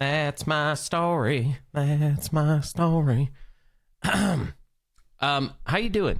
That's my story. That's my story. How you doing?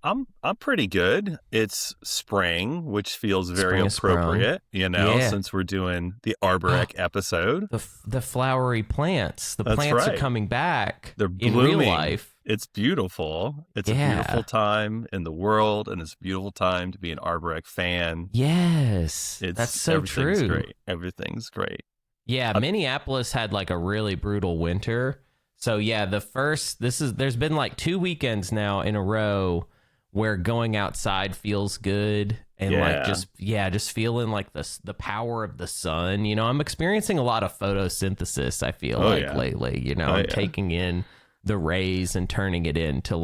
I'm pretty good. It's spring, which feels very Spring is appropriate, Yeah. since we're doing the Arborec episode. The flowery plants. The That's plants are right. coming back They're in real blooming. life. It's beautiful. It's a Yeah. beautiful time in the world, and it's a beautiful time to be an Arborec fan. Yes. That's so everything's true. Great. Everything's great. Yeah, Minneapolis had like a really brutal winter. So yeah, there's been like 2 weekends now in a row where going outside feels good and just feeling like the power of the sun. I'm experiencing a lot of photosynthesis, I feel lately. I'm taking in the rays and turning it into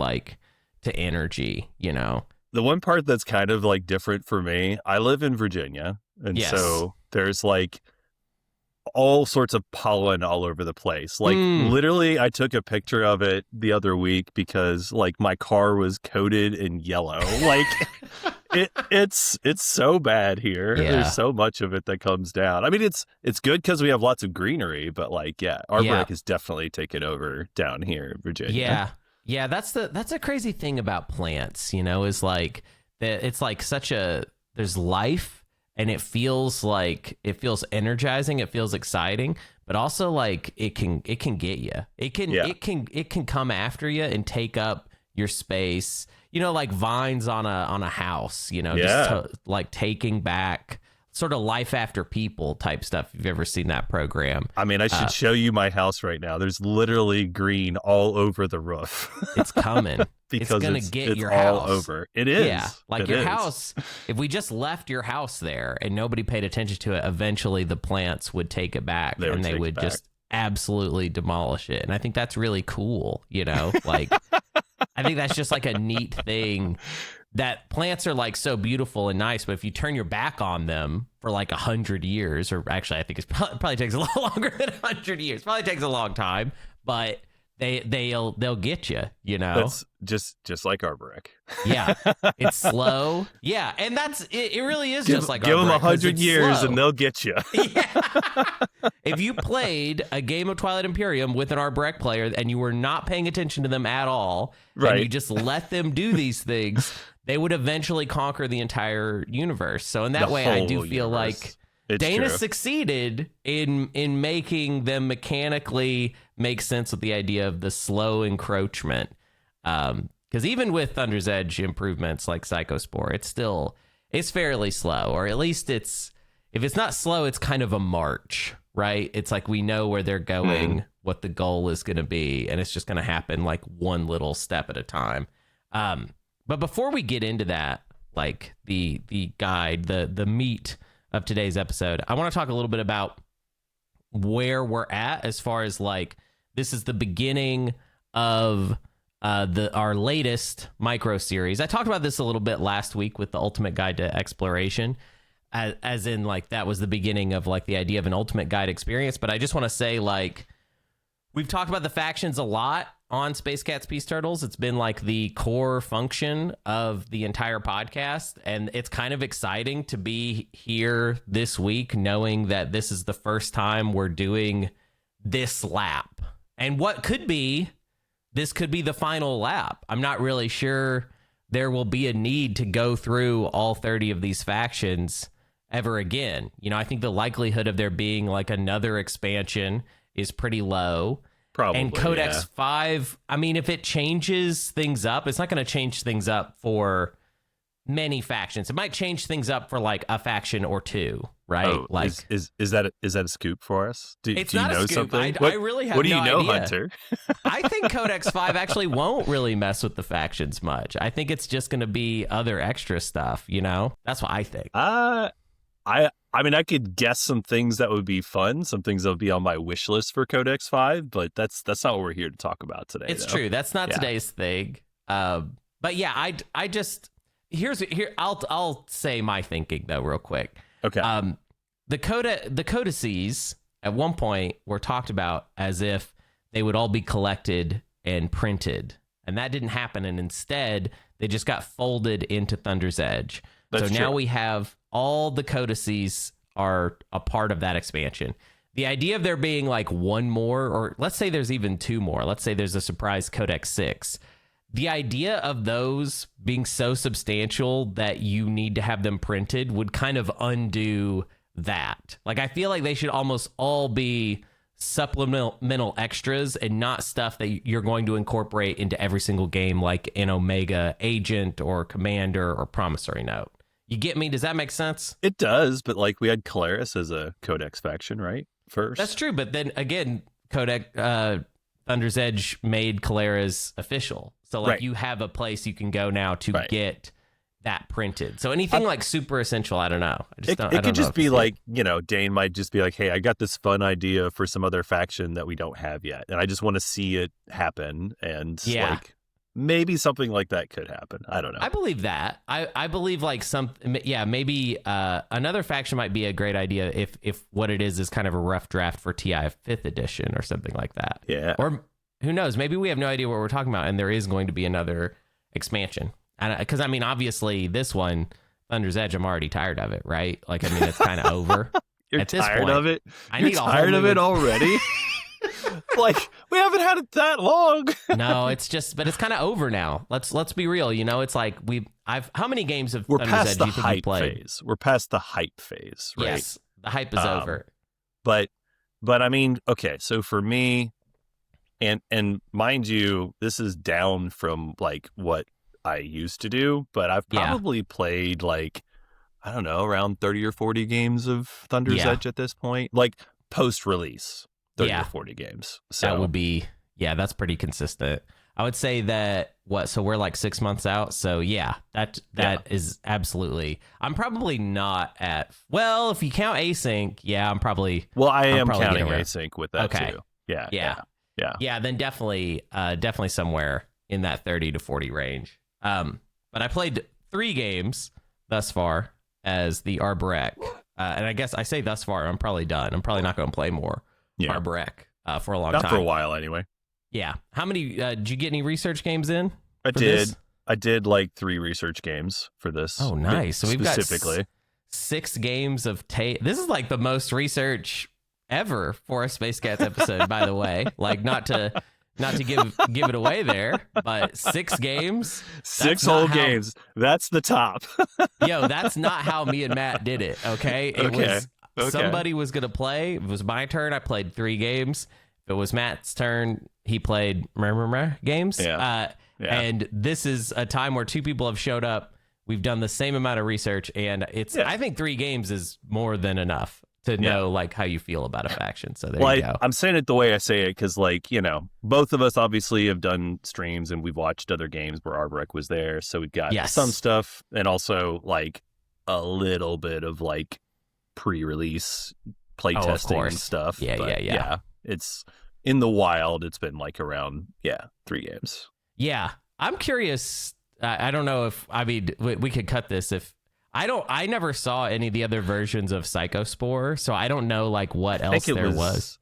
to energy, The one part that's kind of like different for me, I live in Virginia, and so there's like all sorts of pollen all over the place. Like literally, I took a picture of it the other week because like my car was coated in yellow. Like it's so bad here. Yeah. There's so much of it that comes down. I mean, it's good because we have lots of greenery, but Arborec is definitely taken over down here in Virginia. Yeah. That's a crazy thing about plants. Is like that. It's like there's life. And it feels energizing. It feels exciting, but also like it can get you. It can come after you and take up your space. Like vines on a house. Like taking back sort of Life After People type stuff. If you've ever seen that program. I mean, I should show you my house right now. There's literally green all over the roof. It's coming. Because it's gonna get it's your all house over. It is. Yeah, like your house. If we just left your house there and nobody paid attention to it, eventually the plants would take it back and they would just absolutely demolish it. And I think that's really cool. Like I think that's just like a neat thing. That plants are like so beautiful and nice, but if you turn your back on them for like 100 years, or actually I think it probably takes a lot longer than 100 years. Probably takes a long time, but they'll get you. That's just like Arborec. Yeah, it's slow. Yeah, and it really is just like give Arborec, them 100 years slow. and they'll get you. Yeah. If you played a game of Twilight Imperium with an Arborec player and you were not paying attention to them at all, and you just let them do these things, they would eventually conquer the entire universe. So in that way, I do feel like Dana succeeded in making them mechanically make sense with the idea of the slow encroachment. Because even with Thunder's Edge improvements like Psychospore, it's fairly slow, or at least if it's not slow, it's kind of a march, right? It's like we know where they're going, what the goal is going to be, and it's just going to happen like one little step at a time. But before we get into that, like the guide, the meat of today's episode, I want to talk a little bit about where we're at as far as like this is the beginning of our latest micro series. I talked about this a little bit last week with the Ultimate Guide to Exploration, as in like that was the beginning of like the idea of an Ultimate Guide experience. But I just want to say, like, we've talked about the factions a lot on Space Cats Peace Turtles. It's been like the core function of the entire podcast, and it's kind of exciting to be here this week knowing that this is the first time we're doing this lap. And this could be the final lap. I'm not really sure there will be a need to go through all 30 of these factions ever again. I think the likelihood of there being like another expansion is pretty low. Probably, and Codex 5, I mean, if it changes things up, it's not going to change things up for many factions. It might change things up for like a faction or two, right? Oh, like, is that a scoop for us? Do you know something? I really have no idea. What do you know, Hunter? I think Codex 5 actually won't really mess with the factions much. I think it's just going to be other extra stuff, That's what I think. I mean, I could guess some things that would be fun, some things that would be on my wish list for Codex 5, but that's not what we're here to talk about today. It's true. That's not today's thing. But yeah, I just I'll say my thinking though real quick. Okay. The codices at one point were talked about as if they would all be collected and printed, and that didn't happen, and instead they just got folded into Thunder's Edge. Now we have all the codices are a part of that expansion. The idea of there being like one more, or let's say there's even two more. Let's say there's a surprise Codex 6. The idea of those being so substantial that you need to have them printed would kind of undo that. Like, I feel like they should almost all be supplemental extras and not stuff that you're going to incorporate into every single game, like an Omega Agent or Commander or Promissory Note. You get me? Does that make sense? It does, but like we had Caleres as a Codex faction, right? First. That's true, but then again, Codex Thunder's Edge made Caleres official. So like you have a place you can go now to get that printed. So anything like super essential, I don't know. It could just be like, you know, Dane might just be like, hey, I got this fun idea for some other faction that we don't have yet, and I just want to see it happen. And like maybe something like that could happen. I don't know. I believe that. I believe like maybe another faction might be a great idea if what it is kind of a rough draft for TI 5th edition or something like that. Yeah. Or who knows? Maybe we have no idea what we're talking about, and there is going to be another expansion. Because, I mean, obviously, this one, Thunder's Edge, I'm already tired of it, right? Like, I mean, it's kind of over. You're at this tired point, of it? You're tired of it already? Like, we haven't had it that long. No, it's just, but it's kind of over now. Let's be real. You know, it's like how many games of Thunder's Edge do you think you played? Phase. We're past the hype phase, right? Yes, the hype is over. But I mean, okay, so for me, and mind you, this is down from like what I used to do, but I've probably played like, I don't know, around 30 or 40 games of Thunder's Edge at this point, like post-release 30 or 40 games. So that would be, that's pretty consistent. I would say that, so we're like 6 months out. So that is absolutely, I'm probably not at, well, if you count async, I'm probably. Well, I am counting async with that too. Yeah. Then definitely somewhere in that 30 to 40 range. But I played 3 games thus far as the Arborec. And I guess I say thus far, I'm probably done. I'm probably not going to play more Arborec for a long time. Not for a while, anyway. Yeah. How many, did you get any research games in? I did. I did like 3 research games for this. Oh, nice. So we've got 6 games of This is like the most research ever for a Space Cats episode, by the way. Like, not to give it away there, but 6 games. 6 whole games. That's the top. Yo, that's not how me and Matt did it, okay? It was somebody was going to play. It was my turn. I played 3 games. If it was Matt's turn, he played games. And this is a time where 2 people have showed up. We've done the same amount of research, and I think 3 games is more than enough to know like how you feel about a faction. So there you go. I'm saying it the way I say it because, like, you know, both of us obviously have done streams and we've watched other games where Arborec was there, so we've got some stuff and also like a little bit of like pre-release playtesting and stuff. Yeah. It's in the wild. It's been like around 3 games. Yeah, I'm curious. I don't know if we could cut this if. I never saw any of the other versions of Psychospore, so I don't know like what else there was.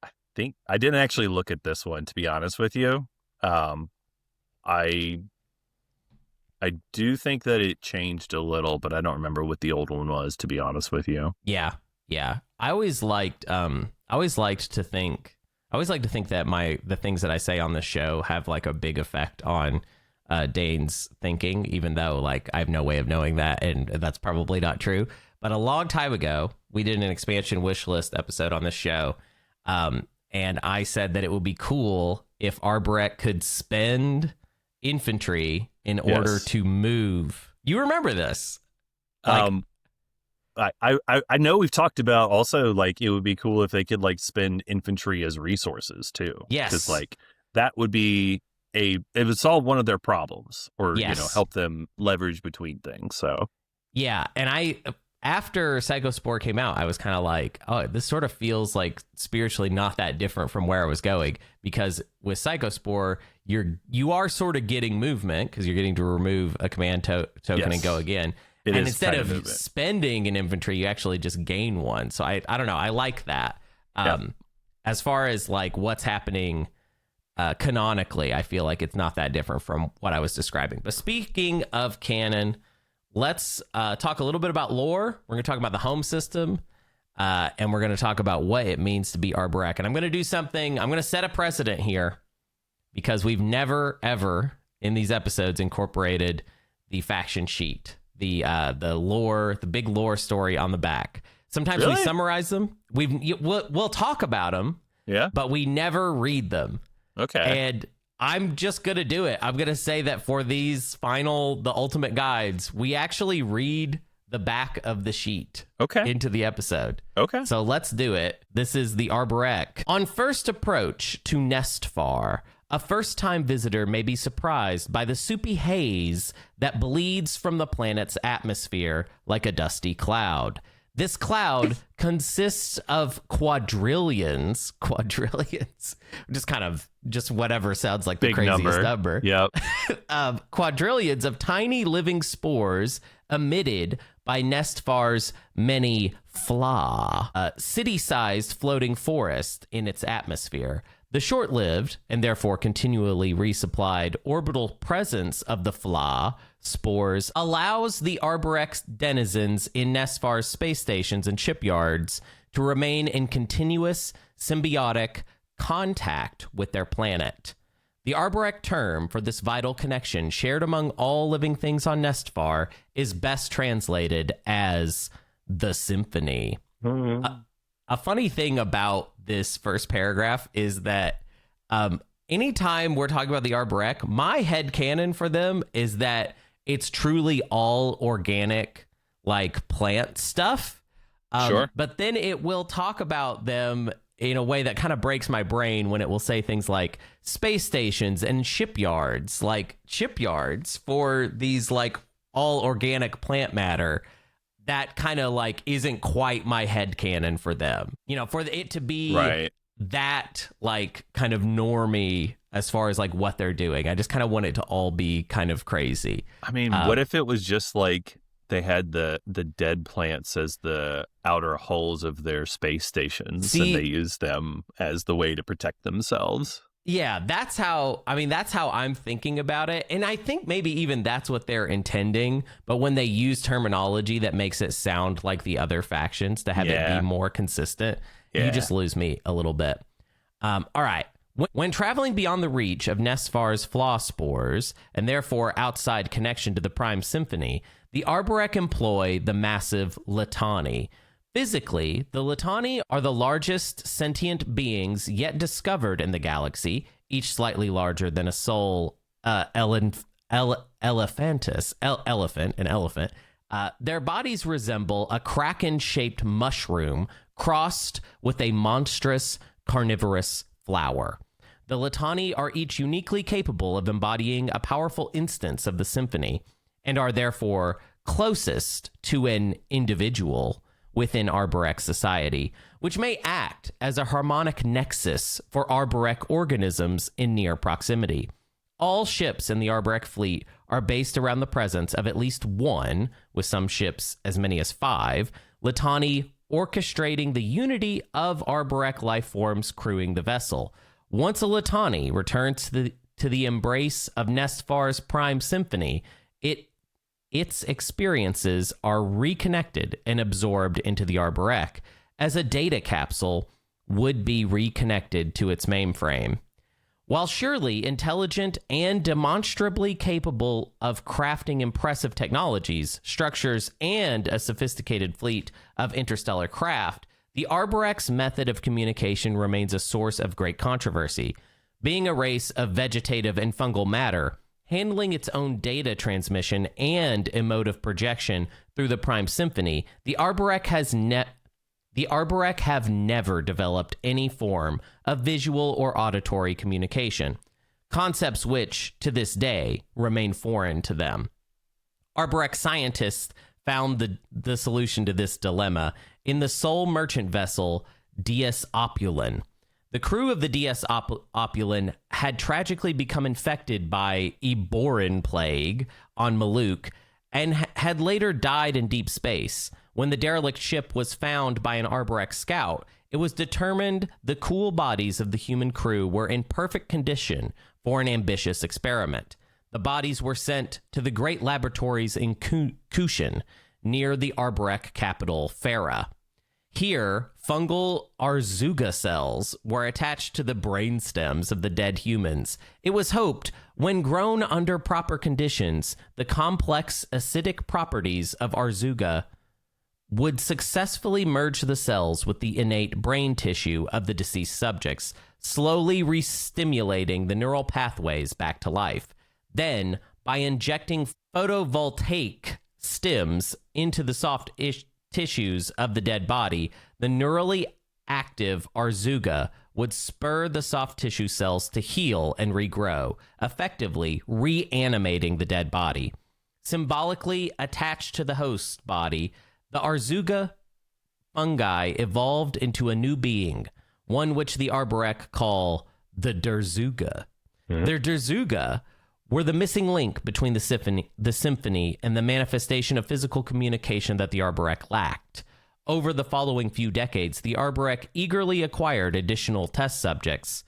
I think I didn't actually look at this one, to be honest with you. I do think that it changed a little, but I don't remember what the old one was, to be honest with you. Yeah. I always liked to think that the things that I say on the show have like a big effect on Dane's thinking, even though like I have no way of knowing that, and that's probably not true. But a long time ago, we did an expansion wish list episode on this show, and I said that it would be cool if Arborec could spend infantry in order to move. You remember this? Like, I know we've talked about also like it would be cool if they could like spend infantry as resources too. Yes, because like that would be it would solve one of their problems, or you know, help them leverage between things. So and after Psychospore came out, I was kind of like, oh, this sort of feels like spiritually not that different from where I was going, because with Psychospore, you are sort of getting movement because you're getting to remove a command token and go again. And instead of spending an infantry, you actually just gain one. So I don't know. I like that. As far as like what's happening canonically, I feel like it's not that different from what I was describing. But speaking of canon, let's talk a little bit about lore. We're going to talk about the home system. and we're going to talk about what it means to be Arborec. And I'm going to do something, I'm going to set a precedent here, because we've never, ever in these episodes incorporated the faction sheet, the lore, the big lore story on the back. Sometimes we summarize them. We'll talk about them, but we never read them. Okay. And I'm just going to do it. I'm going to say that for the ultimate guides, we actually read the back of the sheet into the episode. Okay. So let's do it. This is the Arborec. On first approach to Nestfar, a first-time visitor may be surprised by the soupy haze that bleeds from the planet's atmosphere like a dusty cloud. This cloud consists of quadrillions, just whatever sounds like the big craziest number. Yep. Quadrillions of tiny living spores emitted by Nestfar's many city-sized floating forest in its atmosphere. The short-lived, and therefore continually resupplied, orbital presence of the spores allows the Arborec's denizens in Nestfar's space stations and shipyards to remain in continuous symbiotic contact with their planet. The Arborec term for this vital connection shared among all living things on Nestfar is best translated as the symphony. Mm-hmm. A funny thing about this first paragraph is that anytime we're talking about the Arborec, my headcanon for them is that it's truly all organic, like plant stuff. Sure. But then it will talk about them in a way that kind of breaks my brain when it will say things like space stations and shipyards, like shipyards for these like all organic plant matter. That kind of like isn't quite my headcanon for them. You know, for it to be that like kind of normie as far as like what they're doing. I just kind of want it to all be kind of crazy. I mean, what if it was just like they had the dead plants as the outer hulls of their space stations and they used them as the way to protect themselves? Yeah, that's how I'm thinking about it. And I think maybe even that's what they're intending. But when they use terminology that makes it sound like the other factions to have it be more consistent, you just lose me a little bit. All right. When traveling beyond the reach of Nestfar's spores, and therefore outside connection to the Prime Symphony, the Arborec employ the massive Litani. Physically, the Litani are the largest sentient beings yet discovered in the galaxy, each slightly larger than a sole elephant. Their bodies resemble a kraken-shaped mushroom crossed with a monstrous carnivorous flower. The Litani are each uniquely capable of embodying a powerful instance of the symphony, and are therefore closest to an individual within Arborec society, which may act as a harmonic nexus for Arborec organisms in near proximity. All ships in the Arborec fleet are based around the presence of at least one, with some ships as many as 5, Litani orchestrating the unity of Arborec life forms crewing the vessel. Once a Litani returns to the embrace of Nestfar's Prime Symphony, its experiences are reconnected and absorbed into the Arborec, as a data capsule would be reconnected to its mainframe. While surely intelligent and demonstrably capable of crafting impressive technologies, structures, and a sophisticated fleet of interstellar craft, the Arborec's method of communication remains a source of great controversy. Being a race of vegetative and fungal matter, handling its own data transmission and emotive projection through the Prime Symphony, the Arborec have never developed any form of visual or auditory communication, concepts which, to this day, remain foreign to them. Arborec scientists found the solution to this dilemma in the sole merchant vessel DS Opulin. The crew of the DS Opulin had tragically become infected by Eboran plague on Maluk and had later died in deep space. When the derelict ship was found by an Arborec scout, it was determined the cool bodies of the human crew were in perfect condition for an ambitious experiment. The bodies were sent to the great laboratories in Kushan, near the Arborec capital, Farah. Here, fungal Arzuga cells were attached to the brain stems of the dead humans. It was hoped, when grown under proper conditions, the complex acidic properties of Arzuga would successfully merge the cells with the innate brain tissue of the deceased subjects, slowly re-stimulating the neural pathways back to life. Then, by injecting photovoltaic stems into the soft tissues of the dead body, the neurally active Arzuga would spur the soft tissue cells to heal and regrow, effectively reanimating the dead body. Symbolically attached to the host body, the Arzuga fungi evolved into a new being, one which the Arborec call the Derzuga. Their Derzuga were the missing link between the symphony and the manifestation of physical communication that the Arborec lacked. Over the following few decades, the Arborec eagerly acquired additional test subjects.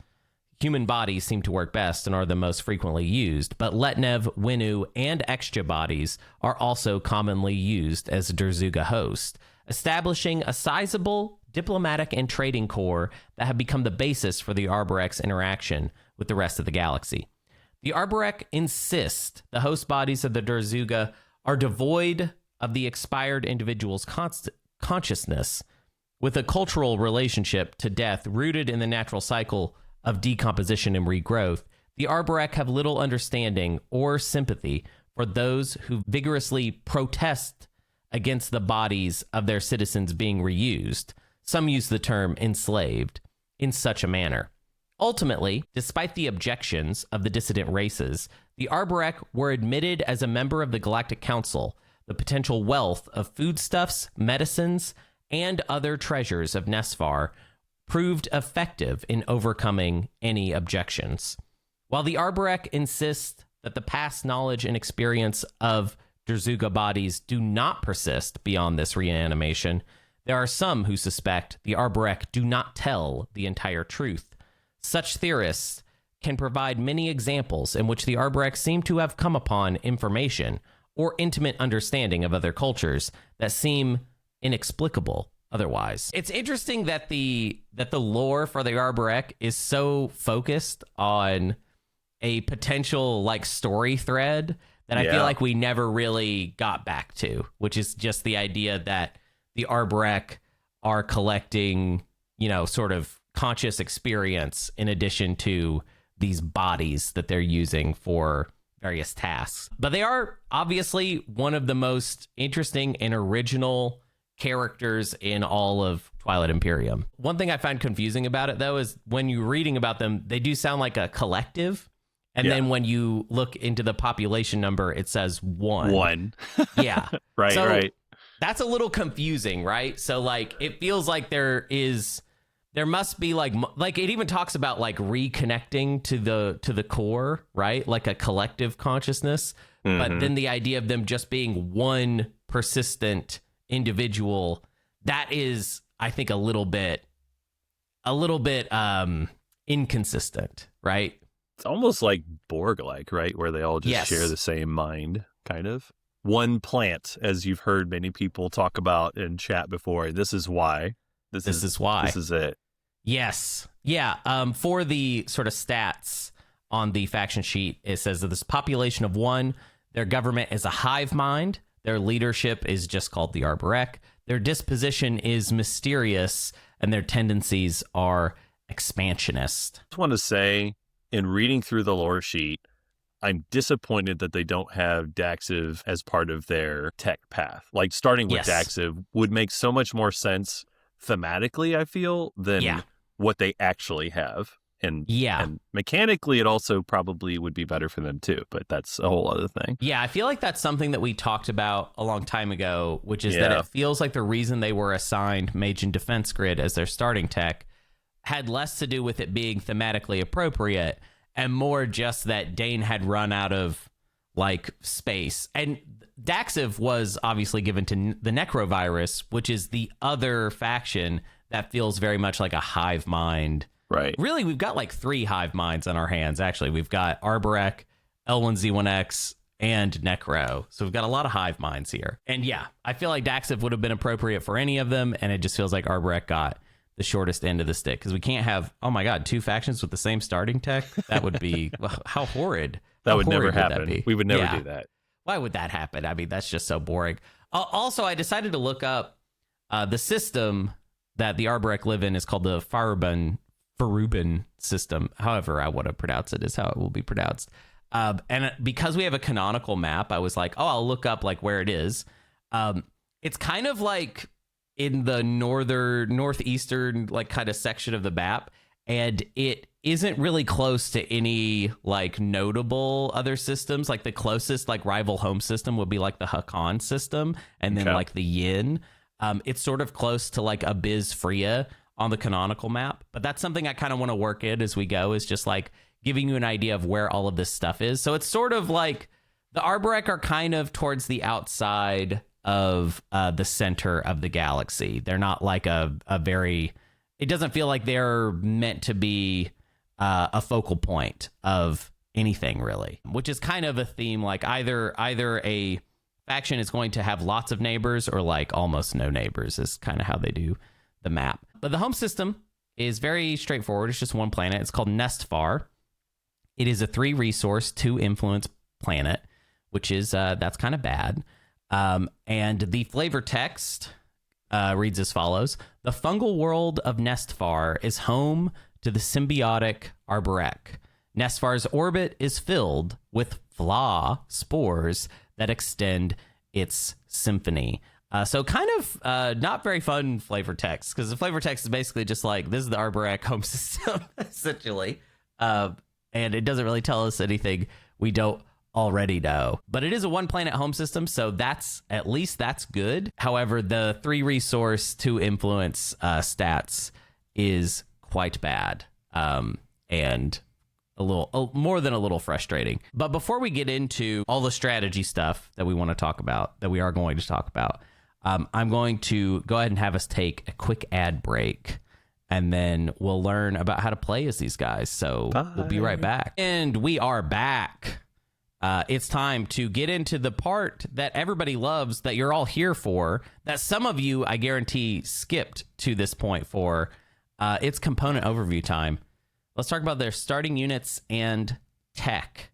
Human bodies seem to work best and are the most frequently used, but Letnev, Winu, and extra bodies are also commonly used as a Derzuga host, establishing a sizable diplomatic and trading corps that have become the basis for the Arborec's interaction with the rest of the galaxy. The Arborec insist the host bodies of the Derzuga are devoid of the expired individual's consciousness, with a cultural relationship to death rooted in the natural cycle of decomposition and regrowth. The Arborec have little understanding or sympathy for those who vigorously protest against the bodies of their citizens being reused. Some use the term enslaved in such a manner. Ultimately, despite the objections of the dissident races, the Arborec were admitted as a member of the Galactic Council. The potential wealth of foodstuffs, medicines, and other treasures of Nesfar proved effective in overcoming any objections. While the Arborec insist that the past knowledge and experience of Derzuga bodies do not persist beyond this reanimation, there are some who suspect the Arborec do not tell the entire truth. Such theorists can provide many examples in which the Arborec seem to have come upon information or intimate understanding of other cultures that seem inexplicable otherwise. It's interesting that the lore for the Arborec is so focused on a potential like story thread that I feel like we never really got back to, which is just the idea that the Arborec are collecting, you know, sort of conscious experience in addition to these bodies that they're using for various tasks. But they are obviously one of the most interesting and original characters in all of Twilight Imperium. One thing I find confusing about it, though, is when you're reading about them, they do sound like a collective. And then when you look into the population number, it says one. Yeah. Right. That's a little confusing, right? So, like, it feels like there must be like it even talks about like reconnecting to the core, right? Like a collective consciousness. Mm-hmm. But then the idea of them just being one persistent individual, that is, I think, a little bit inconsistent, right? It's almost like Borg-like, right? Where they all just share the same mind, kind of. One plant, as you've heard many people talk about in chat before. This is why. This is why. This is it. Yes. Yeah. For the sort of stats on the faction sheet, it says that this population of one, their government is a hive mind. Their leadership is just called the Arborec. Their disposition is mysterious, and their tendencies are expansionist. I just want to say, in reading through the lore sheet, I'm disappointed that they don't have Daxiv as part of their tech path. Like, starting with Daxiv would make so much more sense thematically, I feel, than what they actually have. And mechanically, it also probably would be better for them, too. But that's a whole other thing. Yeah, I feel like that's something that we talked about a long time ago, which is that it feels like the reason they were assigned Mage and Defense Grid as their starting tech had less to do with it being thematically appropriate and more just that Dane had run out of like space. And Daxiv was obviously given to the Necrovirus, which is the other faction that feels very much like a hive mind. Right. Really, we've got like 3 hive minds on our hands, actually. We've got Arborec, L1Z1X, and Necro. So we've got a lot of hive minds here. And yeah, I feel like Daxiv would have been appropriate for any of them, and it just feels like Arborec got the shortest end of the stick, because we can't have, oh my God, 2 factions with the same starting tech? That would be, how horrid. That would never happen. We would never do that. Why would that happen? I mean, that's just so boring. Also, I decided to look up the system that the Arborec live in is called the Faruban system. However I want to pronounce it is how it will be pronounced. And because we have a canonical map, I was like, oh, I'll look up like where it is. It's kind of like in the northeastern like kind of section of the map, and it isn't really close to any like notable other systems. Like the closest like rival home system would be like the Hakan system, and then like the Yin. It's sort of close to like Abyss Freya on the canonical map, but that's something I kind of want to work in as we go, is just like giving you an idea of where all of this stuff is. So it's sort of like the Arborec are kind of towards the outside of the center of the galaxy. They're not like a very, it doesn't feel like they're meant to be a focal point of anything really, which is kind of a theme. Like either a faction is going to have lots of neighbors or like almost no neighbors is kind of how they do the map. But the home system is very straightforward. It's just one planet. It's called Nestfar. It is a 3 resource, 2 influence planet, which is that's kind of bad. And the flavor text reads as follows: the fungal world of Nestfar is home to the symbiotic Arborec. Nestfar's orbit is filled with flaw spores that extend its symphony. So kind of not very fun flavor text, because the flavor text is basically just like, this is the Arborec home system, essentially. And it doesn't really tell us anything we don't already know. But it is a 1-planet home system, so that's good. However, the 3 resource, 2 influence stats is quite bad, and more than a little frustrating. But before we get into all the strategy stuff that we want to talk about, that we are going to talk about, I'm going to go ahead and have us take a quick ad break, and then we'll learn about how to play as these guys. So We'll be right back. And we are back. It's time to get into the part that everybody loves, that you're all here for, that some of you, I guarantee, skipped to this point for. It's component overview time. Let's talk about their starting units and tech.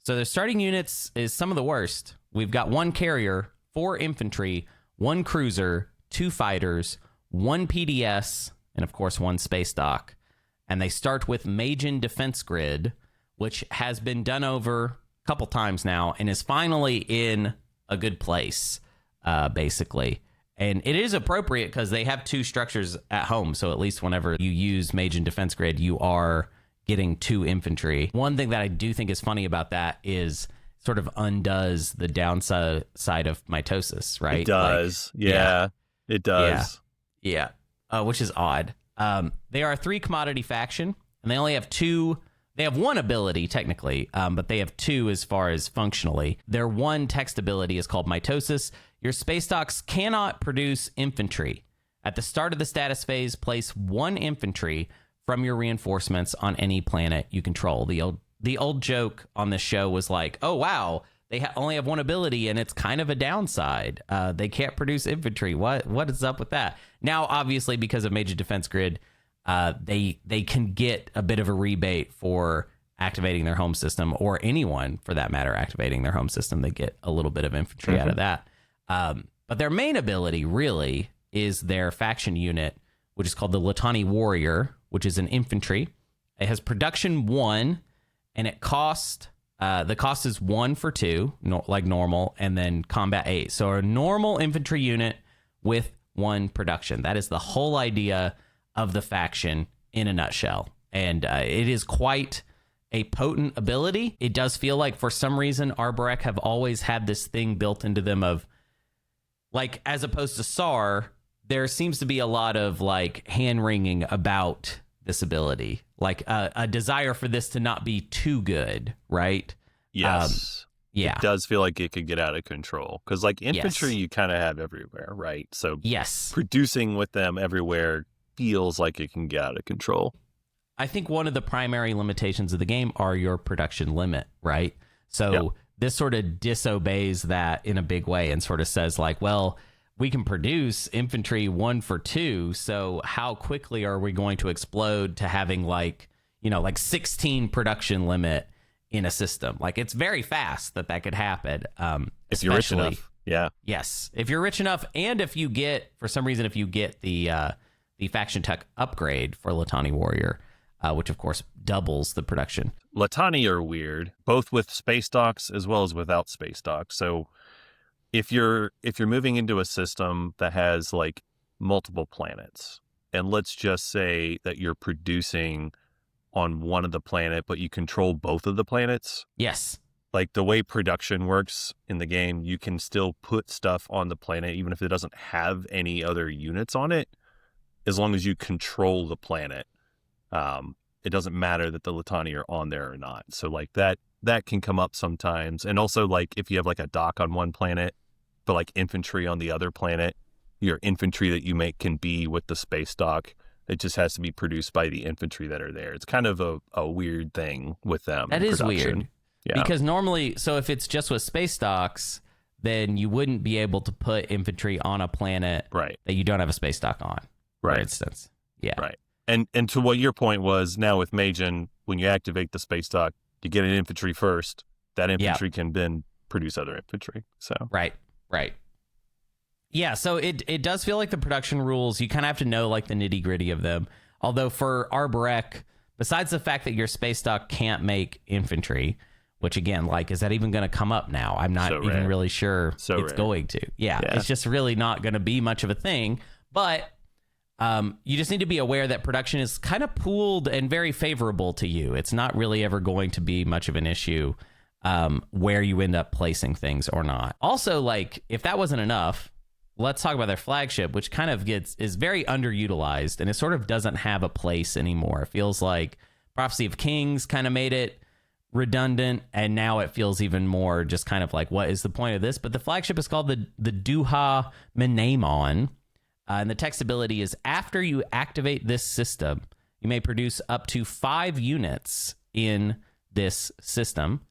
So their starting units is some of the worst. We've got 1 carrier, 4 infantry, 1 cruiser, 2 fighters, 1 PDS, and of course 1 space dock. And they start with Majin Defense Grid, which has been done over a couple times now and is finally in a good place, basically. And it is appropriate because they have 2 structures at home. So at least whenever you use Majin Defense Grid, you are getting 2 infantry. One thing that I do think is funny about that is sort of undoes the downside of mitosis, right? It does. Like, yeah, it does. Yeah. Which is odd. They are a 3 commodity faction, and they only have 2. They have 1 ability, technically, but they have 2 as far as functionally. Their 1 text ability is called Mitosis. Your space docks cannot produce infantry. At the start of the status phase, place 1 infantry from your reinforcements on any planet you control. The old joke on this show was like, oh, wow, they only have 1 ability, and it's kind of a downside. They can't produce infantry. What is up with that? Now, obviously, because of Major Defense Grid, they can get a bit of a rebate for activating their home system, or anyone, for that matter, activating their home system. They get a little bit of infantry out of that. But their main ability, really, is their faction unit, which is called the Latani Warrior, which is an infantry. It has production 1, and it cost... the cost is 1 for 2, like normal, and then combat 8. So a normal infantry unit with 1 production. That is the whole idea of the faction in a nutshell. And it is quite a potent ability. It does feel like, for some reason, Arborec have always had this thing built into them of, like, as opposed to SAR, there seems to be a lot of, like, hand-wringing about this ability. Like, a desire for this to not be too good, right? Yes. Yeah. It does feel like it could get out of control. Because, like, infantry you kind of have everywhere, right? So producing with them everywhere feels like it can get out of control. I think one of the primary limitations of the game are your production limit, right? So this sort of disobeys that in a big way and sort of says like, well, we can produce infantry 1 for 2, so how quickly are we going to explode to having like 16 production limit in a system? Like, it's very fast that could happen. If you're rich enough. Yeah. Yes. If you're rich enough, and if you get, for some reason, the faction tech upgrade for Litani Warrior, which of course doubles the production. Litani are weird, both with space docks as well as without space docks. So if you're moving into a system that has like multiple planets, and let's just say that you're producing on one of the planet, but you control both of the planets. Yes. Like the way production works in the game, you can still put stuff on the planet, even if it doesn't have any other units on it, as long as you control the planet. It doesn't matter that the Litani are on there or not. So like that can come up sometimes. And also like if you have like a dock on one planet, but like infantry on the other planet, your infantry that you make can be with the space dock. It just has to be produced by the infantry that are there. It's kind of a weird thing with them. That is weird. Yeah. Because normally, so if it's just with space docks, then you wouldn't be able to put infantry on a planet that you don't have a space dock on, for instance. Yeah. Right. And to what your point was, now with Magen, when you activate the space dock, you get an infantry first. That infantry can then produce other infantry. So Right. Yeah, so it does feel like the production rules, you kind of have to know like the nitty-gritty of them. Although for Arborec, besides the fact that your space dock can't make infantry, which again, like, is that even going to come up now? I'm not even really sure it's going to. Yeah, it's just really not going to be much of a thing. But you just need to be aware that production is kind of pooled and very favorable to you. It's not really ever going to be much of an issue where you end up placing things or not. Also, like, if that wasn't enough, let's talk about their flagship, which kind of is very underutilized, and it sort of doesn't have a place anymore. It feels like Prophecy of Kings kind of made it redundant, and now it feels even more just kind of like, what is the point of this? But the flagship is called the Duha Menaemon, and the text ability is, after you activate this system, you may produce up to 5 units in this system.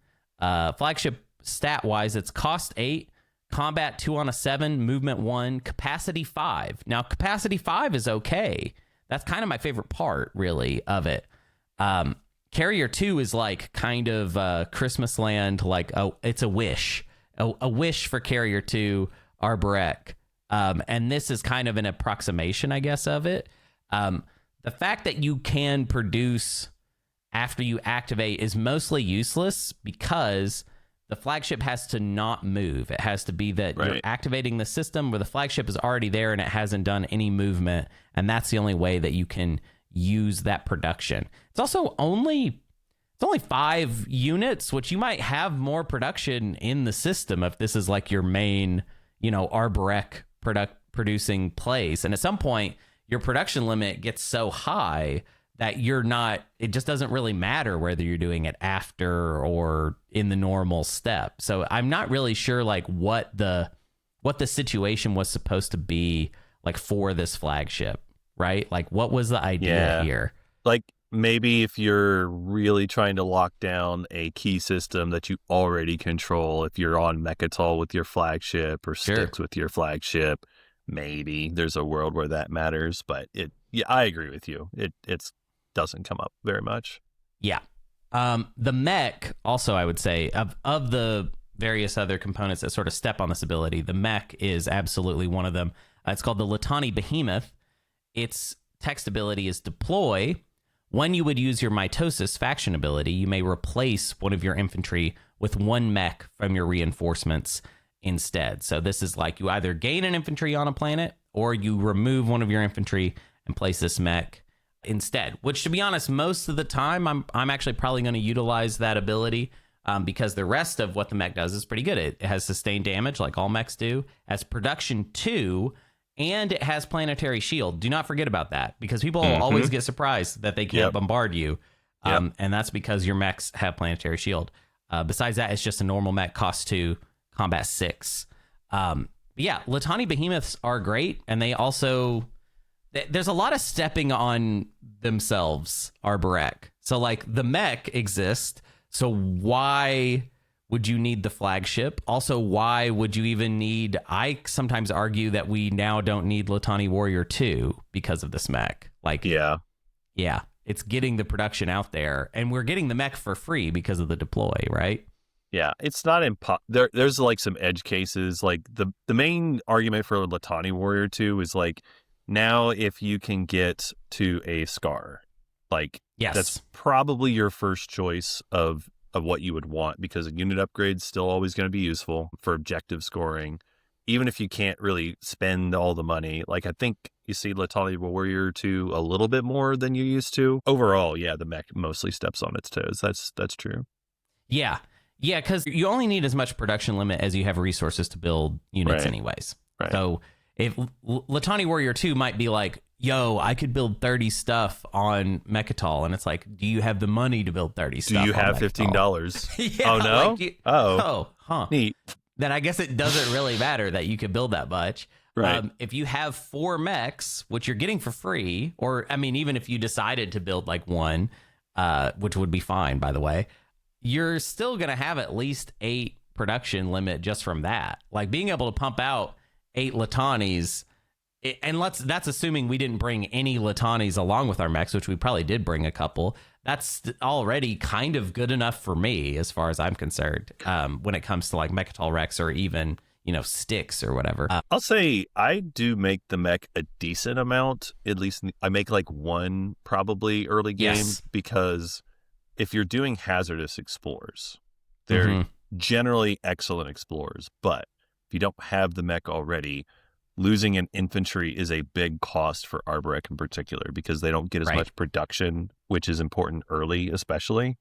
Flagship stat-wise, it's cost 8, combat 2 on a 7, movement 1, capacity 5. Now, capacity 5 is okay. That's kind of my favorite part, really, of it. Carrier 2 is like kind of Christmas land, like, oh, it's a wish. A wish for Carrier 2, Arborec. And this is kind of an approximation, I guess, of it. The fact that you can produce after you activate is mostly useless because the flagship has to not move. It has to be that you're activating the system where the flagship is already there and it hasn't done any movement, and that's the only way that you can use that production. It's also only 5 units, which you might have more production in the system if this is like your main, Arborec producing place. And at some point, your production limit gets so high that it just doesn't really matter whether you're doing it after or in the normal step. So I'm not really sure like what the situation was supposed to be like for this flagship, right? Like, what was the idea here? Like, maybe if you're really trying to lock down a key system that you already control, if you're on Mechatol with your flagship or Styx with your flagship, maybe there's a world where that matters. But I agree with you. It doesn't come up very much. Yeah. The mech, also, I would say, of the various other components that sort of step on this ability, the mech is absolutely one of them. It's called the Litani Behemoth. Its text ability is deploy. When you would use your mitosis faction ability, you may replace one of your infantry with one mech from your reinforcements instead. So this is like you either gain an infantry on a planet or you remove one of your infantry and place this mech instead, which, to be honest, most of the time I'm actually probably going to utilize that ability because the rest of what the mech does is pretty good. It has sustained damage like all mechs do, has production 2, and it has planetary shield. Do not forget about that, because people always get surprised that they can't bombard you. And that's because your mechs have planetary shield. Besides that, it's just a normal mech, cost 2, combat 6. Litani Behemoths are great, and they also... There's a lot of stepping on themselves, Arborec. So, like, the mech exists, so why would you need the flagship? Also, why would you even need... I sometimes argue that we now don't need Latani Warrior 2 because of this mech. Like, yeah, it's getting the production out there, and we're getting the mech for free because of the deploy, right? Yeah, it's not there's like some edge cases. Like the main argument for Latani Warrior 2 is like, now if you can get to a Scar, like that's probably your first choice of what you would want, because a unit upgrade's still always going to be useful for objective scoring, even if you can't really spend all the money. Like, I think you see Latani Warrior 2 a little bit more than you used to. Overall, yeah, the mech mostly steps on its toes. That's true. Yeah, because you only need as much production limit as you have resources to build units anyways. Right. So if Latani Warrior 2 might be like, yo, I could build 30 stuff on Mechatol, and it's like, do you have the money to build 30 stuff? Do you have $15? Yeah, oh, no? Like huh. Neat. Then I guess it doesn't really matter that you could build that much. Right. If you have 4 mechs, which you're getting for free, or, I mean, even if you decided to build like one, which would be fine, by the way, you're still going to have at least 8 production limit just from that. Like, being able to pump out 8 Latanis... And that's assuming we didn't bring any Latanis along with our mechs, which we probably did bring a couple. That's already kind of good enough for me, as far as I'm concerned, when it comes to like Mechatol Rex or even, sticks or whatever. I'll say I do make the mech a decent amount. At least I make like one probably early game, because if you're doing hazardous explorers, they're generally excellent explorers. But if you don't have the mech already, losing an infantry is a big cost for Arborec in particular, because they don't get as much production, which is important early, especially.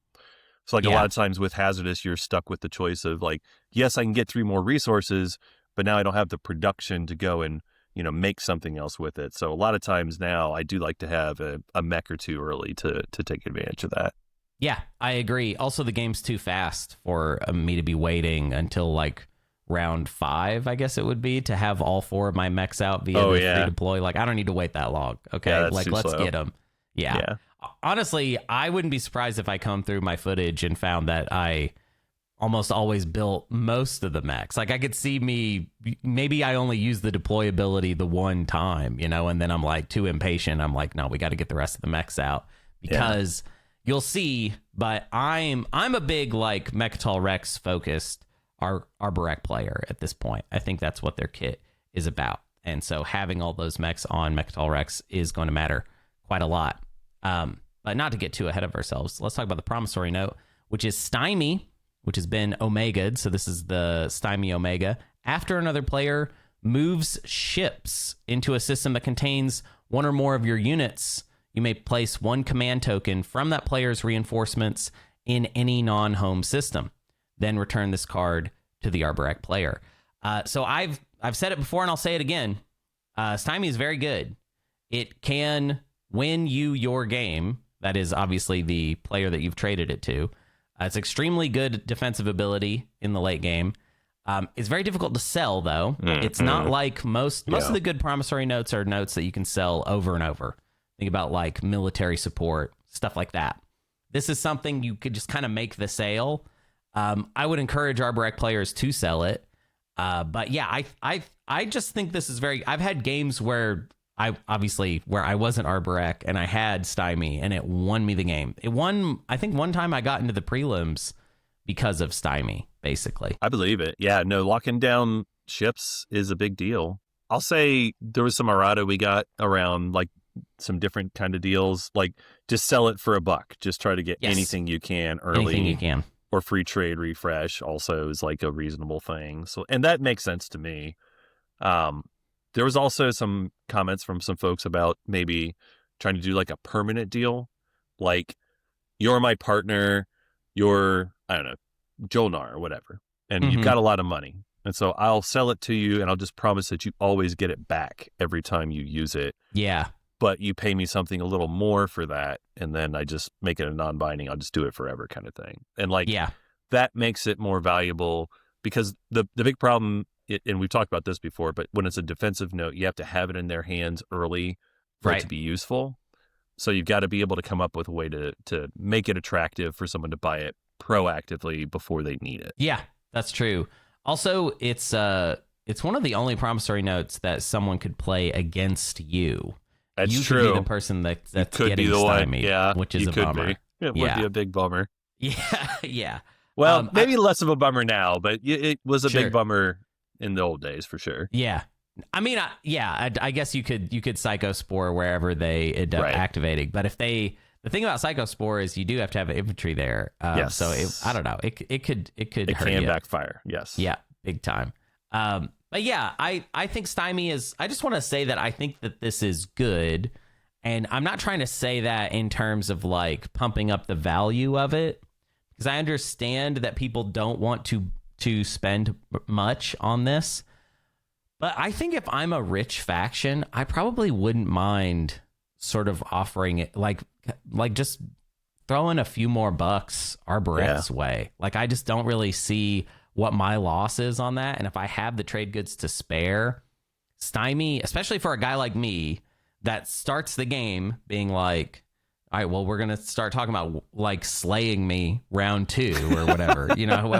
So like a lot of times with hazardous, you're stuck with the choice of like, yes, I can get 3 more resources, but now I don't have the production to go and, make something else with it. So a lot of times now I do like to have a mech or 2 early to take advantage of that. Yeah, I agree. Also, the game's too fast for me to be waiting until like round 5, I guess it would be, to have all 4 of my mechs out via the free deploy. Like, I don't need to wait that long. Okay, like, let's slow. Get them. Yeah. Honestly, I wouldn't be surprised if I come through my footage and found that I almost always built most of the mechs. Like, I could see maybe I only use the deploy ability the one time, and then I'm like too impatient. I'm like, no, we got to get the rest of the mechs out, because you'll see. But I'm a big like Mechatol Rex focused Arborec player at this point. I think that's what their kit is about. And so having all those mechs on Mechatol Rex is going to matter quite a lot. But not to get too ahead of ourselves, let's talk about the promissory note, which is Stymie, which has been Omega'd. So this is the Stymie Omega. After another player moves ships into a system that contains 1 or more of your units, you may place 1 command token from that player's reinforcements in any non-home system. Then return this card to the Arborec player. So I've said it before and I'll say it again. Stymie is very good. It can win you your game. That is obviously the player that you've traded it to. It's extremely good defensive ability in the late game. It's very difficult to sell, though. It's not like most of the good promissory notes are notes that you can sell over and over. Think about like military support, stuff like that. This is something you could just kind of make the sale. I would encourage Arborec players to sell it. But yeah, I just think this is I've had games where I wasn't Arborec and I had Stymie and it won me the game. I think one time I got into the prelims because of Stymie, basically. I believe it. Yeah, no, locking down ships is a big deal. I'll say there was some errata we got around like some different kind of deals, like just sell it for $1. Just try to get anything you can early. Anything you can. Or free trade refresh also is like a reasonable thing. So, and that makes sense to me. There was also some comments from some folks about maybe trying to do like a permanent deal. Like, you're my partner, you're, I don't know, Jolnar or whatever. And you've got a lot of money. And so I'll sell it to you and I'll just promise that you always get it back every time you use it. Yeah. But you pay me something a little more for that. And then I just make it a non-binding. I'll just do it forever kind of thing. And like, that makes it more valuable, because the big problem, and we've talked about this before, but when it's a defensive note, you have to have it in their hands early for it to be useful. So you've got to be able to come up with a way to make it attractive for someone to buy it proactively before they need it. Yeah, That's true. Also, it's one of the only promissory notes that someone could play against you. That's you true. You could be the person that's getting be the stymied, yeah, which is a bummer. It would be a big bummer. Yeah, yeah. Well, maybe less of a bummer now, but it was a sure. big bummer in the old days for sure. Yeah. I mean, I guess you could Psychospore wherever they end up activating. But the thing about Psychospore is you do have to have an infantry there. Yes. So I don't know. It could hurt can you. Backfire. Yes. Yeah, big time. But yeah, I think Stymie is. I just want to say that I think that this is good, and I'm not trying to say that in terms of like pumping up the value of it, because I understand that people don't want to spend much on this. But I think if I'm a rich faction, I probably wouldn't mind sort of offering it, like just throwing a few more bucks Arborec's way. Like, I just don't really see what my loss is on that. And if I have the trade goods to spare, Stymie, especially for a guy like me that starts the game being like, all right, well, we're going to start talking about like slaying me round 2 or whatever,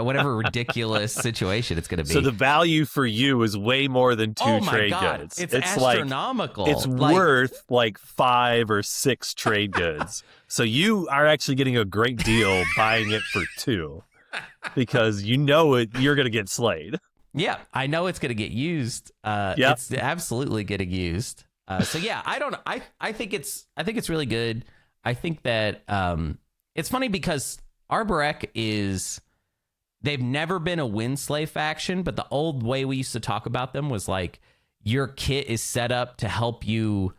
whatever ridiculous situation it's going to be. So the value for you is way more than 2 trade goods. It's astronomical. It's worth like 5 or 6 trade goods. So you are actually getting a great deal buying it for 2 because you're going to get slayed. Yeah, I know it's going to get used. It's absolutely getting used. So yeah, I think it's really good. I think that it's funny because Arborec they've never been a Winslay faction, but the old way we used to talk about them was like your kit is set up to help you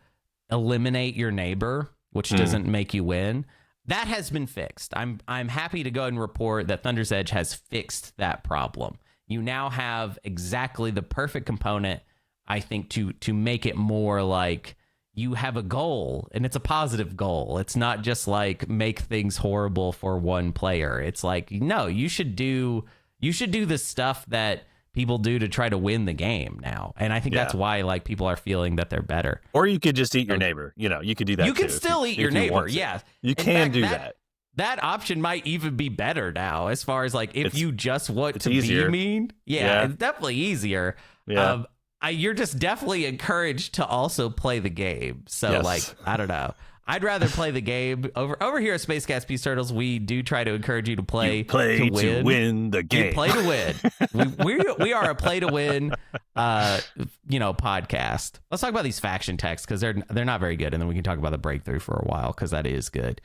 eliminate your neighbor, which doesn't make you win. That has been fixed. I'm happy to go ahead and report that Thunder's Edge has fixed that problem. You now have exactly the perfect component, I think, to make it more like you have a goal, and it's a positive goal. It's not just like make things horrible for one player. It's like, no, you should do the stuff that people do to try to win the game now. And I think that's why like people are feeling that they're better. Or you could just eat your neighbor. You could do that. You can still eat your neighbor. Yeah. You can do that. That option might even be better now, as far as like if you just want to easier. be mean. Yeah, it's definitely easier. Yeah. You're just definitely encouraged to also play the game. So like, I don't know. I'd rather play the game. Over here at Space Cats Peace Turtles, we do try to encourage you to play to win the game. You play to win. we are a play to win podcast. Let's talk about these faction texts because they're not very good, and then we can talk about the breakthrough for a while because that is good.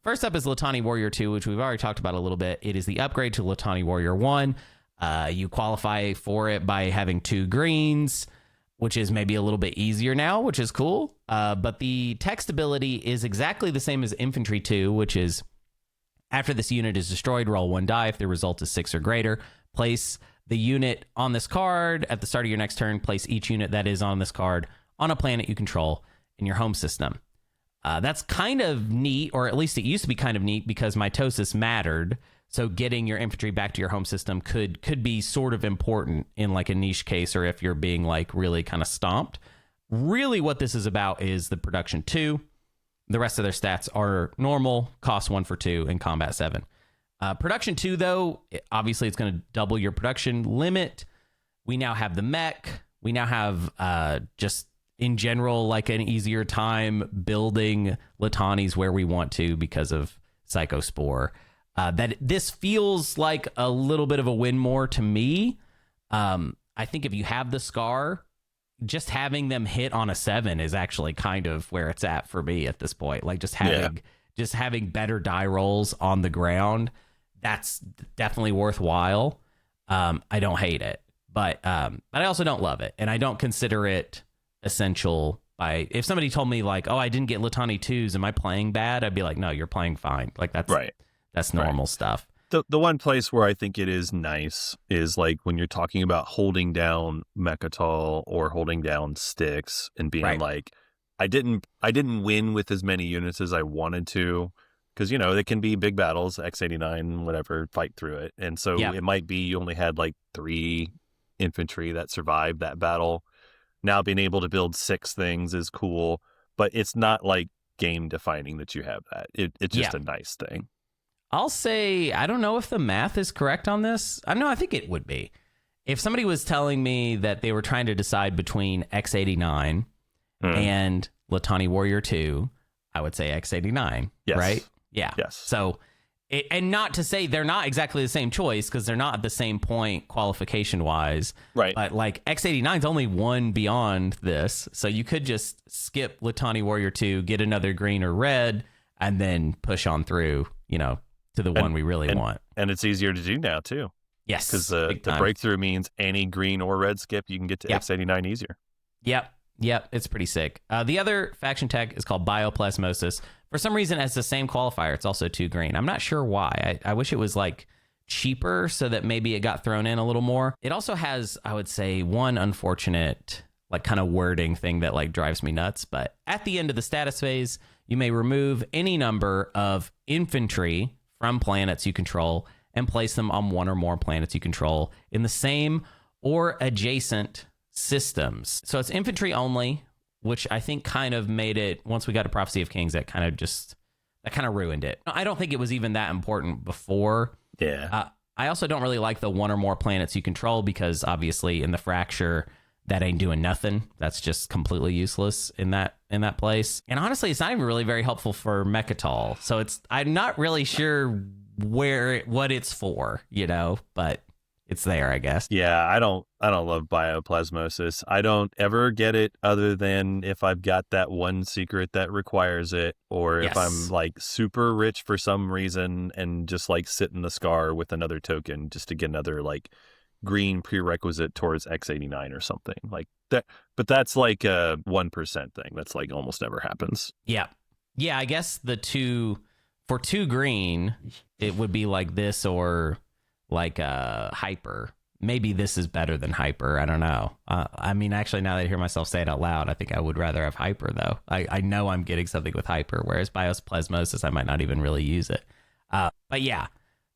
First up is Litani Warrior 2, which we've already talked about a little bit. It is the upgrade to Litani Warrior 1. You qualify for it by having 2 greens, which is maybe a little bit easier now, which is cool. But the text ability is exactly the same as Infantry 2, which is after this unit is destroyed, roll 1 die. If the result is 6 or greater, place the unit on this card. At the start of your next turn, place each unit that is on this card on a planet you control in your home system. That's kind of neat, or at least it used to be kind of neat because mitosis mattered. So getting your infantry back to your home system could be sort of important in like a niche case, or if you're being like really kind of stomped. Really what this is about is the production 2. The rest of their stats are normal, cost 1 for 2, and combat 7. Production 2, though, obviously it's going to double your production limit. We now have the mech. We now have just in general like an easier time building Litanis where we want to because of Psychospore. That this feels like a little bit of a win more to me. I think if you have the Scar, just having them hit on a 7 is actually kind of where it's at for me at this point. Like just having better die rolls on the ground, that's definitely worthwhile. I don't hate it, but I also don't love it, and I don't consider it essential. If somebody told me like, oh, I didn't get Litani 2s, am I playing bad? I'd be like, no, you're playing fine. Like that's right. That's normal stuff. The one place where I think it is nice is like when you're talking about holding down Mechatol or holding down Styx and being like, I didn't win with as many units as I wanted to, because they can be big battles, X-89, whatever, fight through it, and so it might be you only had like 3 infantry that survived that battle. Now being able to build 6 things is cool, but it's not like game defining that you have that. It's just a nice thing. I'll say, I don't know if the math is correct on this. I think it would be. If somebody was telling me that they were trying to decide between X89 and Litani Warrior 2, I would say X89, right? Yeah. Yes. So, and not to say they're not exactly the same choice, because they're not at the same point qualification-wise. Right. But like X89 is only one beyond this, so you could just skip Litani Warrior 2, get another green or red, and then push on through, to the one we really want. And it's easier to do now, too. Yes. Because the breakthrough means any green or red skip, you can get to X89 easier. Yep, it's pretty sick. The other faction tech is called Bioplasmosis. For some reason, it has the same qualifier. It's also 2 green. I'm not sure why. I wish it was like cheaper so that maybe it got thrown in a little more. It also has, I would say, one unfortunate like kind of wording thing that like drives me nuts. But at the end of the status phase, you may remove any number of infantry from planets you control and place them on one or more planets you control in the same or adjacent systems. So it's infantry only, which I think kind of made it, once we got to Prophecy of Kings, that kind of ruined it. I don't think it was even that important before. Yeah. I also don't really like the one or more planets you control, because obviously in the Fracture, that ain't doing nothing. That's just completely useless in that place. And honestly, it's not even really very helpful for Mechatol. So I'm not really sure what it's for, but it's there, I guess. Yeah, I don't love bioplasmosis. I don't ever get it other than if I've got that one secret that requires it, or if I'm like super rich for some reason and just like sit in the scar with another token just to get another like green prerequisite towards X89 or something like that. But that's like a 1% thing. That's like almost never happens. Yeah. I guess for 2 green, it would be like this or like Hyper. Maybe this is better than Hyper. I don't know. Actually, now that I hear myself say it out loud, I think I would rather have Hyper, though. I know I'm getting something with Hyper, whereas Bioplasmosis, I might not even really use it. But yeah,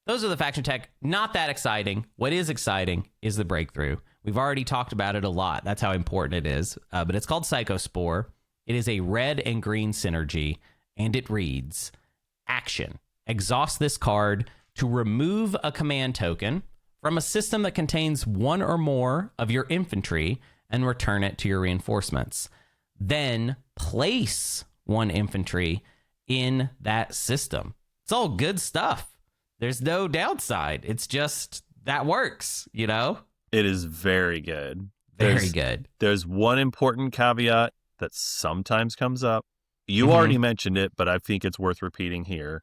those are the faction tech. Not that exciting. What is exciting is the breakthrough. We've already talked about it a lot. That's how important it is. But it's called Psychospore. It is a red and green synergy, and it reads, action. Exhaust this card to remove a command token from a system that contains one or more of your infantry and return it to your reinforcements. Then place 1 infantry in that system. It's all good stuff. There's no downside. It's just that works, It is very good. Very good. There's one important caveat that sometimes comes up. You already mentioned it, but I think it's worth repeating here.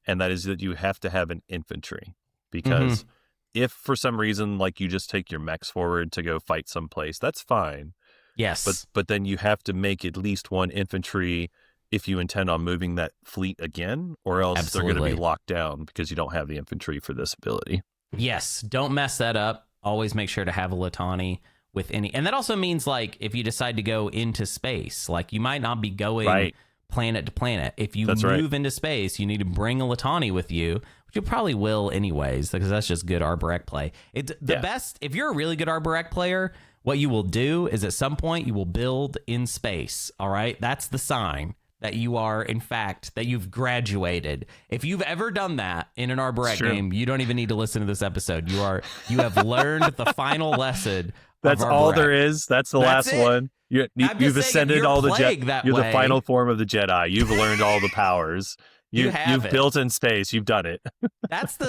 And that is that you have to have an infantry, because if for some reason, like you just take your mechs forward to go fight someplace, that's fine. Yes. But then you have to make at least 1 infantry if you intend on moving that fleet again, or else they're going to be locked down because you don't have the infantry for this ability. Yes. Don't mess that up. Always make sure to have a Litani with any. And that also means, like, if you decide to go into space, like you might not be going planet to planet. If you move into space, you need to bring a Litani with you, which you probably will anyways, because that's just good Arborec play. It's the best. If you're a really good Arborec player, what you will do is at some point you will build in space. All right. That's the sign that you are, in fact, that you've graduated. If you've ever done that in an Arborec game, you don't even need to listen to this episode. You have learned the final lesson. That's all there is. That's the last one. You've ascended all the Jedi. You're the final form of the Jedi. You've learned all the powers. You've built in space. You've done it.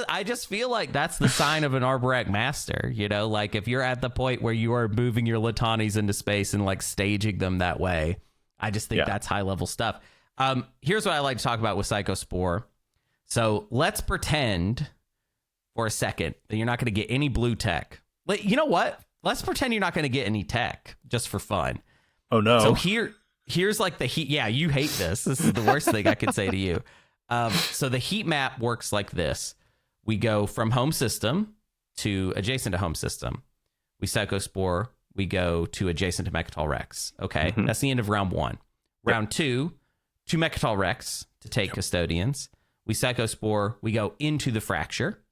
I just feel like that's the sign of an Arborec master. Like if you're at the point where you are moving your Litanis into space and like staging them that way, I just think that's high level stuff. Here's what I like to talk about with Psychospore. So let's pretend for a second that you're not going to get any blue tech. You know what? Let's pretend you're not going to get any tech just for fun. Oh, no. So here's like the heat. Yeah, you hate this. This is the worst thing I could say to you. So the heat map works like this. We go from home system to adjacent to home system. We Psychospore. We go to adjacent to Mechatol Rex. Okay, that's the end of round 1. Round 2, to Mechatol Rex to take custodians. We Psychospore. We go into the Fracture.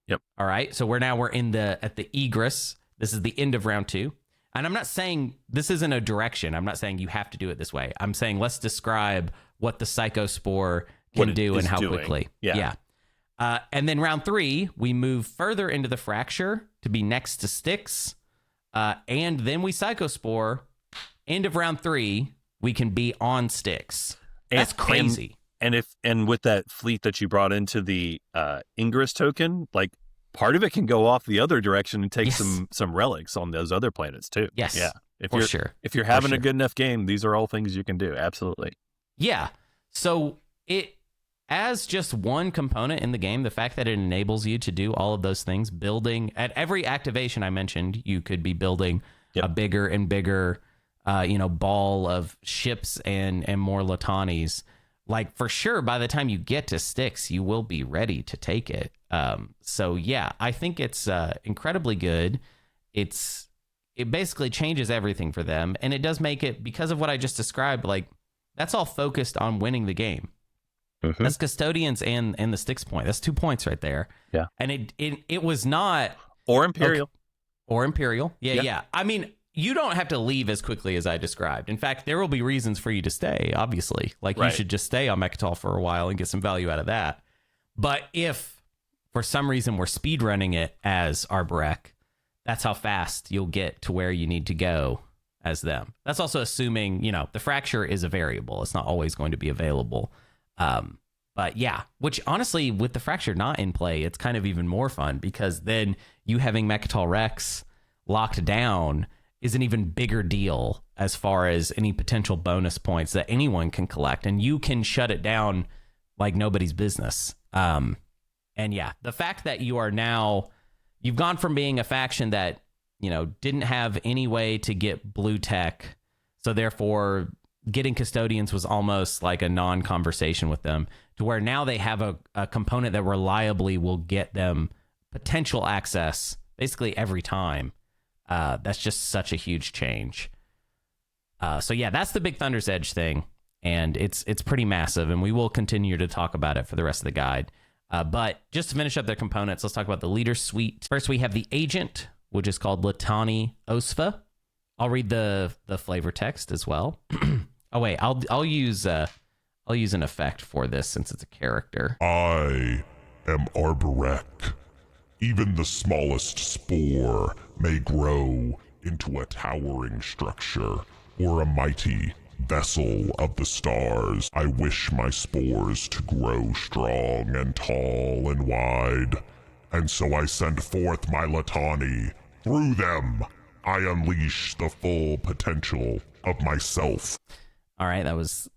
Yep. All right. So we're at the egress. This is the end of round 2. And I'm not saying this isn't a direction. I'm not saying you have to do it this way. I'm saying let's describe what the Psychospore can do and how quickly. Yeah. And then round 3, we move further into the fracture to be next to Styx. And then we Psychospore. End of round 3, we can be on Styx. That's crazy. And with that fleet that you brought into the Ingress token, like part of it can go off the other direction and take some relics on those other planets too. Yes. Yeah. If you're For having sure. a good enough game, these are all things you can do. Absolutely. Yeah. So it, as just one component in the game, the fact that it enables you to do all of those things, building at every activation I mentioned, you could be building a bigger and bigger, ball of ships and more Latanis. Like, for sure, by the time you get to Styx, you will be ready to take it. So yeah, I think it's incredibly good. It basically changes everything for them, and it does make it, because of what I just described, like, that's all focused on winning the game. Mm-hmm. That's Custodians and the Styx point. That's 2 points right there. Yeah. And it was not... Or Imperial. Okay. Or Imperial. Yeah. I mean, you don't have to leave as quickly as I described. In fact, there will be reasons for you to stay, obviously. Like, you should just stay on Mechatol for a while and get some value out of that. But if, for some reason, we're speedrunning it as Arborec, that's how fast you'll get to where you need to go as them. That's also assuming, the fracture is a variable. It's not always going to be available. But yeah, which honestly, with the fracture not in play, it's kind of even more fun, because then you having Mechatol Rex locked down is an even bigger deal as far as any potential bonus points that anyone can collect, and you can shut it down like nobody's business. And yeah, the fact that you've gone from being a faction that, didn't have any way to get blue tech, so therefore getting Custodians was almost like a non-conversation with them, to where now they have a component that reliably will get them potential access basically every time. That's just such a huge change. So yeah, that's the big Thunder's Edge thing, and it's pretty massive, and we will continue to talk about it for the rest of the guide. But just to finish up their components, let's talk about the leader suite. First, we have the agent, which is called Latani Osfa. I'll read the flavor text as well. Oh wait, I'll use an effect for this since it's a character. I am Arborec. Even the smallest spore may grow into a towering structure or a mighty vessel of the stars. I wish my spores to grow strong and tall and wide, and so I send forth my Latani. Through them, I unleash the full potential of myself. All right, that was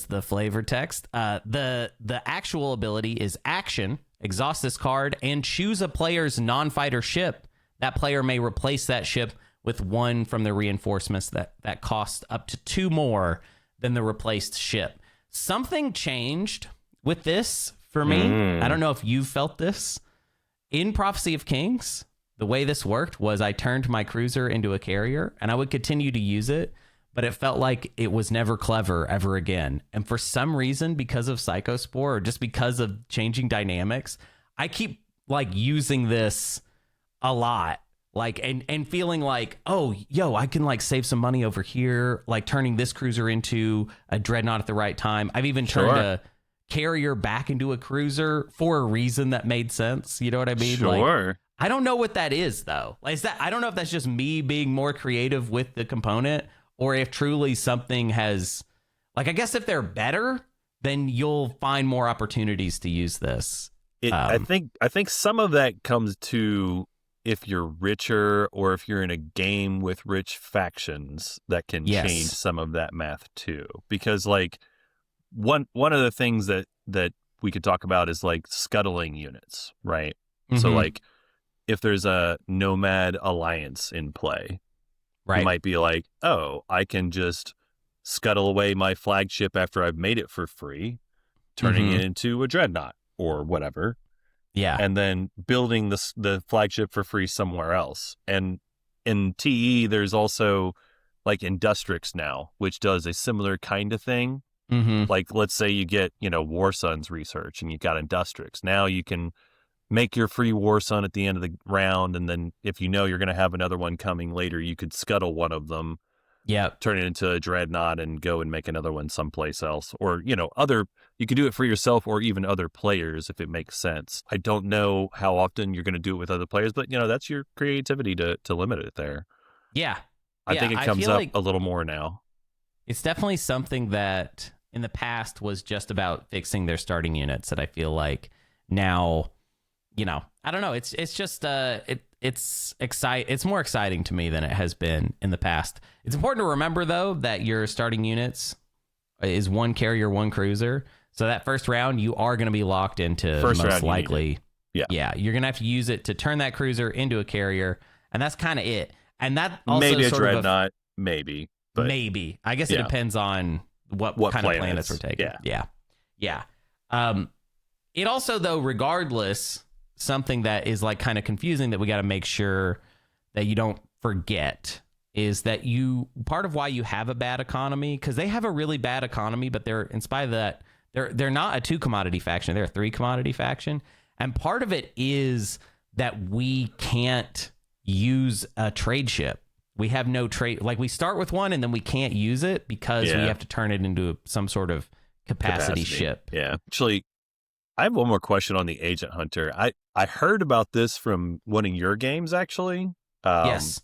the flavor text. The actual ability is action. Exhaust this card and choose a player's non-fighter ship. That player may replace that ship with one from the reinforcements that cost up to 2 more than the replaced ship. Something changed with this for me. I don't know if you felt this. In Prophecy of Kings, the way this worked was I turned my cruiser into a carrier, and I would continue to use it, but it felt like it was never clever ever again. And for some reason, because of Psychospore, or just because of changing dynamics, I keep using this a lot. And feeling like, oh, I can save some money over here, turning this cruiser into a dreadnought at the right time. I've even turned a carrier back into a cruiser for a reason that made sense. You know what I mean? Sure. I don't know what that is though. I don't know if that's just me being more creative with the component, or if truly something has, I guess if they're better, then you'll find more opportunities to use this. I think some of that comes to, if you're richer or if you're in a game with rich factions, that can change some of that math too. Because one of the things that we could talk about is scuttling units, right? Mm-hmm. So if there's a Nomad Alliance in play, right, you might be I can just scuttle away my flagship after I've made it for free, turning it into a dreadnought or whatever. Yeah. And then building the flagship for free somewhere else. And in TE, there's also Industrix now, which does a similar kind of thing. Mm-hmm. Let's say you get, War Sun's research and you got Industrix. Now you can make your free War Sun at the end of the round. And then if you're going to have another one coming later, you could scuttle one of them turn it into a dreadnought and go and make another one someplace else. Or, you could do it for yourself or even other players if it makes sense. I don't know how often you're going to do it with other players, but, that's your creativity to limit it there. Yeah. I think it comes up a little more now. It's definitely something that in the past was just about fixing their starting units that I feel like now, I don't know. It's just, it's more exciting to me than it has been in the past. It's important to remember, though, that your starting units is one carrier, one cruiser. So that first round, you are going to be locked into most likely. Yeah, you're going to have to use it to turn that cruiser into a carrier, and that's kind of it. And that also maybe a dreadnought, maybe. But maybe. I guess it depends on what kind of planets we're taking. Yeah. It also, though, regardless, something that is like kind of confusing that we got to make sure that you don't forget is that part of why you have a bad economy, because they have a really bad economy, but they're, in spite of that, they're not a 2 commodity faction, they're a 3 commodity faction. And part of it is that we can't use a trade ship. We have no trade, like we start with one and then we can't use it because we have to turn it into some sort of capacity ship. Yeah. Actually, I have one more question on the Agent Hunter. I heard about this from one of your games, actually. Yes.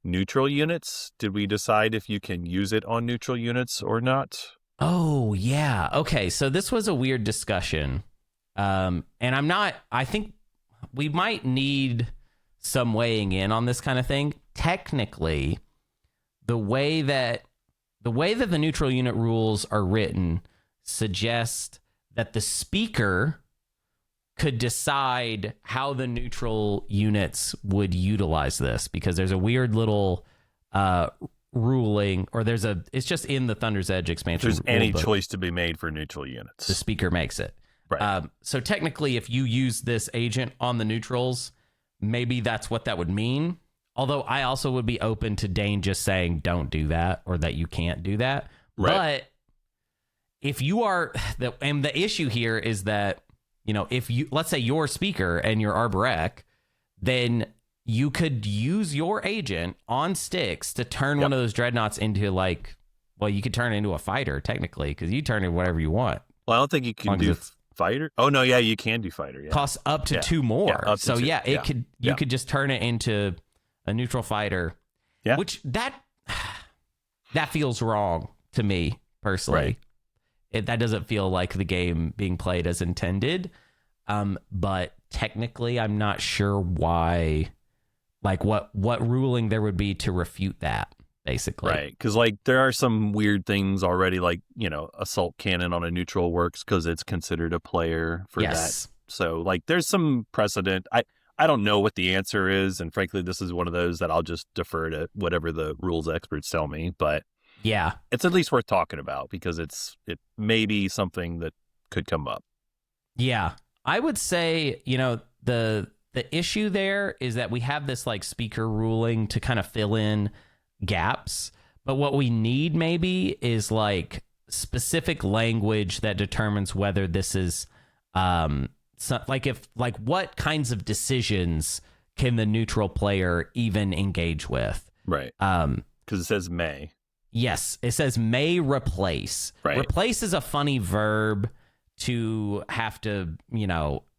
Neutral units. Did we decide if you can use it on neutral units or not? Oh, yeah. Okay, so this was a weird discussion. And I think we might need some weighing in on this kind of thing. Technically, the way that the neutral unit rules are written suggest that the speaker could decide how the neutral units would utilize this, because there's a weird little ruling, or it's just in the Thunder's Edge expansion. If there's any choice to be made for neutral units, the speaker makes it. Right. So technically, if you use this agent on the neutrals, maybe that's what that would mean. Although I also would be open to Dane just saying, don't do that, or that you can't do that. Right. But if you are, and the issue here is that, if you, let's say your speaker and your Arborec, then you could use your agent on sticks to turn one of those dreadnoughts into you could turn it into a fighter technically, because you turn it whatever you want. Well, I don't think you can do fighter. Oh no, you can do fighter. Yeah. Costs up to 2 more. You could just turn it into a neutral fighter. Yeah. Which that feels wrong to me personally. Right. That doesn't feel like the game being played as intended. But technically, I'm not sure why, what ruling there would be to refute that, basically. Right, because, there are some weird things already, assault cannon on a neutral works because it's considered a player for that. So, there's some precedent. I don't know what the answer is, and frankly, this is one of those that I'll just defer to whatever the rules experts tell me, but yeah, it's at least worth talking about because it may be something that could come up. Yeah, I would say, the issue there is that we have this speaker ruling to kind of fill in gaps, but what we need maybe is specific language that determines whether this is what kinds of decisions can the neutral player even engage with, right? Because it says may. Yes, it says may replace. Right. Replace is a funny verb to have to,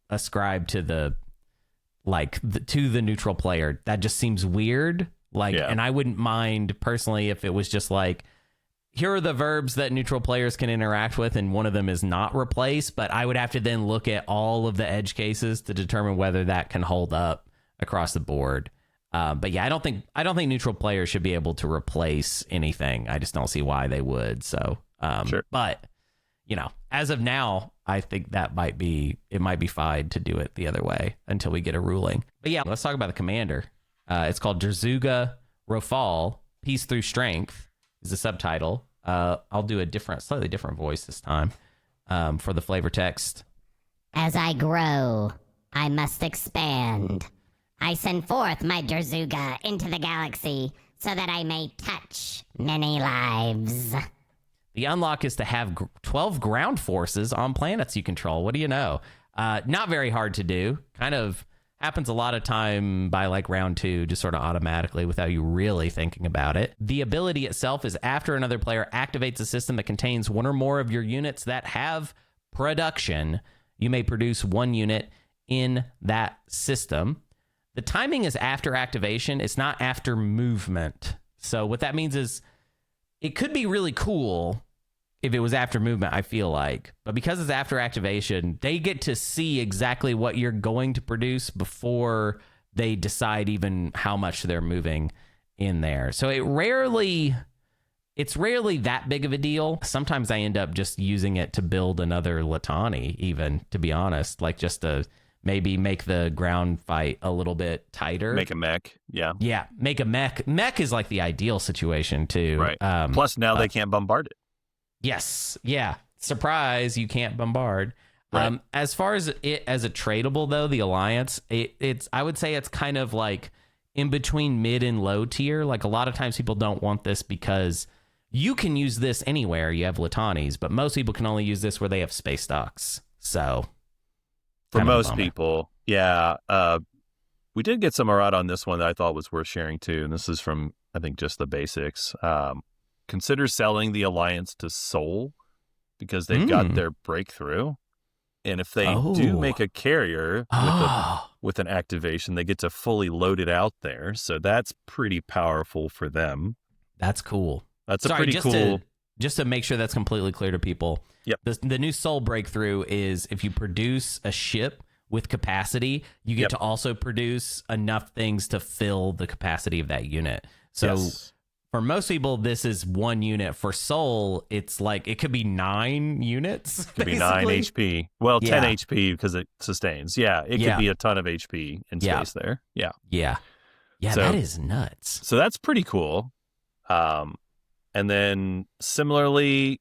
ascribe to the neutral player. That just seems weird. And I wouldn't mind personally if it was just here are the verbs that neutral players can interact with, and one of them is not replace, but I would have to then look at all of the edge cases to determine whether that can hold up across the board. But yeah, I don't think neutral players should be able to replace anything. I just don't see why they would. So, sure. But as of now, I think it might be fine to do it the other way until we get a ruling. But yeah, let's talk about the commander. It's called Drzuga Rofal, Peace Through Strength is the subtitle. I'll do a slightly different voice this time for the flavor text. As I grow, I must expand. I send forth my Drzuga into the galaxy so that I may touch many lives. The unlock is to have 12 ground forces on planets you control. What do you know? Not very hard to do. Kind of Happens a lot of time by like round 2, just sort of automatically without you really thinking about it. The ability itself is after another player activates a system that contains one or more of your units that have production, you may produce 1 unit in that system. The timing is after activation. It's not after movement. So what that means is it could be really cool if it was after movement, I feel like. But because it's after activation, they get to see exactly what you're going to produce before they decide even how much they're moving in there. So it's rarely that big of a deal. Sometimes I end up just using it to build another Litani, even, to be honest, like just to maybe make the ground fight a little bit tighter. Make a mech, yeah. Yeah, make a mech. Mech is like the ideal situation, too. Right. Plus, now they can't bombard it. Yes. Yeah. Surprise, you can't bombard. Right. As far as it as a tradable, though, the Alliance, it's I would say it's kind of like in between mid and low tier. Like a lot of times people don't want this because you can use this anywhere you have Litanis, but most people can only use this where they have space docks. So for most people, yeah. We did get some errata on this one that I thought was worth sharing too, and this is from, I think, just the basics. Consider selling the Alliance to Sol because they've got their breakthrough. And if they do make a carrier with an activation, they get to fully load it out there. So that's pretty powerful for them. That's cool. That's pretty cool. Just to make sure that's completely clear to people. Yep. The new Sol breakthrough is if you produce a ship with capacity, you get to also produce enough things to fill the capacity of that unit. So for most people, this is 1 unit. For Sol, it's like it could be 9 units. It could be 9 HP. Well, 10 HP because it sustains. Yeah, it could be a ton of HP in space there. Yeah. Yeah. Yeah, so, that is nuts. So that's pretty cool. And then similarly,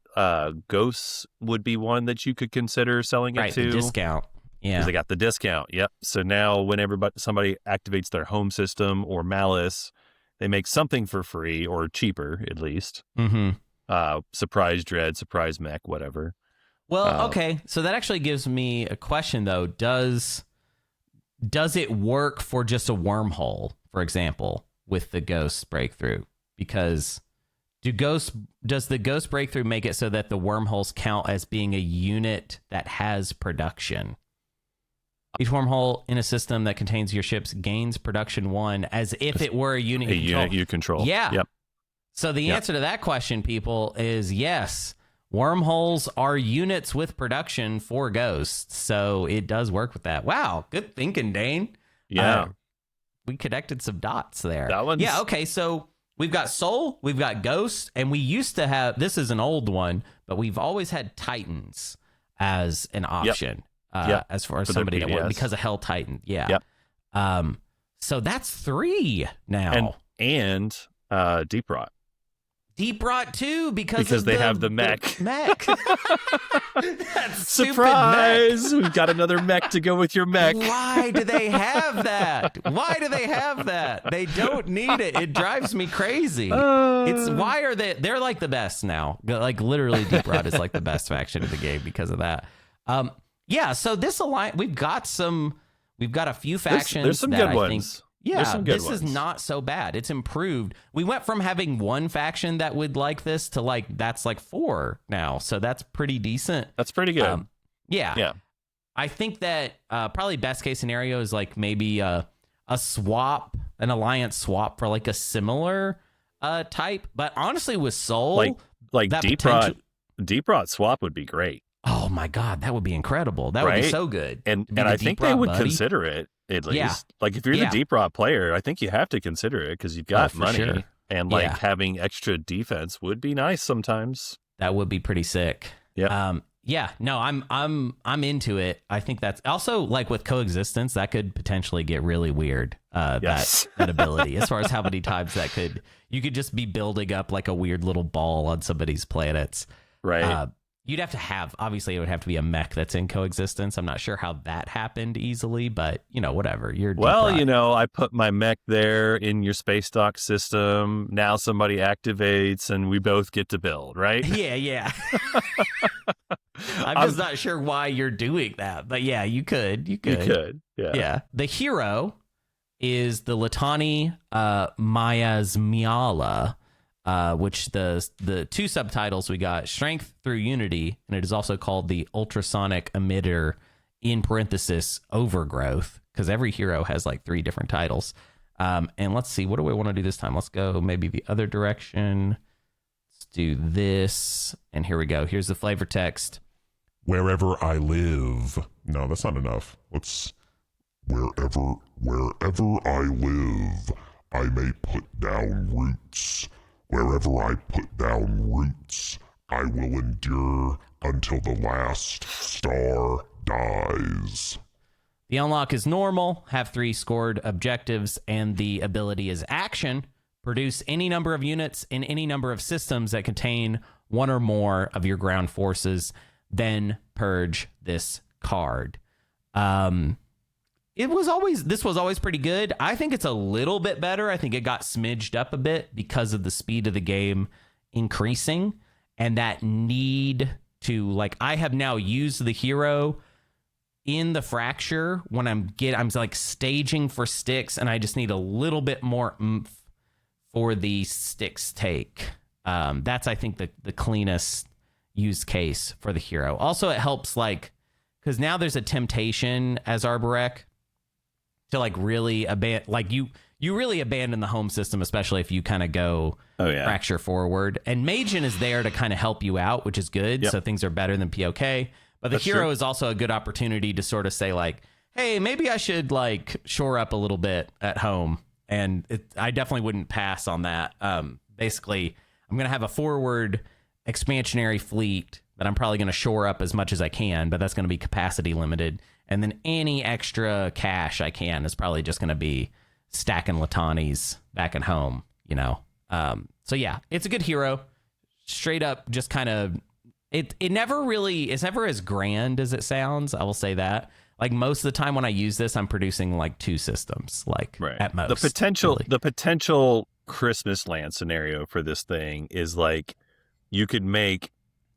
Ghosts would be one that you could consider selling it to. The discount. Yeah. Because they got the discount. Yep. So now whenever somebody activates their home system or Malice, they make something for free or cheaper, at least. Surprise Dread, Surprise Mech, whatever. Well, okay. So that actually gives me a question, though. Does it work for just a wormhole, for example, with the Ghost breakthrough? Because does the Ghost breakthrough make it so that the wormholes count as being a unit that has production? Each wormhole in a system that contains your ships gains production 1 as if it were a unit you control. Yeah. Yep. So the answer to that question, people, is yes. Wormholes are units with production for Ghosts. So it does work with that. Wow. Good thinking, Dane. Yeah. We connected some dots there. That one's... Yeah. Okay. So we've got Sol, we've got Ghosts, and we used to have, this is an old one, but we've always had Titans as an option. As far as somebody that went because of Hell Titan. Yeah. Yep. So that's 3 now. And Deep Rot. Deep Rot too, because they have the mech. Mech. That's surprise! Mech. We've got another mech to go with your mech. Why do they have that? Why do they have that? They don't need it. It drives me crazy. Why are they? They're like the best now. Like literally, Deep Rot is like the best faction in the game because of that. Yeah, so this alliance, we've got a few factions. There's some good ones. This is not so bad. It's improved. We went from having 1 faction that would like this to that's 4 now. So that's pretty decent. That's pretty good. Yeah. I think that probably best case scenario is maybe a swap, an alliance swap for a similar type. But honestly, with Sol, like Deep Rot swap would be great. Oh my God, that would be incredible. That would be so good. And I think they would consider it at least. Yeah. If you're the Deep Rot player, I think you have to consider it because you've got money. Sure. And having extra defense would be nice sometimes. That would be pretty sick. Yeah. No, I'm into it. I think that's also with coexistence, that could potentially get really weird. That ability, as far as how many times you could just be building up a weird little ball on somebody's planets. Right. You'd obviously it would have to be a mech that's in coexistence. I'm not sure how that happened easily, but whatever. I put my mech there in your space dock system. Now somebody activates and we both get to build, right? Yeah. I'm just not sure why you're doing that, but yeah, you could. You could. Yeah. The hero is the Litani Miasmiala, which the two subtitles we got, Strength Through Unity, and it is also called the Ultrasonic Emitter, in parenthesis, Overgrowth, because every hero has like 3 different titles. And let's see, what do we want to do this time? Let's go maybe the other direction. Let's do this. And here we go. Here's the flavor text. Wherever I live. No, that's not enough. Let's... Wherever I live, I may put down roots. Wherever I put down roots, I will endure until the last star dies. The unlock is normal, have 3 scored objectives, and the ability is action. Produce any number of units in any number of systems that contain one or more of your ground forces, then purge this card. This was always pretty good. I think it's a little bit better. I think it got smidged up a bit because of the speed of the game increasing and that need to, like, I have now used the hero in the fracture when I'm like staging for sticks, and I just need a little bit more oomph for the sticks take. That's, I think, the cleanest use case for the hero. Also, it helps, like, because now there's a temptation as Arborec to like really abandon, like you really abandon the home system, especially if you kind of go fracture forward. And Magen is there to kind of help you out, which is good. Yep. So things are better than POK. But the hero is also a good opportunity to sort of say like, hey, maybe I should like shore up a little bit at home. And I definitely wouldn't pass on that. Basically, I'm going to have a forward expansionary fleet that I'm probably going to shore up as much as I can, but that's going to be capacity limited. And then any extra cash I can is probably just going to be stacking Latanis back at home, you know? So yeah, it's a good hero. Straight up, just kind of, it's never as grand as it sounds. I will say that. Like most of the time when I use this, I'm producing like 2 systems, like at most. The potential Christmas land scenario for this thing is like, you could make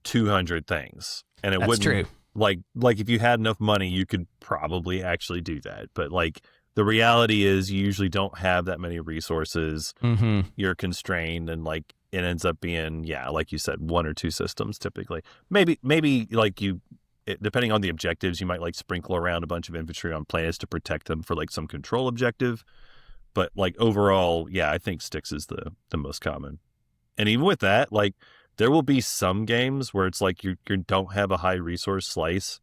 200 things, and That's true. Like if you had enough money, you could probably actually do that. But like the reality is you usually don't have that many resources. Mm-hmm. You're constrained, and like it ends up being, like you said, 1 or 2 systems typically. Maybe like depending on the objectives, you might like sprinkle around a bunch of infantry on planets to protect them for like some control objective. But like overall, I think sticks is the most common. And even with that, like, there will be some games where it's like you don't have a high resource slice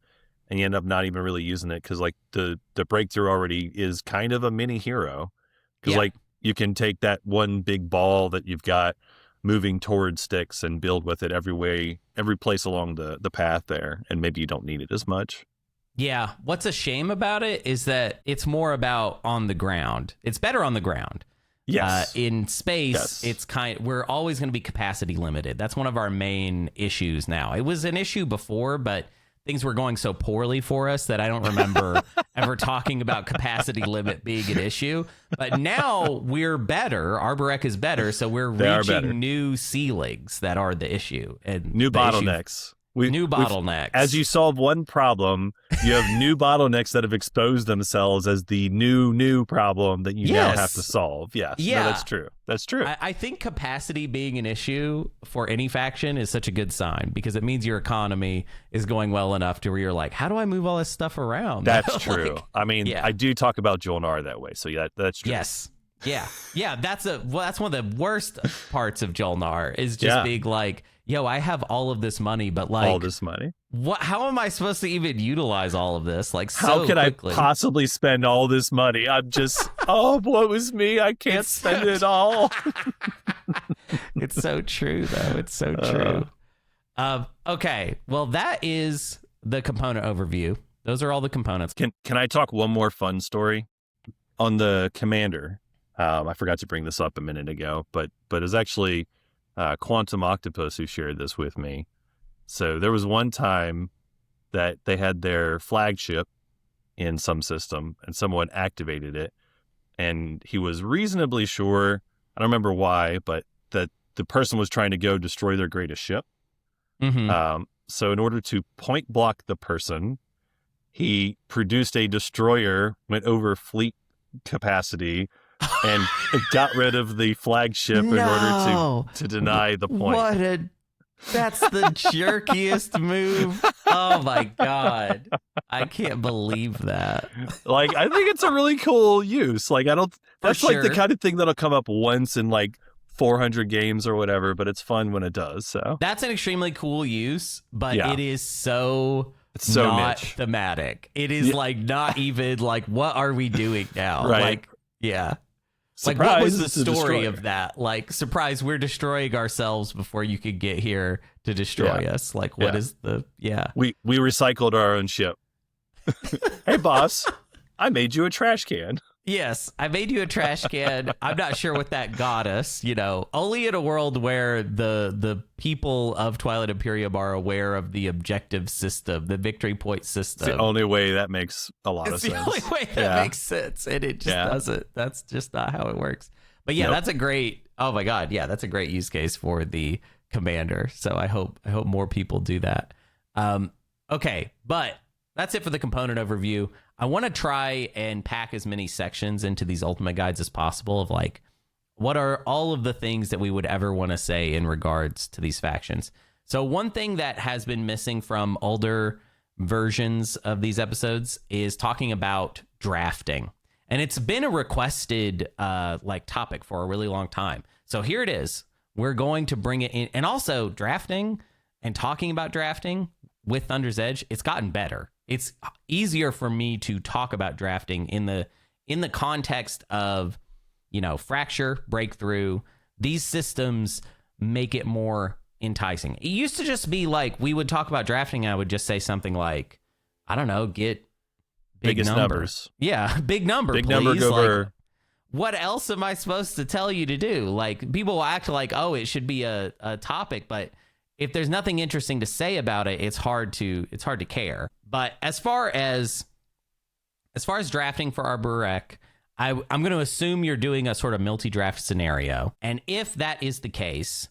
and you end up not even really using it because like the breakthrough already is kind of a mini hero. Because like you can take that one big ball that you've got moving towards sticks and build with it every place along the path there, and maybe you don't need it as much. Yeah. What's a shame about it is that it's more about on the ground. It's better on the ground. Yes. In space, we're always going to be capacity limited. That's one of our main issues now. It was an issue before, but things were going so poorly for us that I don't remember ever talking about capacity limit being an issue. But now we're better. Arborec is better, so we're reaching new ceilings that are the issue. And new bottlenecks. New bottlenecks. As you solve one problem, you have new bottlenecks that have exposed themselves as the new problem that you now have to solve. Yes. Yeah. No, that's true. That's true. I think capacity being an issue for any faction is such a good sign because it means your economy is going well enough to where you're like, how do I move all this stuff around? That's true. I mean, I do talk about Jolnar that way. So that's true. Yes. Yeah. That's one of the worst parts of Jolnar is just being like, yo, I have all of this money, but like all this money. How am I supposed to even utilize all of this? Like, how can quickly? I possibly spend all this money? I'm just, what was me? I can't spend it all. It's so true, though. It's so true. Okay, well, that is the component overview. Those are all the components. Can I talk one more fun story on the commander? I forgot to bring this up a minute ago, but it's actually Quantum Octopus who shared this with me. So there was one time that they had their flagship in some system and someone activated it, and he was reasonably sure, I don't remember why, but that the person was trying to go destroy their greatest ship. Mm-hmm. So in order to point block the person, he produced a destroyer, went over fleet capacity, and got rid of the flagship in order to deny the point. That's the jerkiest move. Oh my God. I can't believe that. Like, I think it's a really cool use. That's like the kind of thing that'll come up once in 400 games or whatever, but it's fun when it does. So that's an extremely cool use, but it is so not niche. Thematic. It is not even what are we doing now? Right. Surprise, what was the story of that? Surprise, we're destroying ourselves before you could get here to destroy us. What is the We recycled our own ship. Hey boss, I made you a trash can. Yes, I made you a trash can. I'm not sure what that got us, only in a world where the people of Twilight Imperium are aware of the objective system, the victory point system. It's the only way that makes a lot of sense. It's the only way that makes sense, and it just doesn't. That's just not how it works. But that's a great, oh my God, that's a great use case for the commander. So I hope more people do that. Okay, but that's it for the component overview. I want to try and pack as many sections into these ultimate guides as possible of what are all of the things that we would ever want to say in regards to these factions. So one thing that has been missing from older versions of these episodes is talking about drafting. And it's been a requested topic for a really long time. So here it is. We're going to bring it in. And also drafting and talking about drafting with Thunder's Edge, it's gotten better. It's easier for me to talk about drafting in the context of, fracture, breakthrough. These systems make it more enticing. It used to just be we would talk about drafting and I would just say something like, I don't know, get biggest numbers. Yeah, big number, big please. Number go over. What else am I supposed to tell you to do? People will act oh, it should be a topic, but if there's nothing interesting to say about it, it's hard to care. But as far as drafting for Arborec, I'm going to assume you're doing a sort of multi-draft scenario. And if that is the case,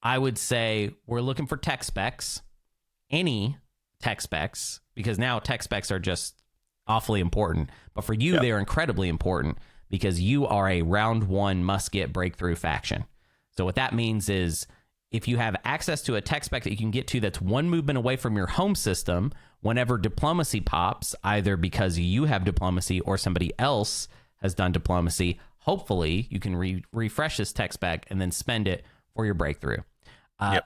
I would say we're looking for tech specs, any tech specs, because now tech specs are just awfully important. But for you, they're incredibly important because you are a round one must-get breakthrough faction. So what that means is if you have access to a tech spec that you can get to that's one movement away from your home system, whenever diplomacy pops, either because you have diplomacy or somebody else has done diplomacy, hopefully you can refresh this tech spec and then spend it for your breakthrough.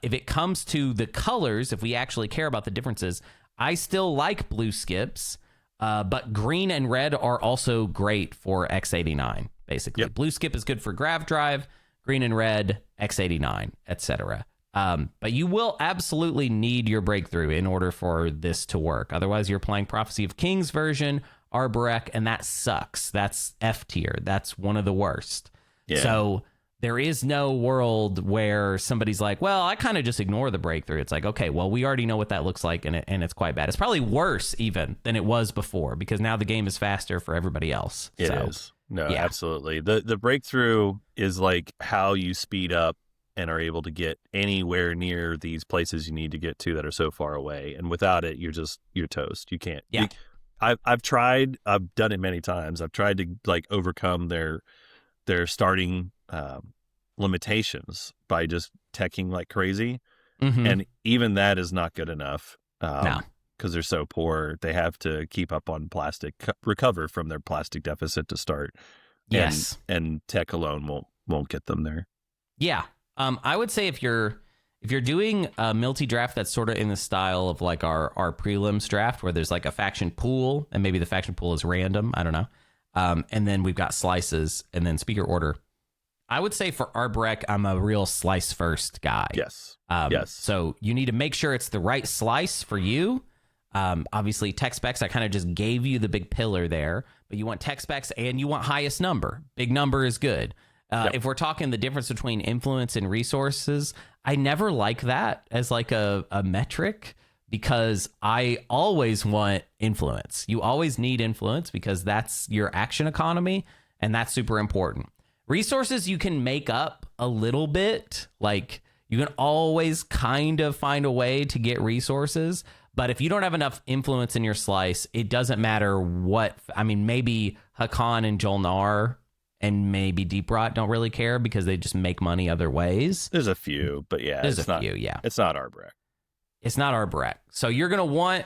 If it comes to the colors, if we actually care about the differences, I still like blue skips, but green and red are also great for X89, basically. Blue skip is good for grav drive, green and red, X89, etc. But you will absolutely need your breakthrough in order for this to work. Otherwise, you're playing Prophecy of Kings version, Arborec, and that sucks. That's F tier. That's one of the worst. Yeah. So there is no world where somebody's like, well, I kind of just ignore the breakthrough. It's okay, well, we already know what that looks like, and it's quite bad. It's probably worse even than it was before because now the game is faster for everybody else. It is. No, absolutely. The breakthrough is how you speed up and are able to get anywhere near these places you need to get to that are so far away. And without it, you're toast. You can't. Yeah. I've done it many times. I've tried to overcome their starting limitations by just teching like crazy. Mm-hmm. And even that is not good enough. No. Because they're so poor, they have to keep up on plastic, recover from their plastic deficit to start. Yes, and tech alone won't get them there. Yeah, I would say if you're doing a multi-draft that's sort of in the style of our prelims draft, where there's a faction pool, and maybe the faction pool is random, I don't know, and then we've got slices, and then speaker order. I would say for Arborec, I'm a real slice first guy. Yes. Yes. So you need to make sure it's the right slice for you. Obviously, tech specs, I kind of just gave you the big pillar there, but you want tech specs and you want highest number. Big number is good. If we're talking the difference between influence and resources, I never like that as a metric because I always want influence. You always need influence because that's your action economy, and that's super important. Resources you can make up a little bit, You can always kind of find a way to get resources, but if you don't have enough influence in your slice, it doesn't matter what. I mean, maybe Hakan and Jolnar and maybe Deep Rot don't really care because they just make money other ways. There's a few, but yeah, there's a few. Yeah, it's not Arborec. It's not Arborec. So you're going to want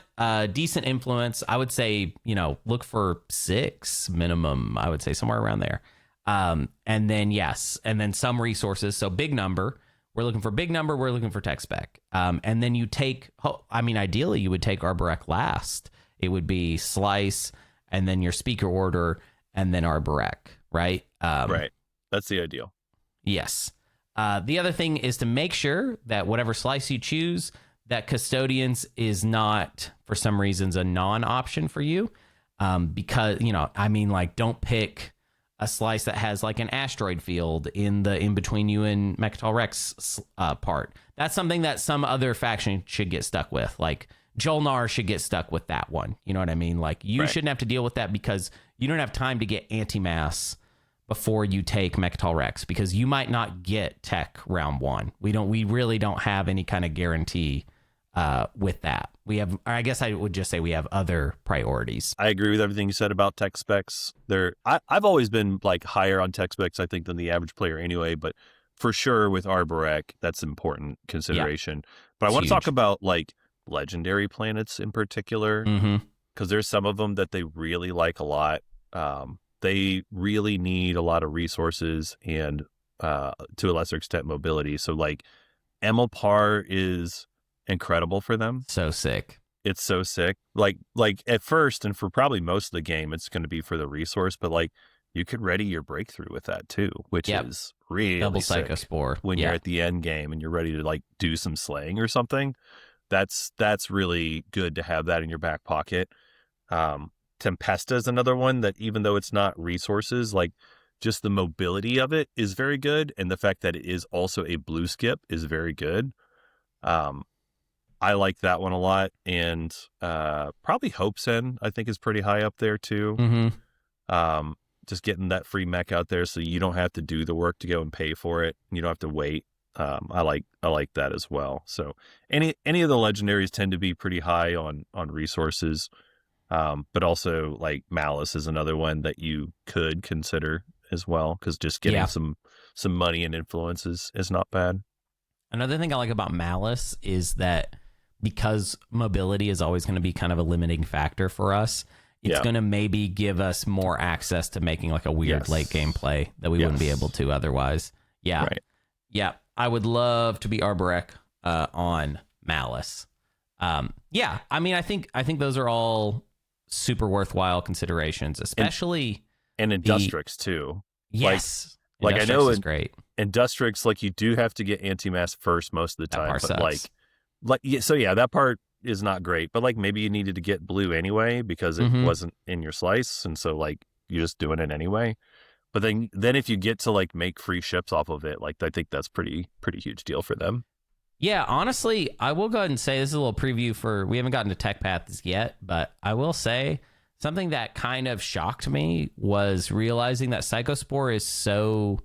decent influence. I would say, look for 6 minimum. I would say somewhere around there. And then some resources. So big number. We're looking for big number. We're looking for tech spec. And then you take, ideally you would take Arborec last. It would be slice and then your speaker order and then Arborec, right? Right. That's the ideal. Yes. The other thing is to make sure that whatever slice you choose, that Custodians is not, for some reasons, a non-option for you. Because, don't pick a slice that has like an asteroid field in between you and Mechatol Rex part. That's something that some other faction should get stuck with. Like Jolnar should get stuck with that one. You know what I mean? Like you shouldn't have to deal with that because you don't have time to get anti-mass before you take Mechatol Rex, because you might not get tech round 1. We really don't have any kind of guarantee with that. I guess I would just say we have other priorities. I agree with everything you said about tech specs. I've always been like higher on tech specs, I think, than the average player anyway, but for sure with Arborec, that's important consideration. Yeah. But I want to talk about like legendary planets in particular, because there's some of them that they really like a lot. They really need a lot of resources and to a lesser extent mobility. So like Emilpar is incredible for them. So sick. It's so sick. Like at first, and for probably most of the game, it's going to be for the resource, but like you could ready your breakthrough with that too, which is really double sick Psychospore when you're at the end game and you're ready to like do some slaying or something. That's really good to have that in your back pocket. Tempesta is another one that, even though it's not resources, like just the mobility of it is very good, and the fact that it is also a blue skip is very good. I like that one a lot, and probably Hopesen I think is pretty high up there too. Just getting that free mech out there so you don't have to do the work to go and pay for it. You don't have to wait. I like that as well. So any of the legendaries tend to be pretty high on resources, but also like Malice is another one that you could consider as well, because just getting some money and influence is not bad. Another thing I like about Malice is that because mobility is always going to be kind of a limiting factor for us, it's going to maybe give us more access to making like a weird late game play that we wouldn't be able to otherwise. Yeah. Right. Yeah. I would love to be Arborec on Malice. I think those are all super worthwhile considerations, especially and Industrix too. Yes. Like I know is great. Industrix, like you do have to get anti-mass first most of the time, but sucks. That part is not great, but like maybe you needed to get blue anyway because it wasn't in your slice, and so like you're just doing it anyway. But then if you get to like make free ships off of it, like I think that's pretty huge deal for them. Yeah, honestly, I will go ahead and say this is a little preview we haven't gotten to tech paths yet, but I will say something that kind of shocked me was realizing that Psychospore is so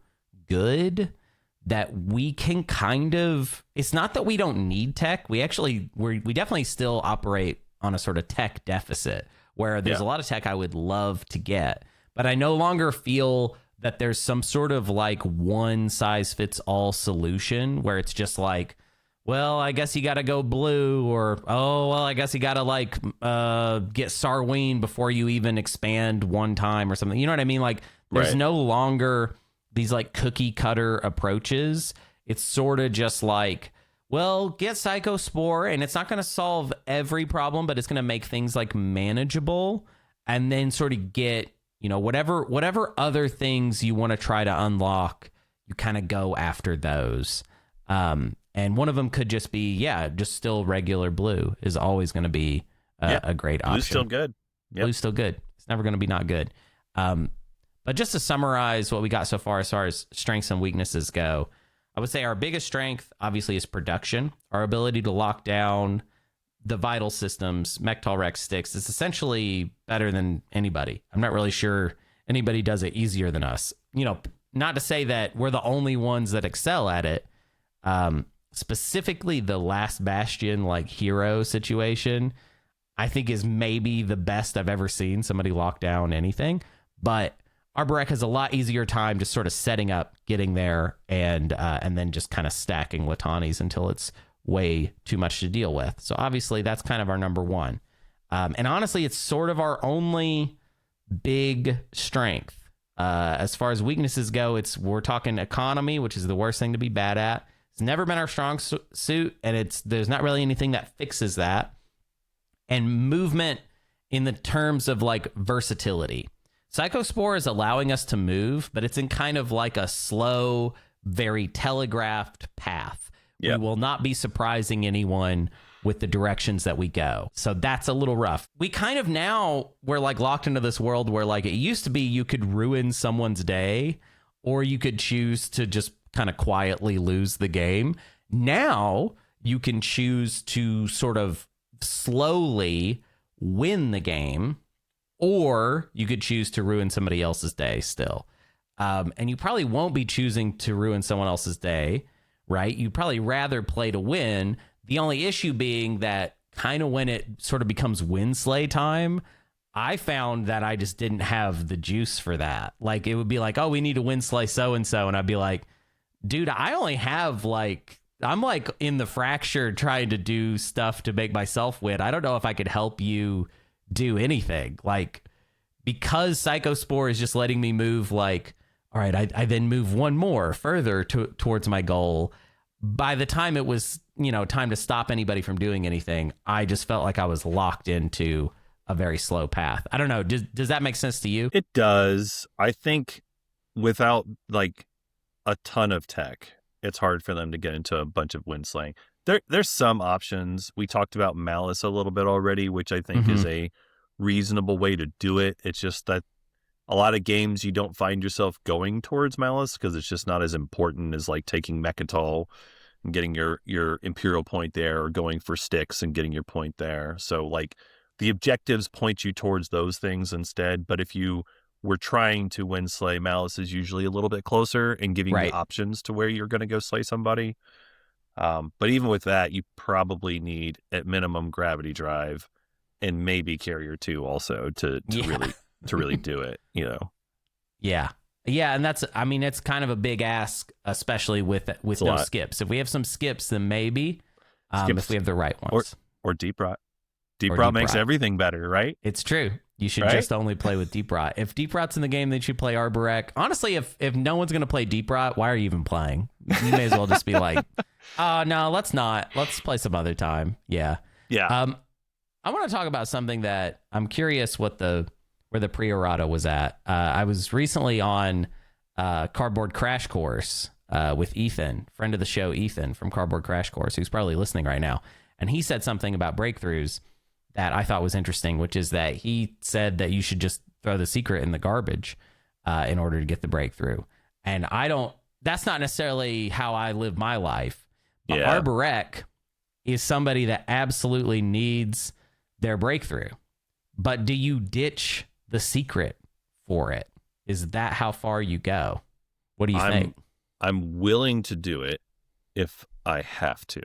good that we can kind of, it's not that we don't need tech. We definitely still operate on a sort of tech deficit where there's a lot of tech I would love to get, but I no longer feel that there's some sort of like one size fits all solution where it's just like, well, I guess you got to go blue, or, oh, well, I guess you got to like get Sarween before you even expand one time or something. You know what I mean? Like there's no longer these like cookie cutter approaches. It's sort of just like, well, get Psychospore and it's not going to solve every problem, but it's going to make things like manageable, and then sort of get, whatever other things you want to try to unlock, you kind of go after those. And one of them could just be, just still regular blue is always going to be a great option. Blue's still good. Yep. Blue's still good. It's never going to be not good. But just to summarize what we got so far as far as strengths and weaknesses go, I would say our biggest strength, obviously, is production. Our ability to lock down the vital systems, Mechatol Rex sticks, is essentially better than anybody. I'm not really sure anybody does it easier than us. Not to say that we're the only ones that excel at it. specifically the Last Bastion like hero situation, I think is maybe the best I've ever seen somebody lock down anything. But Arborec has a lot easier time just sort of setting up, getting there, and then just kind of stacking Latanis until it's way too much to deal with. So obviously that's kind of our number one. And honestly, it's sort of our only big strength. As far as weaknesses go, we're talking economy, which is the worst thing to be bad at. It's never been our strong suit, and there's not really anything that fixes that. And movement in the terms of like versatility. Psychospore is allowing us to move, but it's in kind of like a slow, very telegraphed path. Yep. We will not be surprising anyone with the directions that we go. So that's a little rough. We kind of we're like locked into this world where like it used to be you could ruin someone's day, or you could choose to just kind of quietly lose the game. Now you can choose to sort of slowly win the game, or you could choose to ruin somebody else's day still. And you probably won't be choosing to ruin someone else's day, right? You'd probably rather play to win. The only issue being that kind of when it sort of becomes win slay time, I found that I just didn't have the juice for that. Like it would be like, oh, we need to win slay so-and-so. And I'd be like, dude, I only have like, I'm like in the fracture trying to do stuff to make myself win. I don't know if I could help you do anything. Like, because Psychospore is just letting me move like, all right, I then move one more further towards my goal. By the time it was, time to stop anybody from doing anything, I just felt like I was locked into a very slow path. I don't know. Does that make sense to you? It does. I think without like a ton of tech, it's hard for them to get into a bunch of wind slaying. There's some options. We talked about Malice a little bit already, which I think is a reasonable way to do it. It's just that a lot of games you don't find yourself going towards Malice because it's just not as important as like taking Mechatol and getting your Imperial point there, or going for Styx and getting your point there. So like the objectives point you towards those things instead. But if you were trying to win slay, Malice is usually a little bit closer and giving you options to where you're going to go slay somebody. But even with that, you probably need at minimum Gravity Drive and maybe Carrier 2 also to really do it, Yeah. Yeah, and it's kind of a big ask, especially with no skips. If we have some skips, then maybe if we have the right ones. Or Deep Rot. Deep Rot makes everything better, right? It's true. You should just only play with Deep Rot. If Deep Rot's in the game, then you should play Arborec. Honestly, if no one's going to play Deep Rot, why are you even playing? You may as well just be like, no, let's not. Let's play some other time. Yeah. Yeah. I want to talk about something that I'm curious where the pre-errata was at. I was recently on Cardboard Crash Course with Ethan, friend of the show, Ethan from Cardboard Crash Course, who's probably listening right now. And he said something about breakthroughs that I thought was interesting, which is that he said that you should just throw the secret in the garbage in order to get the breakthrough. And that's not necessarily how I live my life. But Arborec is somebody that absolutely needs their breakthrough. But do you ditch the secret for it? Is that how far you go? What do you think? I'm willing to do it if I have to.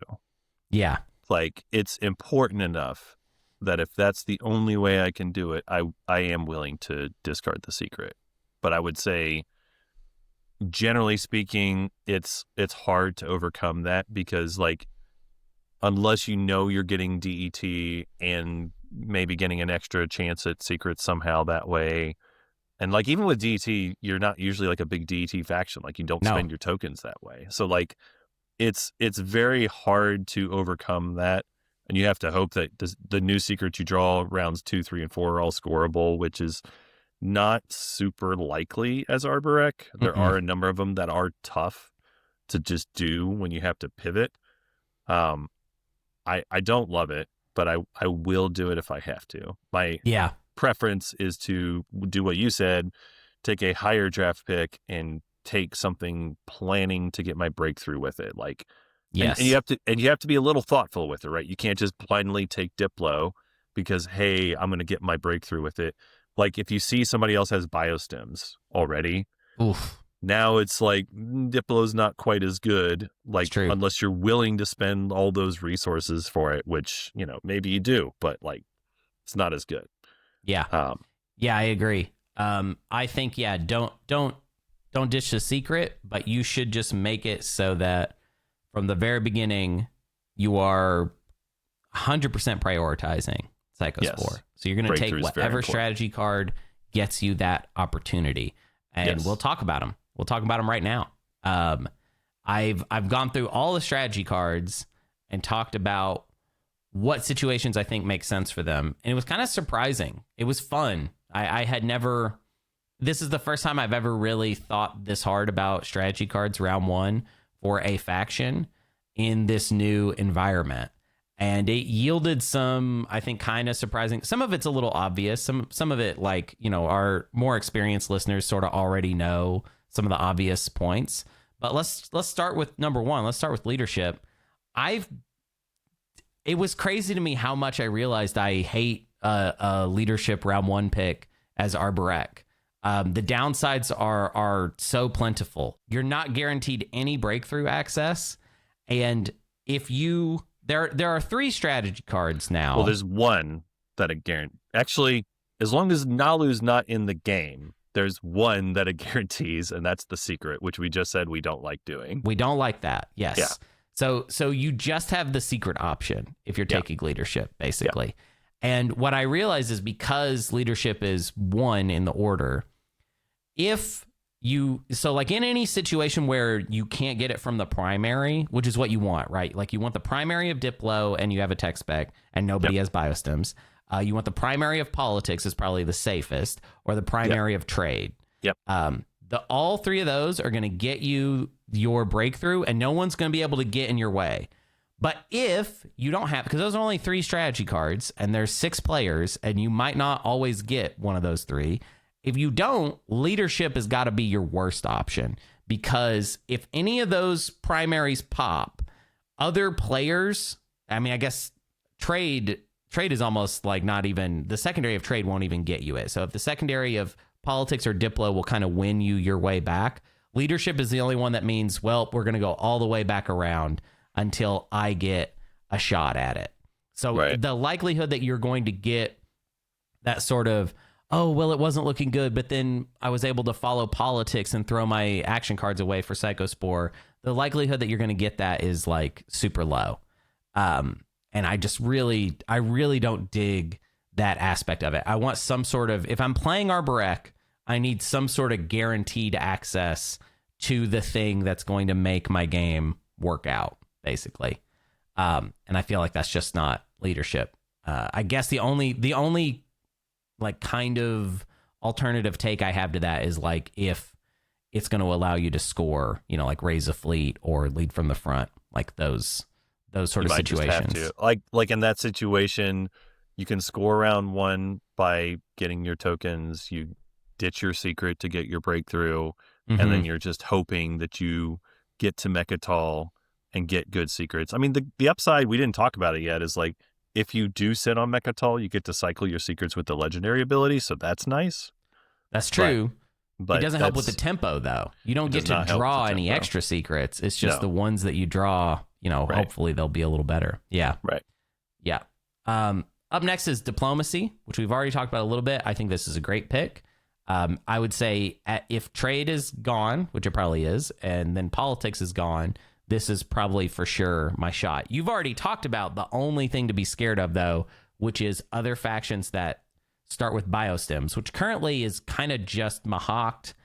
Yeah. Like, it's important enough that if that's the only way I can do it, I am willing to discard the secret. But I would say, generally speaking, it's hard to overcome that because, like, unless you're getting DET and maybe getting an extra chance at secrets somehow that way. And like, even with DET, you're not usually like a big DET faction. Like, you don't spend your tokens that way. So like, it's very hard to overcome that. And you have to hope that the new secrets you draw rounds 2, 3, and 4 are all scoreable, which is not super likely as Arborec. There are a number of them that are tough to just do when you have to pivot. I don't love it, but I will do it if I have to. My preference is to do what you said, take a higher draft pick and take something planning to get my breakthrough with it. Like, and you have to be a little thoughtful with it, right? You can't just blindly take Diplo because, hey, I'm going to get my breakthrough with it. Like, if you see somebody else has biostims already, Now it's like Diplo's not quite as good, like unless you're willing to spend all those resources for it, which, you know, maybe you do, but like it's not as good. Yeah. Yeah, I agree. I think, don't dish the secret, but you should just make it so that from the very beginning you are 100% prioritizing Psychospore. Yes. So you're going to take whatever strategy card gets you that opportunity. And we'll talk about them. We'll talk about them right now. I've gone through all the strategy cards and talked about what situations I think make sense for them. And it was kind of surprising. It was fun. I had never... This is the first time I've ever really thought this hard about strategy cards round one for a faction in this new environment. And it yielded some, I think, kind of surprising. Some of it's a little obvious. Some of it, like, you know, our more experienced listeners sort of already know some of the obvious points. But let's start with number one. Let's start with leadership. It was crazy to me how much I realized I hate a leadership round one pick as Arborec. The downsides are so plentiful. You're not guaranteed any breakthrough access, and if you there are 3 strategy cards now. Well, there's one that it guarantees. Actually, as long as Nalu's not in the game, there's one that it guarantees, and that's the secret, which we just said we don't like doing. We don't like that. Yes. Yeah. So you just have the secret option if you're taking leadership, basically. Yeah. And what I realize is because leadership is 1 in the order, so like in any situation where you can't get it from the primary, which is what you want, right? Like you want the primary of Diplo and you have a tech spec and nobody has biostims. You want the primary of politics is probably the safest, or the primary of trade. Yep. All 3 of those are going to get you your breakthrough, and no one's going to be able to get in your way. But if you don't have, because those are only 3 strategy cards and there's 6 players and you might not always get one of those 3. If you don't, leadership has got to be your worst option, because if any of those primaries pop, other players, I mean, I guess trade is almost like not even, the secondary of trade won't even get you it. So if the secondary of politics or Diplo will kind of win you your way back, leadership is the only one that means, well, we're going to go all the way back around until I get a shot at it. So the likelihood that you're going to get that sort of, oh, well, it wasn't looking good, but then I was able to follow politics and throw my action cards away for Psychospore, the likelihood that you're going to get that is like super low. And I really don't dig that aspect of it. I want some sort of, if I'm playing Arborec, I need some sort of guaranteed access to the thing that's going to make my game work out, basically. And I feel like that's just not leadership. I guess the only like kind of alternative take I have to that is like if it's going to allow you to score, you know, like raise a fleet or lead from the front, like those sort of situations. Like in that situation, you can score round 1 by getting your tokens, you ditch your secret to get your breakthrough, and then you're just hoping that you get to Mechatol and get good secrets. I mean, the upside, we didn't talk about it yet, is like if you do sit on Mechatol, you get to cycle your secrets with the legendary ability, so that's nice. That's true. But it doesn't help with the tempo, though. You don't get to draw any extra secrets. It's just the ones that you draw, you know, hopefully they'll be a little better. Yeah. Right. Yeah. Up next is diplomacy, which we've already talked about a little bit. I think this is a great pick. I would say if trade is gone, which it probably is, and then politics is gone, this is probably for sure my shot. You've already talked about the only thing to be scared of, though, which is other factions that start with biostims, which currently is kind of just Mahawked,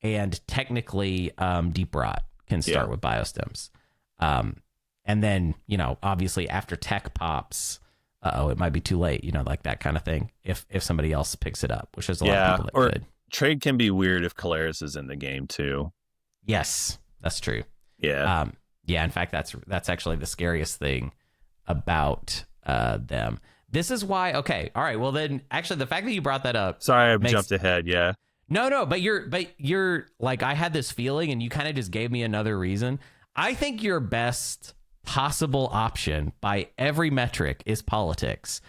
and technically Deep Rot can start with biostims. And then, you know, obviously after tech pops, it might be too late, you know, like that kind of thing, if somebody else picks it up, which is a lot of people that could. Trade can be weird if Kalaris is in the game, too. Yes, that's true. Yeah. Yeah, in fact, that's actually the scariest thing about them. This is why, okay, all right, well then, actually, the fact that you brought that up... Sorry, I jumped ahead, yeah. No, but you're, like, I had this feeling, and you kind of just gave me another reason. I think your best possible option by every metric is politics.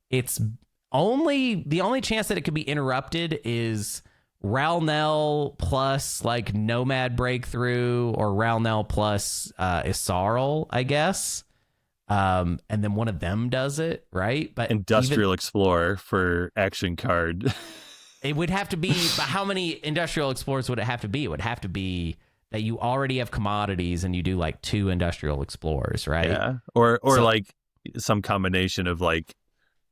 It's the only chance that it could be interrupted is Ralnel plus like Nomad Breakthrough or Ralnel plus Isarl, I guess. And then one of them does it, right? But Industrial Explorer for action card. It would have to be, but how many Industrial Explorers would it have to be? It would have to be that you already have commodities and you do like 2 Industrial Explorers, right? Yeah. Or like some combination of like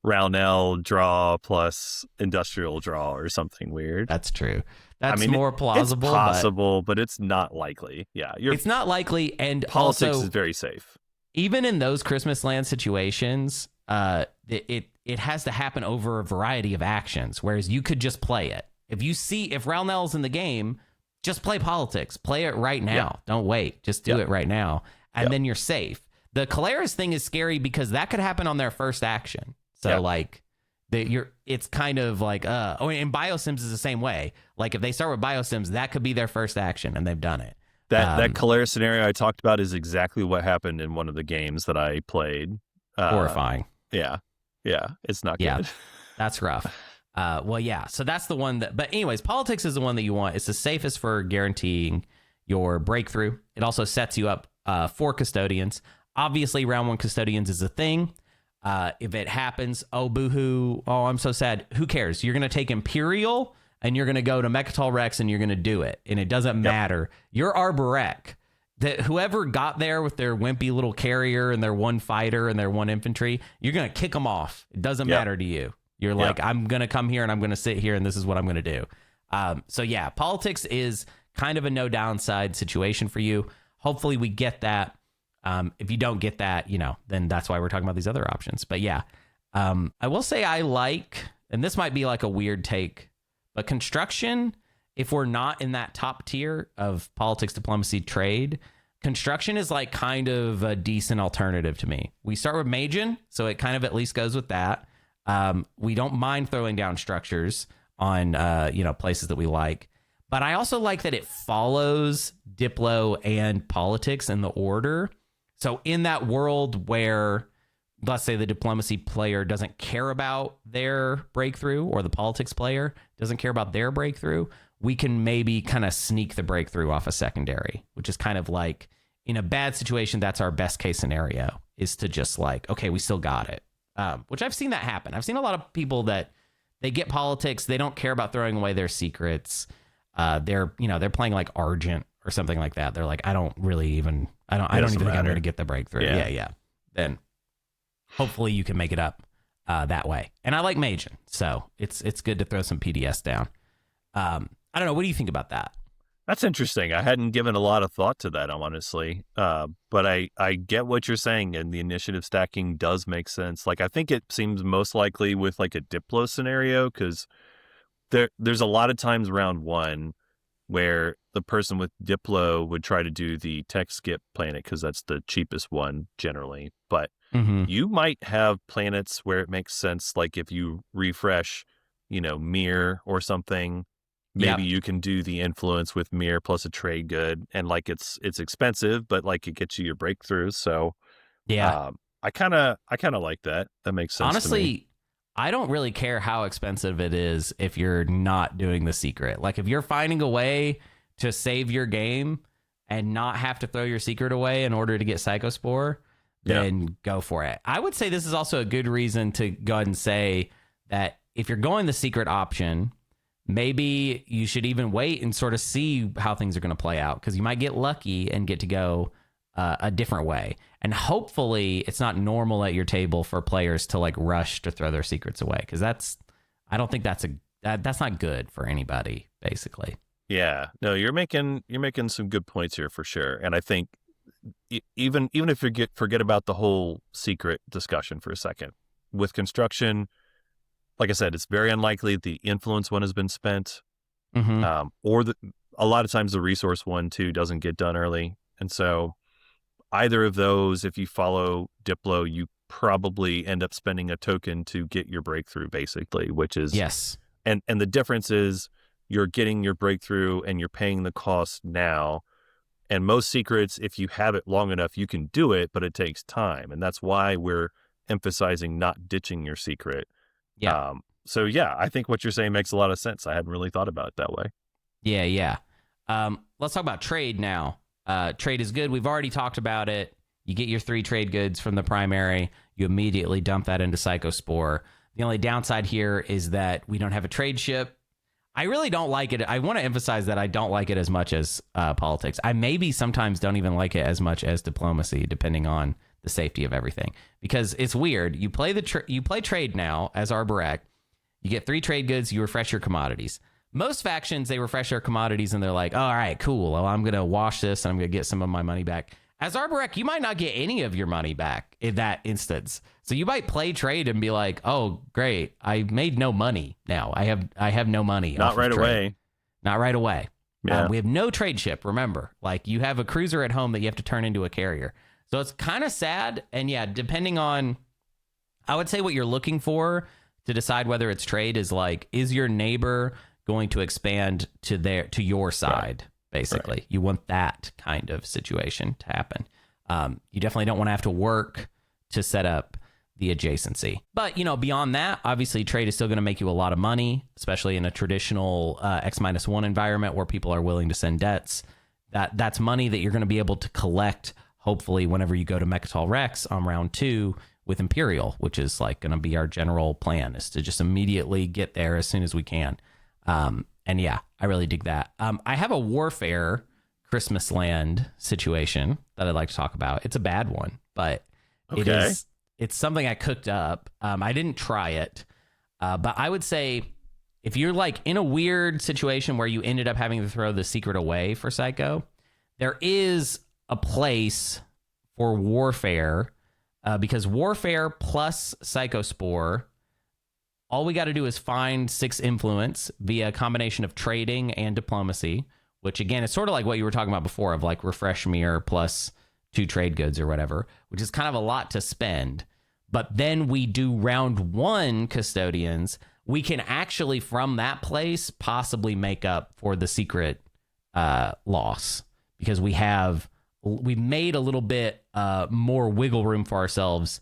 Ralnel draw plus Industrial draw or something weird. That's true. That's more plausible. It's possible, but it's not likely. Yeah. It's not likely. And politics also, is very safe. Even in those Christmas land situations, it has to happen over a variety of actions, whereas you could just play it. If Ralnel's in the game, just play politics. Play it right now. Yep. Don't wait. Just do it right now. And then you're safe. The Caleres thing is scary because that could happen on their first action. So it's kind of like, and Biosims is the same way. Like if they start with Biosims, that could be their first action and they've done it. That Caleres scenario I talked about is exactly what happened in one of the games that I played. Horrifying. Yeah. It's not good. That's rough. So that's the one but anyways, politics is the one that you want. It's the safest for guaranteeing your breakthrough. It also sets you up for custodians. Obviously, round 1 custodians is a thing. If it happens, oh, boo-hoo, oh, I'm so sad. Who cares? You're going to take Imperial and you're going to go to Mechatol Rex and you're going to do it. And it doesn't matter. You're Arborec. Whoever got there with their wimpy little carrier and their 1 fighter and their 1 infantry, you're going to kick them off. It doesn't matter to you. You're like, I'm going to come here and I'm going to sit here and this is what I'm going to do. Politics is kind of a no downside situation for you. Hopefully we get that. If you don't get that, then that's why we're talking about these other options. But I will say I like, and this might be like a weird take, but construction, if we're not in that top tier of politics, diplomacy, trade, construction is like kind of a decent alternative to me. We start with Magian, so it kind of at least goes with that. We don't mind throwing down structures on, places that we like. But I also like that it follows Diplo and politics in the order. So in that world where, let's say the diplomacy player doesn't care about their breakthrough or the politics player doesn't care about their breakthrough, we can maybe kind of sneak the breakthrough off a secondary, which is kind of like in a bad situation, that's our best case scenario, is to just like, okay, we still got it. Which I've seen that happen. I've seen a lot of people that they get politics. They don't care about throwing away their secrets. They're playing like Argent or something like that. They're like, I don't even think I'm going to get the breakthrough. Yeah. Then hopefully you can make it up that way. And I like Magian, so it's good to throw some PDS down. I don't know. What do you think about that? That's interesting. I hadn't given a lot of thought to that, honestly. But I get what you're saying, and the initiative stacking does make sense. Like, I think it seems most likely with like a Diplo scenario, because there's a lot of times round 1 where the person with Diplo would try to do the tech skip planet because that's the cheapest one generally. But you might have planets where it makes sense, like if you refresh, Mir or something. Maybe you can do the influence with Mir plus a trade good, and like it's expensive, but like it gets you your breakthroughs. So I kind of like that. That makes sense. Honestly, to me. I don't really care how expensive it is if you're not doing the secret. Like if you're finding a way to save your game and not have to throw your secret away in order to get Psychospore, then go for it. I would say this is also a good reason to go ahead and say that if you're going the secret option, maybe you should even wait and sort of see how things are going to play out, because you might get lucky and get to go a different way. And hopefully it's not normal at your table for players to like rush to throw their secrets away, because I don't think that's not good for anybody, basically. Yeah, no, you're making some good points here for sure. And I think even if you forget about the whole secret discussion for a second, with construction, like I said, it's very unlikely the influence one has been spent, or a lot of times the resource one too doesn't get done early. And so either of those, if you follow Diplo, you probably end up spending a token to get your breakthrough, basically, which is yes. And the difference is you're getting your breakthrough and you're paying the cost now. And most secrets, if you have it long enough, you can do it, but it takes time. And that's why we're emphasizing not ditching your secret. Yeah. So yeah, I think what you're saying makes a lot of sense. I hadn't really thought about it that way. Yeah. Let's talk about trade now. Trade is good. We've already talked about it. You get your 3 trade goods from the primary. You immediately dump that into Psychospore. The only downside here is that we don't have a trade ship. I really don't like it. I want to emphasize that I don't like it as much as politics. I maybe sometimes don't even like it as much as diplomacy, depending on the safety of everything. Because it's weird. You play you play trade now as Arborec. You get 3 trade goods. You refresh your commodities. Most factions, they refresh their commodities and they're like, oh, all right, cool. Well, I'm going to wash this and I'm going to get some of my money back. As Arborec, you might not get any of your money back in that instance. So you might play trade and be like, oh, great. I made no money now. I have no money. Not right away. Not right away. Yeah. We have no trade ship, remember. Like, you have a cruiser at home that you have to turn into a carrier. So it's kind of sad. And yeah, depending on, I would say what you're looking for to decide whether it's trade is like, is your neighbor going to expand to your side? Right. Basically, right. You want that kind of situation to happen. You definitely don't want to have to work to set up the adjacency. But, beyond that, obviously trade is still going to make you a lot of money, especially in a traditional X-1 environment where people are willing to send debts. That's money that you're going to be able to collect, hopefully, whenever you go to Mechatol Rex on round 2 with Imperial, which is like going to be our general plan, is to just immediately get there as soon as we can. And yeah, I really dig that. I have a Warfare Christmas Land situation that I'd like to talk about. It's a bad one, but it's something I cooked up. I didn't try it, but I would say if you're like in a weird situation where you ended up having to throw the secret away for Psycho, there is a place for Warfare, because Warfare plus Psychospore, all we got to do is find 6 influence via a combination of trading and diplomacy, which again is sort of like what you were talking about before of like refresh mirror plus 2 trade goods or whatever, which is kind of a lot to spend. But then we do round 1 custodians. We can actually from that place possibly make up for the secret loss, because we've made a little bit more wiggle room for ourselves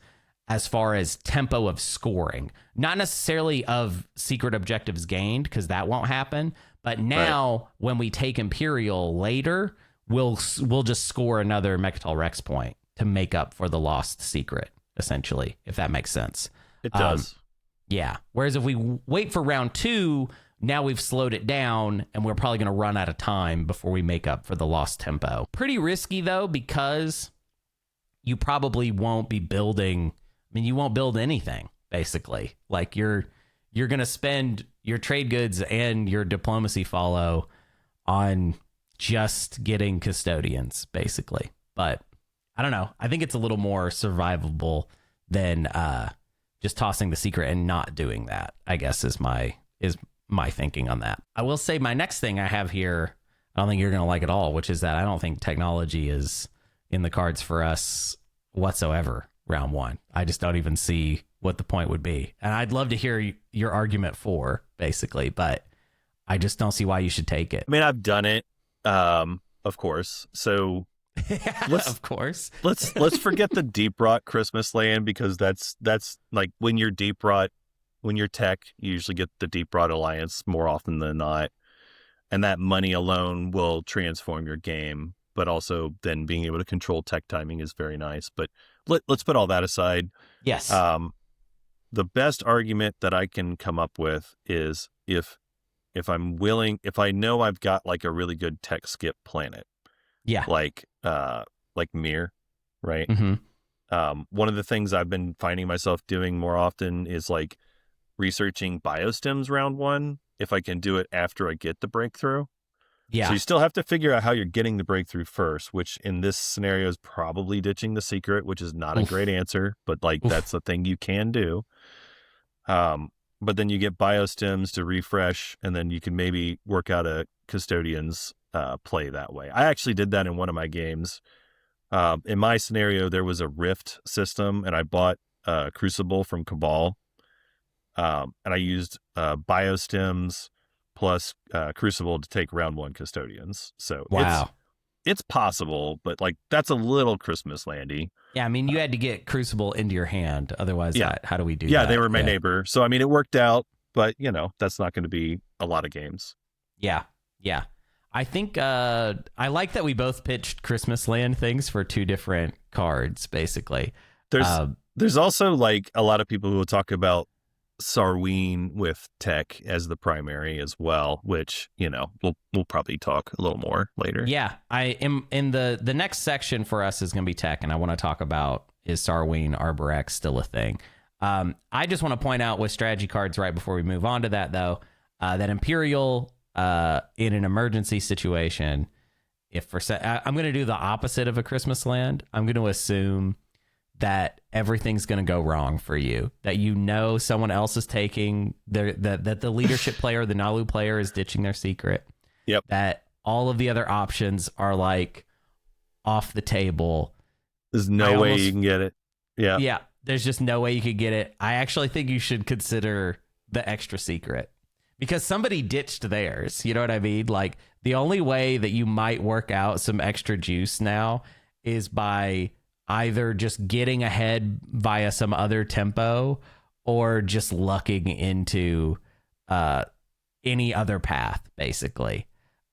as far as tempo of scoring, not necessarily of secret objectives gained, because that won't happen. But now when we take Imperial later, we'll just score another Mechatol Rex point to make up for the lost secret, essentially, if that makes sense. It does. Yeah. Whereas if we wait for round 2, now we've slowed it down and we're probably going to run out of time before we make up for the lost tempo. Pretty risky though, because you probably won't be building. I mean, you won't build anything, basically. Like, you're going to spend your trade goods and your diplomacy follow on just getting custodians, basically. But I don't know. I think it's a little more survivable than just tossing the secret and not doing that, I guess, is my thinking on that. I will say my next thing I have here, I don't think you're going to like at all, which is that I don't think technology is in the cards for us whatsoever. Round 1. I just don't even see what the point would be. And I'd love to hear your argument for, basically, but I just don't see why you should take it. I mean, I've done it, of course. So of course. let's forget the deep rot Christmas Land, because that's like when you're deep rot, when you're tech, you usually get the deep rot alliance more often than not. And that money alone will transform your game. But also then being able to control tech timing is very nice. But let's put all that aside. Yes. The best argument that I can come up with is if I'm willing, if I know I've got like a really good tech skip planet. Yeah. Like Mir, right? Mm-hmm. One of the things I've been finding myself doing more often is like researching biostems round 1, if I can do it after I get the breakthrough. Yeah. So you still have to figure out how you're getting the breakthrough first, which in this scenario is probably ditching the secret, which is not a great answer, but like that's the thing you can do. But then you get biostems to refresh, and then you can maybe work out a custodian's play that way. I actually did that in one of my games. In my scenario, there was a rift system, and I bought Crucible from Cabal, and I used biostems plus Crucible to take round 1 custodians. So wow, it's possible, but like that's a little Christmas Landy. Yeah, I mean, you had to get Crucible into your hand, otherwise, how do we do that? Yeah, they were my neighbor, so I mean, it worked out. but that's not going to be a lot of games. Yeah. I think I like that we both pitched Christmas Land things for 2 different cards, basically. There's also like a lot of people who will talk about Sarween with tech as the primary as well, which we'll probably talk a little more later. Yeah, I am in the next section for us is going to be tech, and I want to talk about, is Sarween Arborec still a thing? I just want to point out with strategy cards right before we move on to that, though, that Imperial in an emergency situation, I'm going to do the opposite of a Christmas Land. I'm going to assume that everything's going to go wrong for you, that someone else is taking that the leadership player, the Nalu player, is ditching their secret. Yep. That all of the other options are like off the table. There's no way you can get it. Yeah. Yeah. There's just no way you could get it. I actually think you should consider the extra secret because somebody ditched theirs. You know what I mean? Like, the only way that you might work out some extra juice now is by either just getting ahead via some other tempo or just lucking into any other path, basically.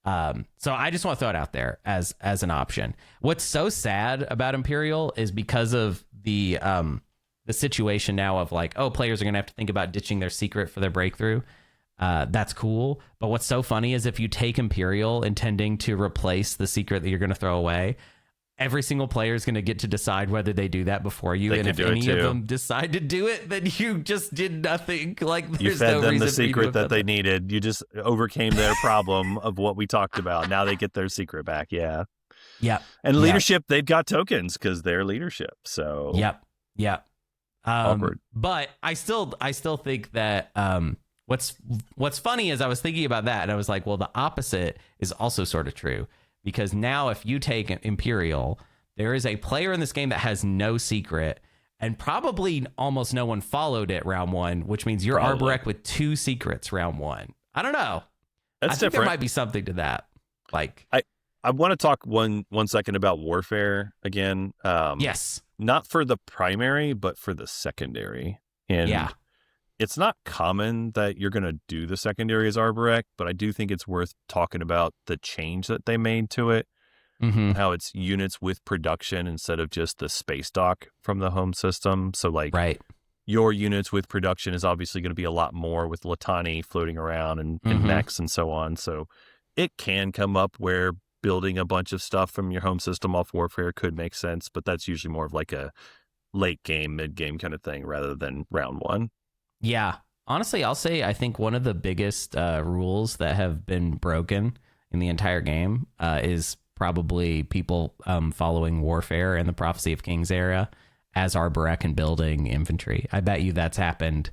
So I just want to throw it out there as an option. What's so sad about Imperial is because of the situation now of like, oh, players are going to have to think about ditching their secret for their breakthrough. That's cool. But what's so funny is if you take Imperial intending to replace the secret that you're going to throw away, every single player is going to get to decide whether they do that before you. And if any of them decide to do it, then you just did nothing. Like, there's you fed no them reason the secret that they that. needed. You just overcame their problem of what we talked about. Now they get their secret back. Yeah. Yep. And leadership, they've got tokens because they're leadership. So Yep. Awkward. But I still think that what's funny is I was thinking about that and I was like, well, the opposite is also sort of true. Because now if you take Imperial, there is a player in this game that has no secret, and probably almost no one followed it round 1, which means you're Arborec with 2 secrets round 1. I don't know. That's I think different. there might be something to that. Like, I want to talk one second about warfare again. yes. Not for the primary, but for the secondary. And it's not common that you're going to do the secondary as Arborec, but I do think it's worth talking about the change that they made to it. Mm-hmm. How it's units with production instead of just the space dock from the home system. So like your units with production is obviously going to be a lot more with Latani floating around and mechs and so on. So it can come up where building a bunch of stuff from your home system off warfare could make sense, but that's usually more of like a late game, mid game kind of thing rather than round 1. Yeah. Honestly, I'll say I think one of the biggest rules that have been broken in the entire game is probably people following Warfare and the Prophecy of Kings era as Arborec and building infantry. I bet you that's happened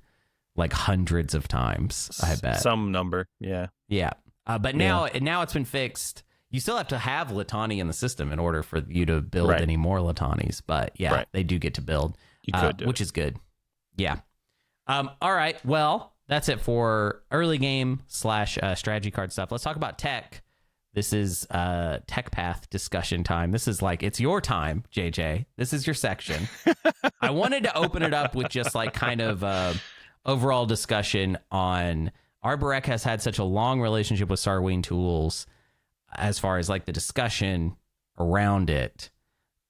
like hundreds of times, I bet. Some number, yeah. Yeah. But now it's been fixed. You still have to have Latani in the system in order for you to build any more Latanis. But they do get to build, you could do which is good. Yeah. All right. Well, that's it for early game / strategy card stuff. Let's talk about tech. This is tech path discussion time. This is like, it's your time, JJ. This is your section. I wanted to open it up with just like kind of overall discussion on Arborec has had such a long relationship with Sarween tools as far as like the discussion around it.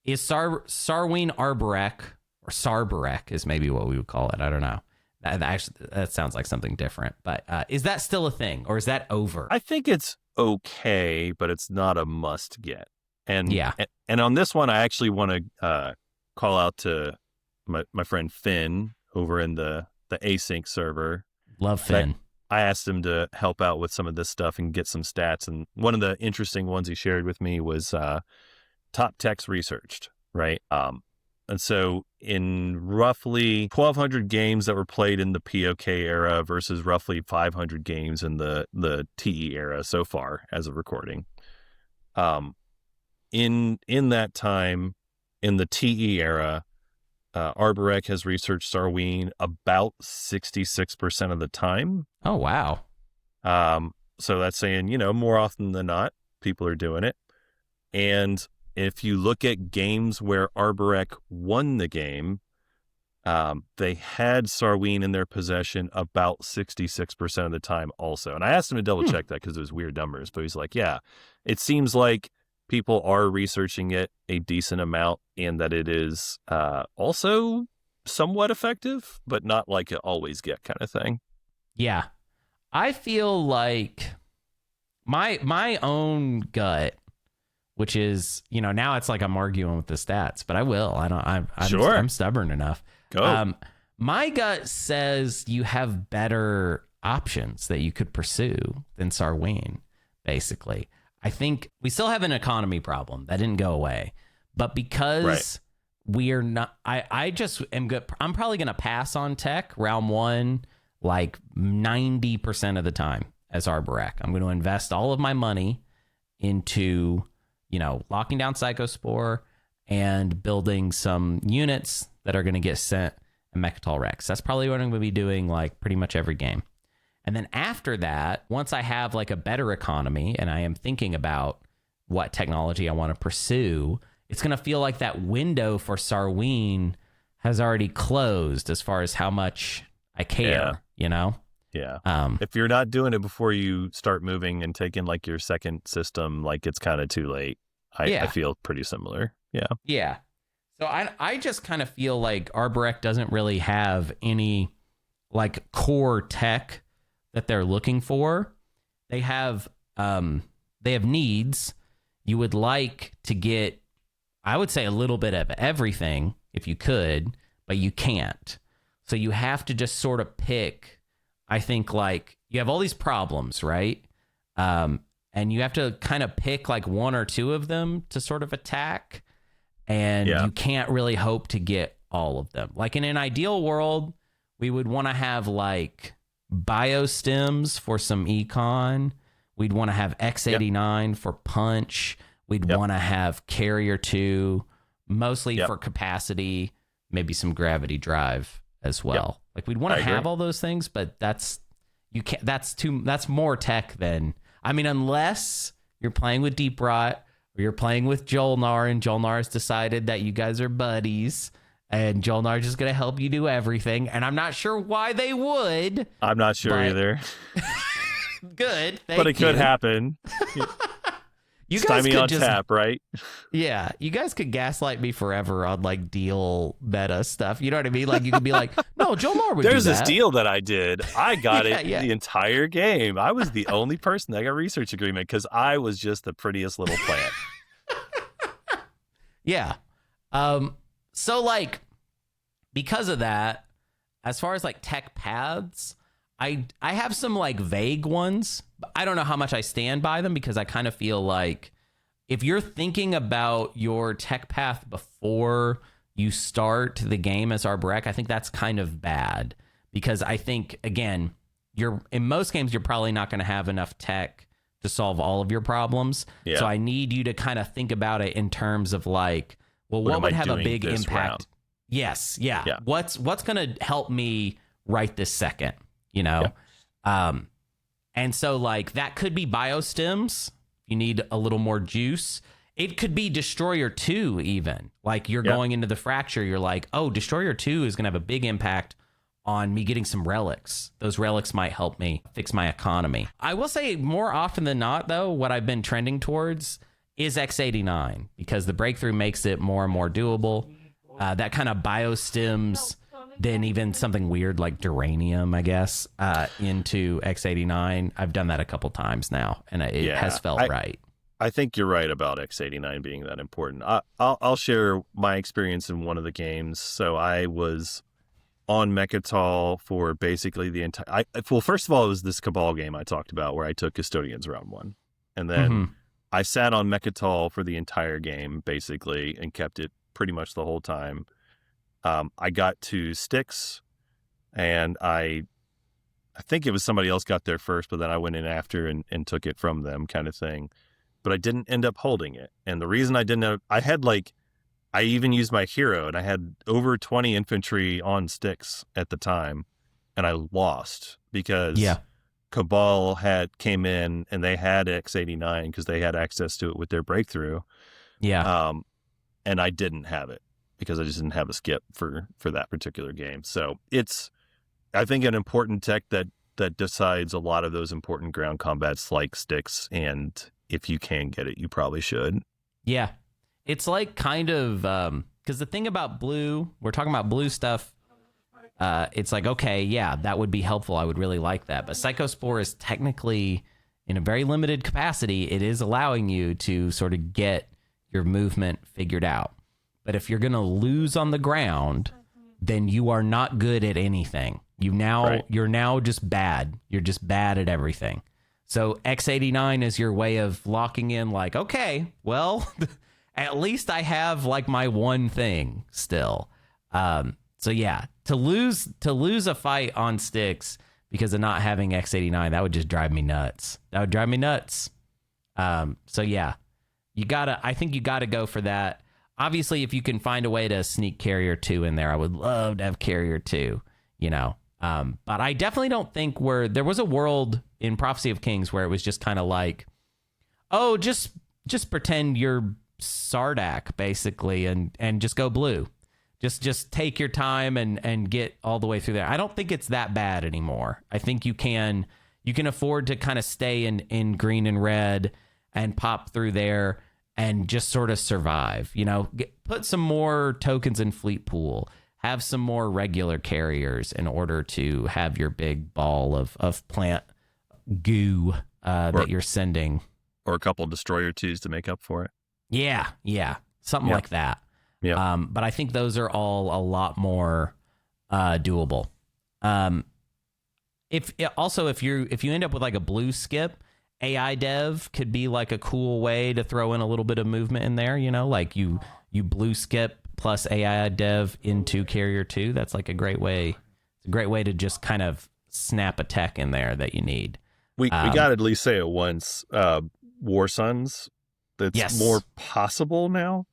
Is Sarween Arborec, or Sarborec is maybe what we would call it. I don't know. That sounds like something different. But is that still a thing, or is that over? I think it's okay, but it's not a must get. And yeah. And on this one, I actually want to call out to my friend Finn over in the async server. Love Finn. I asked him to help out with some of this stuff and get some stats. And one of the interesting ones he shared with me was top techs researched, right? And so in roughly 1,200 games that were played in the POK era versus roughly 500 games in the TE era so far as of recording. In that time, in the TE era, Arborec has researched Sarween about 66% of the time. Oh, wow. So that's saying, more often than not, people are doing it. And if you look at games where Arborec won the game, they had Sarween in their possession about 66% of the time also. And I asked him to double check that because it was weird numbers, but he's like, yeah, it seems like people are researching it a decent amount and that it is also somewhat effective, but not like an always get kind of thing. Yeah. I feel like my own gut, which is, now it's like I'm arguing with the stats, but I will. I'm stubborn enough. Go. My gut says you have better options that you could pursue than Sarween, basically. I think we still have an economy problem that didn't go away, but because we are not, I just am good. I'm probably going to pass on tech round one, like 90% of the time as Arborec. I'm going to invest all of my money into, locking down Psychospore and building some units that are going to get sent in Mechatol Rex. That's probably what I'm going to be doing like pretty much every game. And then after that, once I have like a better economy and I am thinking about what technology I want to pursue, it's going to feel like that window for Sarween has already closed as far as how much I care, Yeah. If you're not doing it before you start moving and taking like your second system, like it's kind of too late. I feel pretty similar. Yeah. Yeah. So I just kind of feel like Arborec doesn't really have any like core tech that they're looking for. They have needs. You would like to get, I would say, a little bit of everything if you could, but you can't. So you have to just sort of pick. I think like you have all these problems, right? And you have to kind of pick like one or two of them to sort of attack. And you can't really hope to get all of them. Like in an ideal world, we would want to have like biostims for some econ. We'd want to have X89 for punch. We'd want to have carrier 2, mostly for capacity, maybe some gravity drive as well. Like we'd want to have all those things, but that's more tech than, unless you're playing with Deep Rot or you're playing with Jolnar and Jolnar's decided that you guys are buddies and Jolnar's just going to help you do everything. And I'm not sure why they would. I'm not sure either. Good. But it could happen. You guys Stymie could on just, tap, right? Yeah, you guys could gaslight me forever on like deal meta stuff. You know what I mean? Like you could be like, no, Jolnar would There's do this that. deal that I did. I got it the entire game. I was the only person that got research agreement because I was just the prettiest little plant. Yeah. So like because of that, as far as like tech paths, I have some like vague ones. I don't know how much I stand by them because I kind of feel like if you're thinking about your tech path before you start the game as Arborec, I think that's kind of bad because I think, again, in most games, you're probably not going to have enough tech to solve all of your problems. Yeah. So I need you to kind of think about it in terms of like, well, what would have a big impact? Round? Yes. Yeah. What's going to help me right this second? And so like that could be biostims. You need a little more juice. It could be Destroyer 2 even. Like you're going into the fracture. You're like, oh, Destroyer 2 is going to have a big impact on me getting some relics. Those relics might help me fix my economy. I will say more often than not, though, what I've been trending towards is X89 because the breakthrough makes it more and more doable. That kind of biostims then even something weird like Duranium, I guess, into X89. I've done that a couple times now, and it has felt right. I think you're right about X89 being that important. I'll share my experience in one of the games. So I was on Mechatol for basically the entire... Well, first of all, it was this Cabal game I talked about where I took Custodians round 1. And then I sat on Mechatol for the entire game, basically, and kept it pretty much the whole time. I got to Styx, and I think it was somebody else got there first, but then I went in after and took it from them kind of thing. But I didn't end up holding it. And the reason I didn't I even used my hero, and I had over 20 infantry on Styx at the time, and I lost because Cabal came in, and they had X89 because they had access to it with their breakthrough. Yeah. And I didn't have it. because I just didn't have a skip for that particular game. So it's, I think, an important tech that decides a lot of those important ground combats like sticks, and if you can get it, you probably should. Yeah. It's like kind of, because the thing about blue, we're talking about blue stuff, it's like, okay, yeah, that would be helpful. I would really like that. But Psychospore is technically, in a very limited capacity, it is allowing you to sort of get your movement figured out. But if you're going to lose on the ground, then you are not good at anything. You're now just bad. You're just bad at everything. So X89 is your way of locking in, like, okay, well, at least I have like my one thing still. So yeah, to lose a fight on sticks because of not having X89, that would just drive me nuts. So yeah, I think you gotta go for that. Obviously, if you can find a way to sneak Carrier 2 in there, I would love to have Carrier 2, you know. But I definitely don't think there was a world in Prophecy of Kings where it was just kind of like, oh, just pretend you're Sardak, basically, and just go blue. Just take your time and get all the way through there. I don't think it's that bad anymore. I think you can afford to kind of stay in green and red and pop through there and just sort of survive. You know, put some more tokens in Fleet Pool. Have some more regular carriers in order to have your big ball of plant goo that you're sending. Or a couple Destroyer 2s to make up for it. Yeah. Something like that. Yeah. But I think those are all a lot more doable. If you end up with like a blue skip, AI dev could be like a cool way to throw in a little bit of movement in there, you know, like you blue skip plus AI dev into Carrier 2. That's like a great way. It's a great way to just kind of snap a tech in there that you need. We got to at least say it once. War Suns, that's more possible now.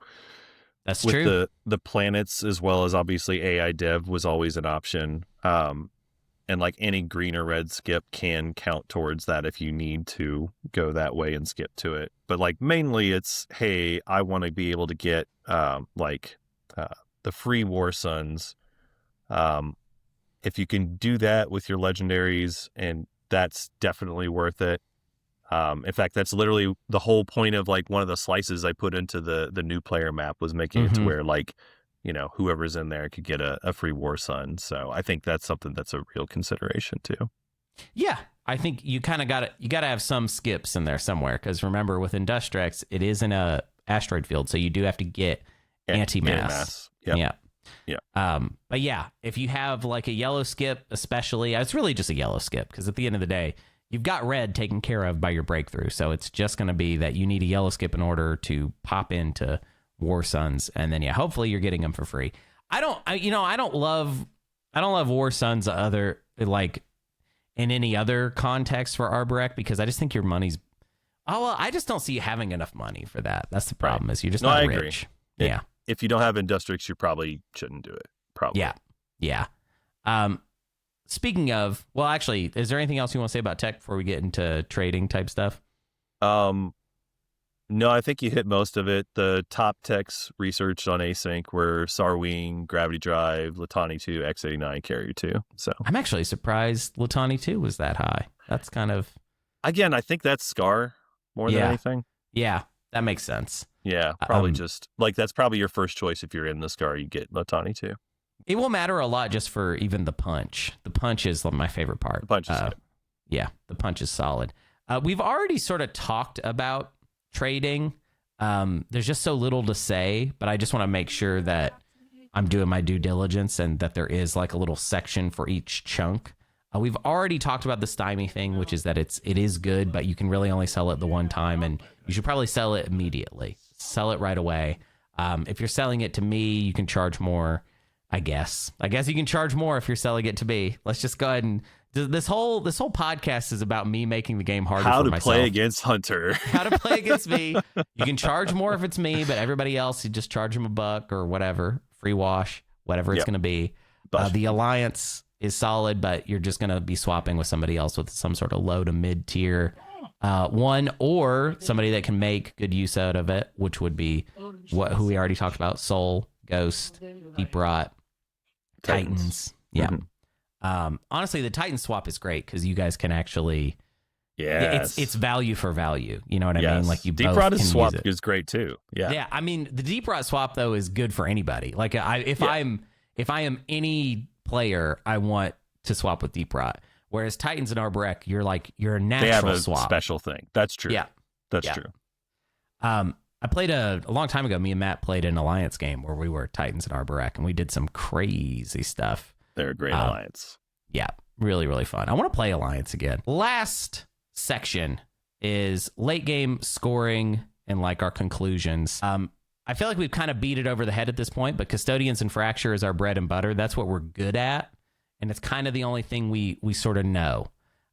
That's with true. The planets, as well as obviously AI dev was always an option. And like any green or red skip can count towards that if you need to go that way and skip to it. But like mainly it's, hey, I want to be able to get the free War Suns. If you can do that with your legendaries, and that's definitely worth it. In fact, that's literally the whole point of like one of the slices I put into the new player map was making it to where like, you know, whoever's in there could get a free War Sun. So I think that's something that's a real consideration too. Yeah, I think you kind of got to have some skips in there somewhere, because remember with Industrex, it is in a asteroid field, so you do have to get anti-mass. Yeah. But yeah, if you have like a yellow skip, especially, it's really just a yellow skip, because at the end of the day, you've got red taken care of by your breakthrough. So it's just going to be that you need a yellow skip in order to pop into War Suns, and then hopefully you're getting them for free. I don't love War Suns like in any other context for Arborec, because I just think your money's I just don't see you having enough money for that. That's the problem. Is you're just not rich. Agree. If you don't have Industrix, you probably shouldn't do it. Probably. Yeah. Speaking of, well, actually, is there anything else you want to say about tech before we get into trading type stuff? No, I think you hit most of it. The top techs researched on Async were Sarween, Gravity Drive, Litani 2, X89, Carrier 2. So I'm actually surprised Litani 2 was that high. That's kind of... Again, I think that's Scar more than anything. Yeah, that makes sense. Yeah, probably just... Like, that's probably your first choice if you're in the Scar. You get Litani 2. It will matter a lot just for even the punch. The punch is my favorite part. The punch is good. Yeah, the punch is solid. We've already sort of talked about trading. There's just so little to say, but I just want to make sure that I'm doing my due diligence and that there is like a little section for each chunk. We've already talked about the Stymie thing, which is that it is good, but you can really only sell it the one time, and you should probably sell it immediately. Sell it right away. If you're selling it to me, you can charge more. I guess you can charge more if you're selling it to me. Let's just go ahead and this whole podcast is about me making the game harder for myself. How to play against Hunter. How to play against me. You can charge more if it's me, but everybody else, you just charge them $1 or whatever, free wash, whatever it's going to be. The Alliance is solid, but you're just going to be swapping with somebody else with some sort of low to mid tier one, or somebody that can make good use out of it, which would be who we already talked about, Soul. Ghost, Deep Rot, Titans. Yeah. Honestly, the Titan swap is great because you guys can actually. Yeah, it's value for value. You know what I mean? Like you Deep both Rot can swap use it. is great too. Yeah. Yeah. I mean, the Deep Rot swap though is good for anybody. Like if I am any player, I want to swap with Deep Rot. Whereas Titans and Arborec, you're a natural they have a swap. special thing. That's true. Yeah. That's true. I played a long time ago. Me and Matt played an alliance game where we were Titans and Arborec, and we did some crazy stuff. They're a great alliance. Yeah, really, really fun. I want to play alliance again. Last section is late game scoring and like our conclusions. I feel like we've kind of beat it over the head at this point, but Custodians and Fracture is our bread and butter. That's what we're good at, and it's kind of the only thing we sort of know.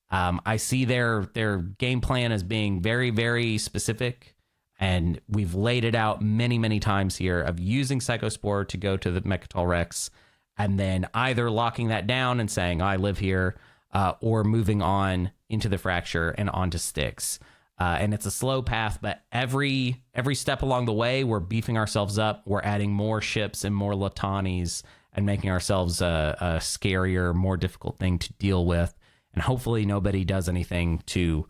I see their game plan as being very, very specific, and we've laid it out many, many times here of using Psychospore to go to the Mechatol Rex, and then either locking that down and saying, I live here, or moving on into the Fracture and onto Styx. And it's a slow path, but every step along the way, we're beefing ourselves up. We're adding more ships and more Latanis and making ourselves a scarier, more difficult thing to deal with. And hopefully nobody does anything to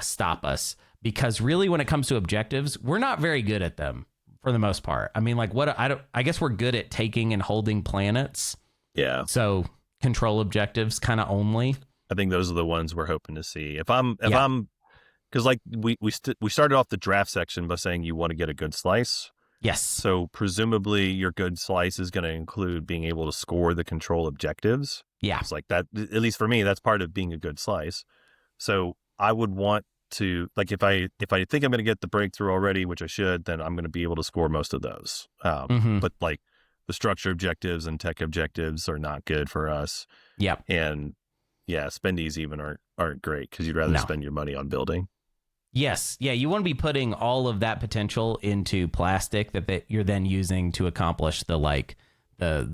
stop us. Because really, when it comes to objectives, we're not very good at them for the most part. I mean, like I guess we're good at taking and holding planets. Yeah. So control objectives kind of only. I think those are the ones we're hoping to see. If I'm, because like we started off the draft section by saying you want to get a good slice. Yes. So presumably your good slice is going to include being able to score the control objectives. Yeah. It's like that, at least for me, that's part of being a good slice. So I would want to, like, if I think I'm going to get the breakthrough already, which I should, then I'm going to be able to score most of those. But like the structure objectives and tech objectives are not good for us. Yep. And yeah, spendies even aren't great because you'd rather spend your money on building. Yes. Yeah, you want to be putting all of that potential into plastic that you're then using to accomplish the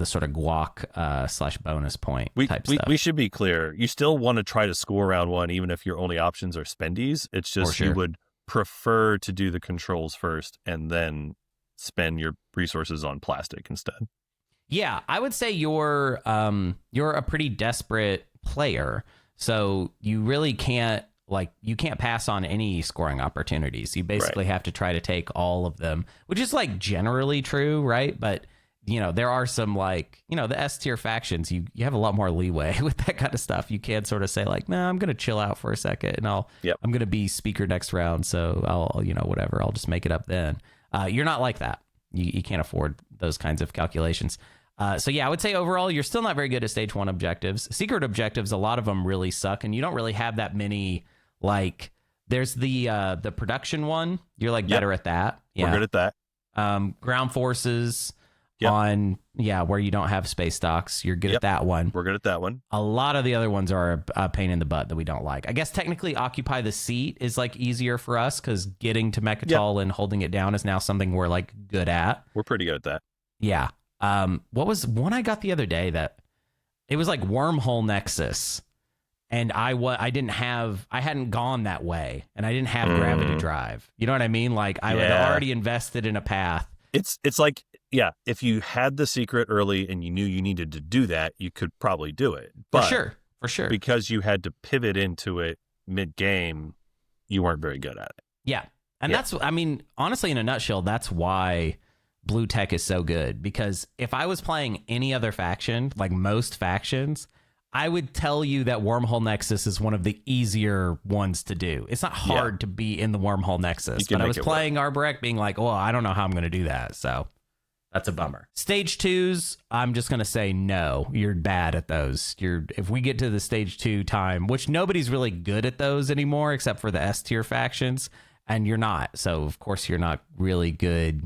sort of guac / bonus point type stuff. We should be clear. You still want to try to score round one, even if your only options are spendies. It's just you would prefer to do the controls first and then spend your resources on plastic instead. Yeah, I would say you're a pretty desperate player, so you really can't pass on any scoring opportunities. You basically have to try to take all of them, which is like generally true, right? But there are some the S tier factions. You have a lot more leeway with that kind of stuff. You can sort of say like, nah, I'm gonna chill out for a second, and I'm gonna be speaker next round, so I'll whatever. I'll just make it up then. You're not like that. You can't afford those kinds of calculations. So yeah, I would say overall, you're still not very good at stage 1 objectives. Secret objectives, a lot of them really suck, and you don't really have that many. Like, there's the production one. You're better at that. Yeah. We're good at that. Ground forces on where you don't have space docks. You're good at that one. We're good at that one. A lot of the other ones are a pain in the butt that we don't like. I guess technically Occupy the Seat is easier for us because getting to Mechatol and holding it down is now something we're good at. We're pretty good at that. Yeah. What was one I got the other day that it was Wormhole Nexus, and I hadn't gone that way, and I didn't have gravity drive. You know what I mean? I had already invested in a path. It's like, if you had the secret early and you knew you needed to do that, you could probably do it. But for sure. Because you had to pivot into it mid-game, you weren't very good at it. Yeah. And that's, honestly, in a nutshell, that's why Blue Tech is so good. Because if I was playing any other faction, like most factions, I would tell you that Wormhole Nexus is one of the easier ones to do. It's not hard to be in the Wormhole Nexus. But I was playing Arborec being I don't know how I'm going to do that. So that's a bummer. Stage 2s, I'm just going to say no. You're bad at those. If we get to the stage 2 time, which nobody's really good at those anymore except for the S tier factions, and you're not. So, of course, you're not really good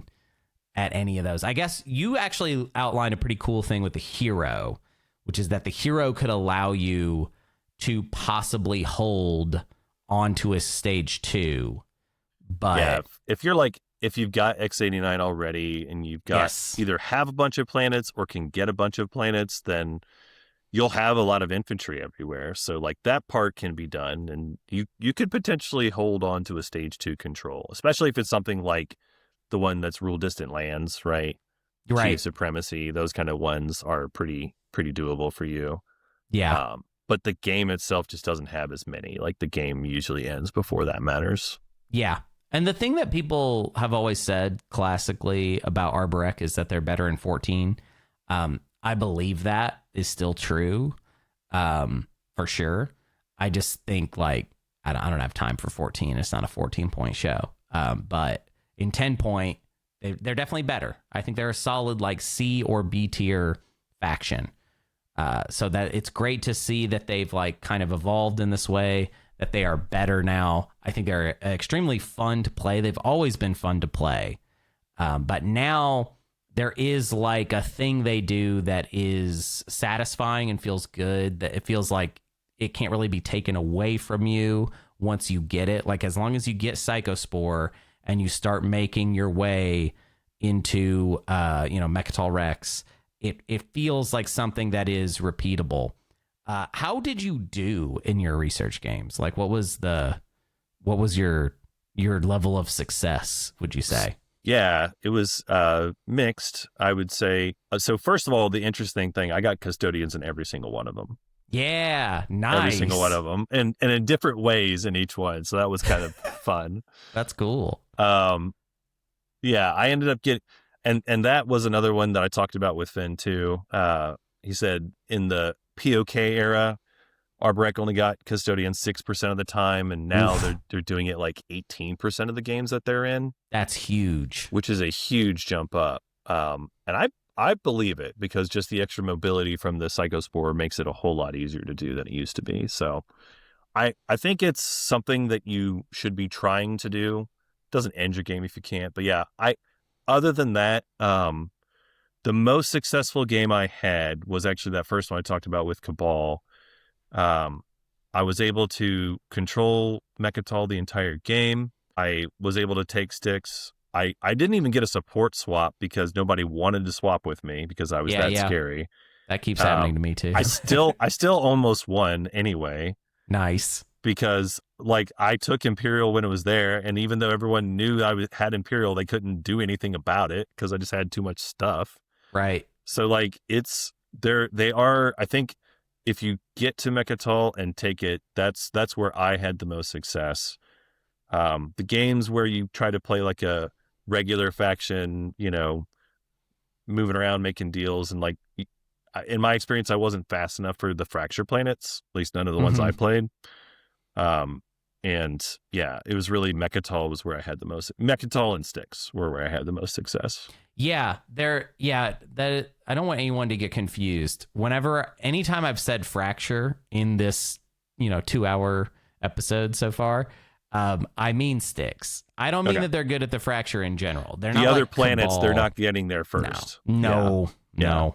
at any of those. I guess you actually outlined a pretty cool thing with the hero, which is that the hero could allow you to possibly hold onto a stage 2. But if you've got X89 already and you've got either have a bunch of planets or can get a bunch of planets, then you'll have a lot of infantry everywhere. So that part can be done, and you could potentially hold on to a stage 2 control, especially if it's something like the one that's rule distant lands, right? Chief Supremacy, those kind of ones are pretty doable for you. Yeah. But the game itself just doesn't have as many. Like the game usually ends before that matters. Yeah. And the thing that people have always said classically about Arborec is that they're better in 14. I believe that is still true, for sure. I just think like I don't have time for 14. It's not a 14-point show. But in 10-point, they're definitely better. I think they're a solid like C or B tier faction. So that it's great to see that they've like kind of evolved in this way, that they are better now. I think they're extremely fun to play. They've always been fun to play. But now there is like a thing they do that is satisfying and feels good, that it feels like it can't really be taken away from you once you get it. Like as long as you get Psychospore and you start making your way into, Mechatol Rex, it feels like something that is repeatable. How did you do in your research games? Like what was your level of success, would you say? Yeah, it was mixed, I would say. So first of all, the interesting thing, I got custodians in every single one of them. Yeah, nice. Every single one of them, and in different ways in each one. So that was kind of fun. That's cool. Yeah, I ended up getting, and that was another one that I talked about with Finn too. He said in the POK era, Arborec only got custodians 6% of the time, and now they're doing it like 18% of the games that they're in. That's huge. Which is a huge jump up. And I believe it, because just the extra mobility from the Psychospore makes it a whole lot easier to do than it used to be. So I think it's something that you should be trying to do. Doesn't end your game if you can't. But yeah, other than that, the most successful game I had was actually that first one I talked about with Cabal. I was able to control Mechatol the entire game. I was able to take sticks. I didn't even get a support swap because nobody wanted to swap with me because I was scary. That keeps happening to me too. I still almost won anyway. Nice. Because like I took Imperial when it was there, and even though everyone knew I had Imperial, they couldn't do anything about it because I just had too much stuff. Right. So like they are, I think if you get to Mechatol and take it, that's where I had the most success. The games where you try to play like a regular faction, moving around, making deals, and like, in my experience, I wasn't fast enough for the Fracture planets, at least none of the ones I played. And yeah, it was really Mechatol was where I had the most, Mechatol and Styx were where I had the most success. Yeah, that I don't want anyone to get confused. Anytime I've said Fracture in this, 2-hour episode so far, I mean Styx. I don't mean that they're good at the Fracture in general. They're not the other like planets. Cabal. They're not getting there first. No. Yeah.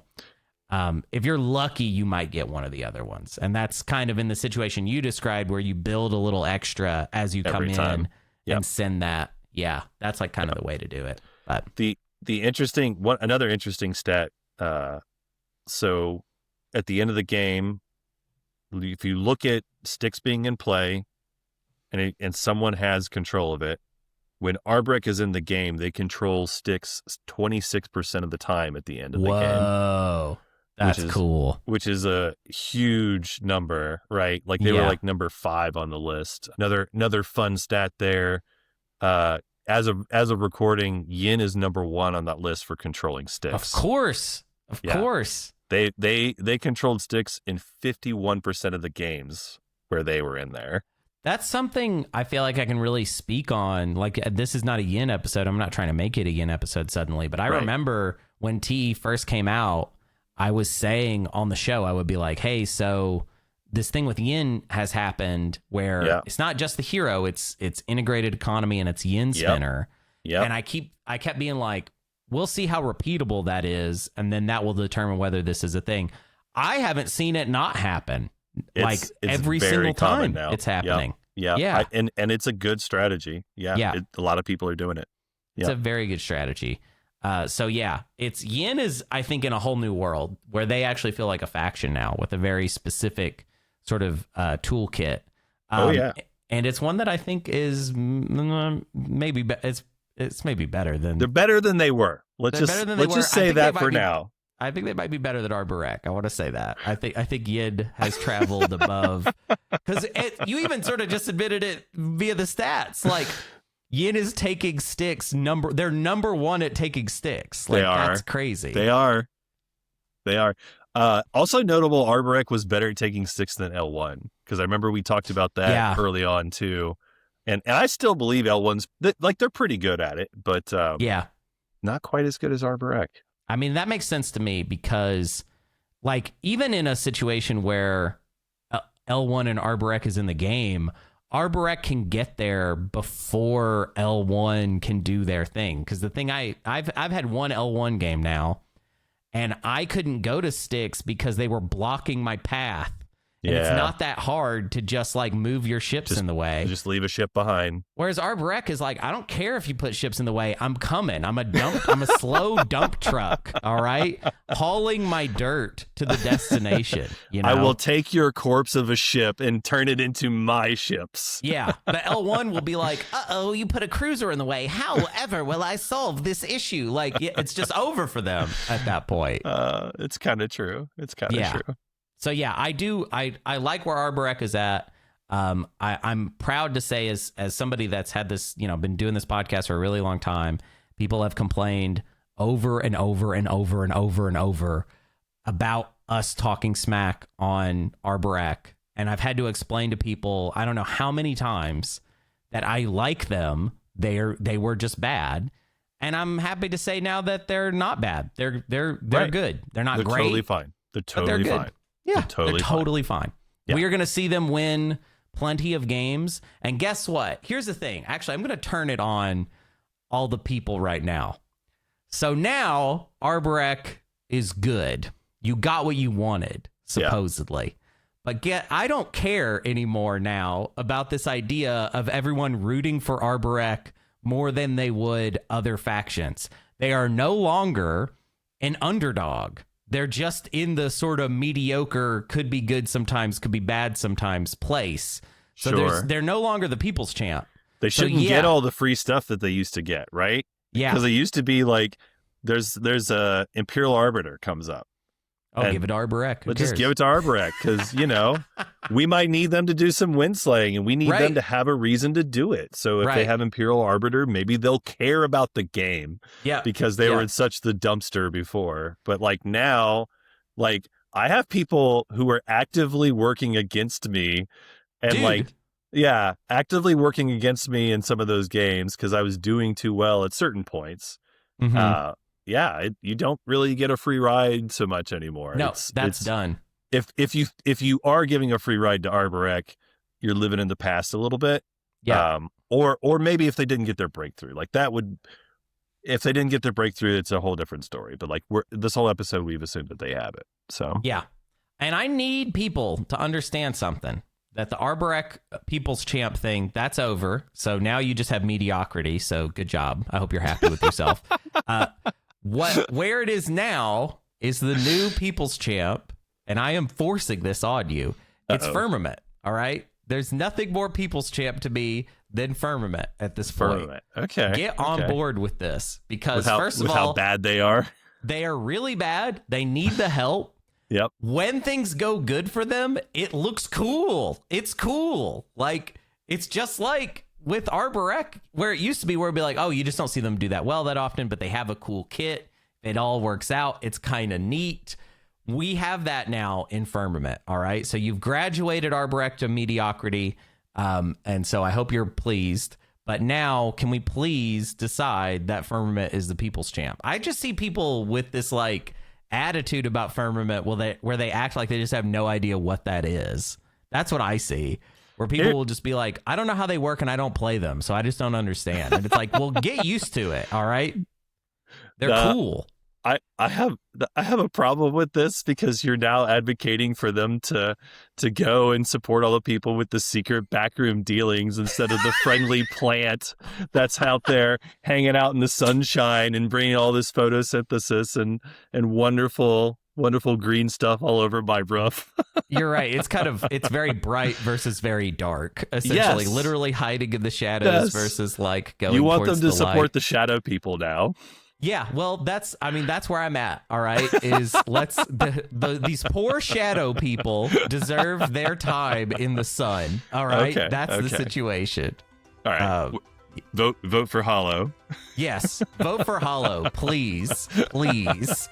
If you're lucky, you might get one of the other ones, and that's kind of in the situation you described, where you build a little extra as you come in and send that. Yeah, that's like kind of the way to do it. But another interesting stat. So at the end of the game, if you look at Styx being in play, and someone has control of it, when Arborec is in the game, they control Styx 26% of the time at the end of the game. Whoa, that's cool. Which is a huge number, right? Like they were like number 5 on the list. Another fun stat there. As of recording, Yin is number 1 on that list for controlling Styx. Of course. They controlled Styx in 51% of the games where they were in there. That's something I feel like I can really speak on. Like, this is not a Yin episode. I'm not trying to make it a Yin episode suddenly, but I remember when TE first came out, I was saying on the show, I would be like, hey, so this thing with Yin has happened where it's not just the hero, it's integrated economy and it's Yin spinner. Yeah. And I kept being like, we'll see how repeatable that is, and then that will determine whether this is a thing. I haven't seen it not happen. It's every single time now. It's happening. Yeah. And it's a good strategy. Yeah. A lot of people are doing it. It's a very good strategy. So it's Yin is, I think, in a whole new world where they actually feel like a faction now with a very specific sort of toolkit. And it's one that I think is maybe it's it's maybe better than they're better than they were. Let's just say that for now. I think they might be better than Arborec. I want to say that. I think Yid has traveled above, because you even sort of just admitted it via the stats. Like, Yin is taking sticks. They're number one at taking sticks. Like, that's crazy. They are. Also notable, Arborec was better at taking sticks than L1, because I remember we talked about that early on too. And I still believe L1's they're pretty good at it, but not quite as good as Arborec. I mean, that makes sense to me, because like, even in a situation where L1 and Arborec is in the game, Arborec can get there before L1 can do their thing. Because the thing I've had one L1 game now, and I couldn't go to sticks because they were blocking my path. And it's not that hard to just like move your ships in the way. Just leave a ship behind. Whereas Arborec is like, I don't care if you put ships in the way. I'm coming. I'm a slow dump truck. All right. Hauling my dirt to the destination. You know? I will take your corpse of a ship and turn it into my ships. Yeah. But L1 will be like, uh-oh, you put a cruiser in the way. However will I solve this issue? Like, it's just over for them at that point. It's kind of true. True. So yeah, I like where Arborec is at. I'm proud to say, as somebody that's had this, been doing this podcast for a really long time, people have complained over and over and over and over and over about us talking smack on Arborec. And I've had to explain to people, I don't know how many times, that I like them. They were just bad. And I'm happy to say now that they're not bad. They're right. good. They're not great. Totally fine. They're totally fine. Yeah, they're totally fine. Yeah. We are going to see them win plenty of games. And guess what? Here's the thing. Actually, I'm going to turn it on all the people right now. So now Arborec is good. You got what you wanted, supposedly. But I don't care anymore now about this idea of everyone rooting for Arborec more than they would other factions. They are no longer an underdog. They're just in the sort of mediocre, could be good sometimes, could be bad sometimes place. So they're no longer the people's champ. They shouldn't get all the free stuff that they used to get, right? Yeah. Because it used to be like, there's a Imperial Arbiter comes up. Oh, give it to Arborec. Let's just give it to Arborec, because, we might need them to do some wind slaying, and we need them to have a reason to do it. So if they have Imperial Arbiter, maybe they'll care about the game. Yeah. Because they were in such the dumpster before. But like now, like, I have people who are actively working against me, and actively working against me in some of those games because I was doing too well at certain points. Mm-hmm. You don't really get a free ride so much anymore. No, that's done. If you are giving a free ride to Arborec, you're living in the past a little bit. Yeah. Or maybe if they didn't get their breakthrough, like that would. If they didn't get their breakthrough, it's a whole different story. But like this whole episode, we've assumed that they have it. So yeah, and I need people to understand something. That the Arborec People's Champ thing, that's over. So now you just have mediocrity. So good job. I hope you're happy with yourself. Where it is now is the new People's Champ, and I am forcing this on you. It's Firmament, all right? There's nothing more People's Champ to me than Firmament at this point. Okay. Get on board with this, because first of all, how bad they are really bad. They need the help. Yep. When things go good for them, it looks cool. It's cool. Like, it's just like with Arborec, where it used to be, where it'd be like, oh, you just don't see them do that well that often, but they have a cool kit. It all works out. It's kind of neat. We have that now in Firmament. All right. So you've graduated Arborec to mediocrity. And so I hope you're pleased. But now, can we please decide that Firmament is the people's champ? I just see people with this like attitude about Firmament where they act like they just have no idea what that is. That's what I see, where people will just be like, I don't know how they work and I don't play them, so I just don't understand. And it's like, well, get used to it. All right. They're cool. I have a problem with this, because you're now advocating for them to go and support all the people with the secret backroom dealings instead of the friendly plant that's out there hanging out in the sunshine and bringing all this photosynthesis and wonderful wonderful green stuff all over my roof. You're right. It's very bright versus very dark, essentially. Yes. Literally hiding in the shadows versus like going You want towards them to the support light. the shadow people now. Yeah, well, that's where I'm at. All right, is these poor shadow people deserve their time in the sun. All right, that's the situation. All right, vote for Hollow. Yes, vote for Hollow, please, please.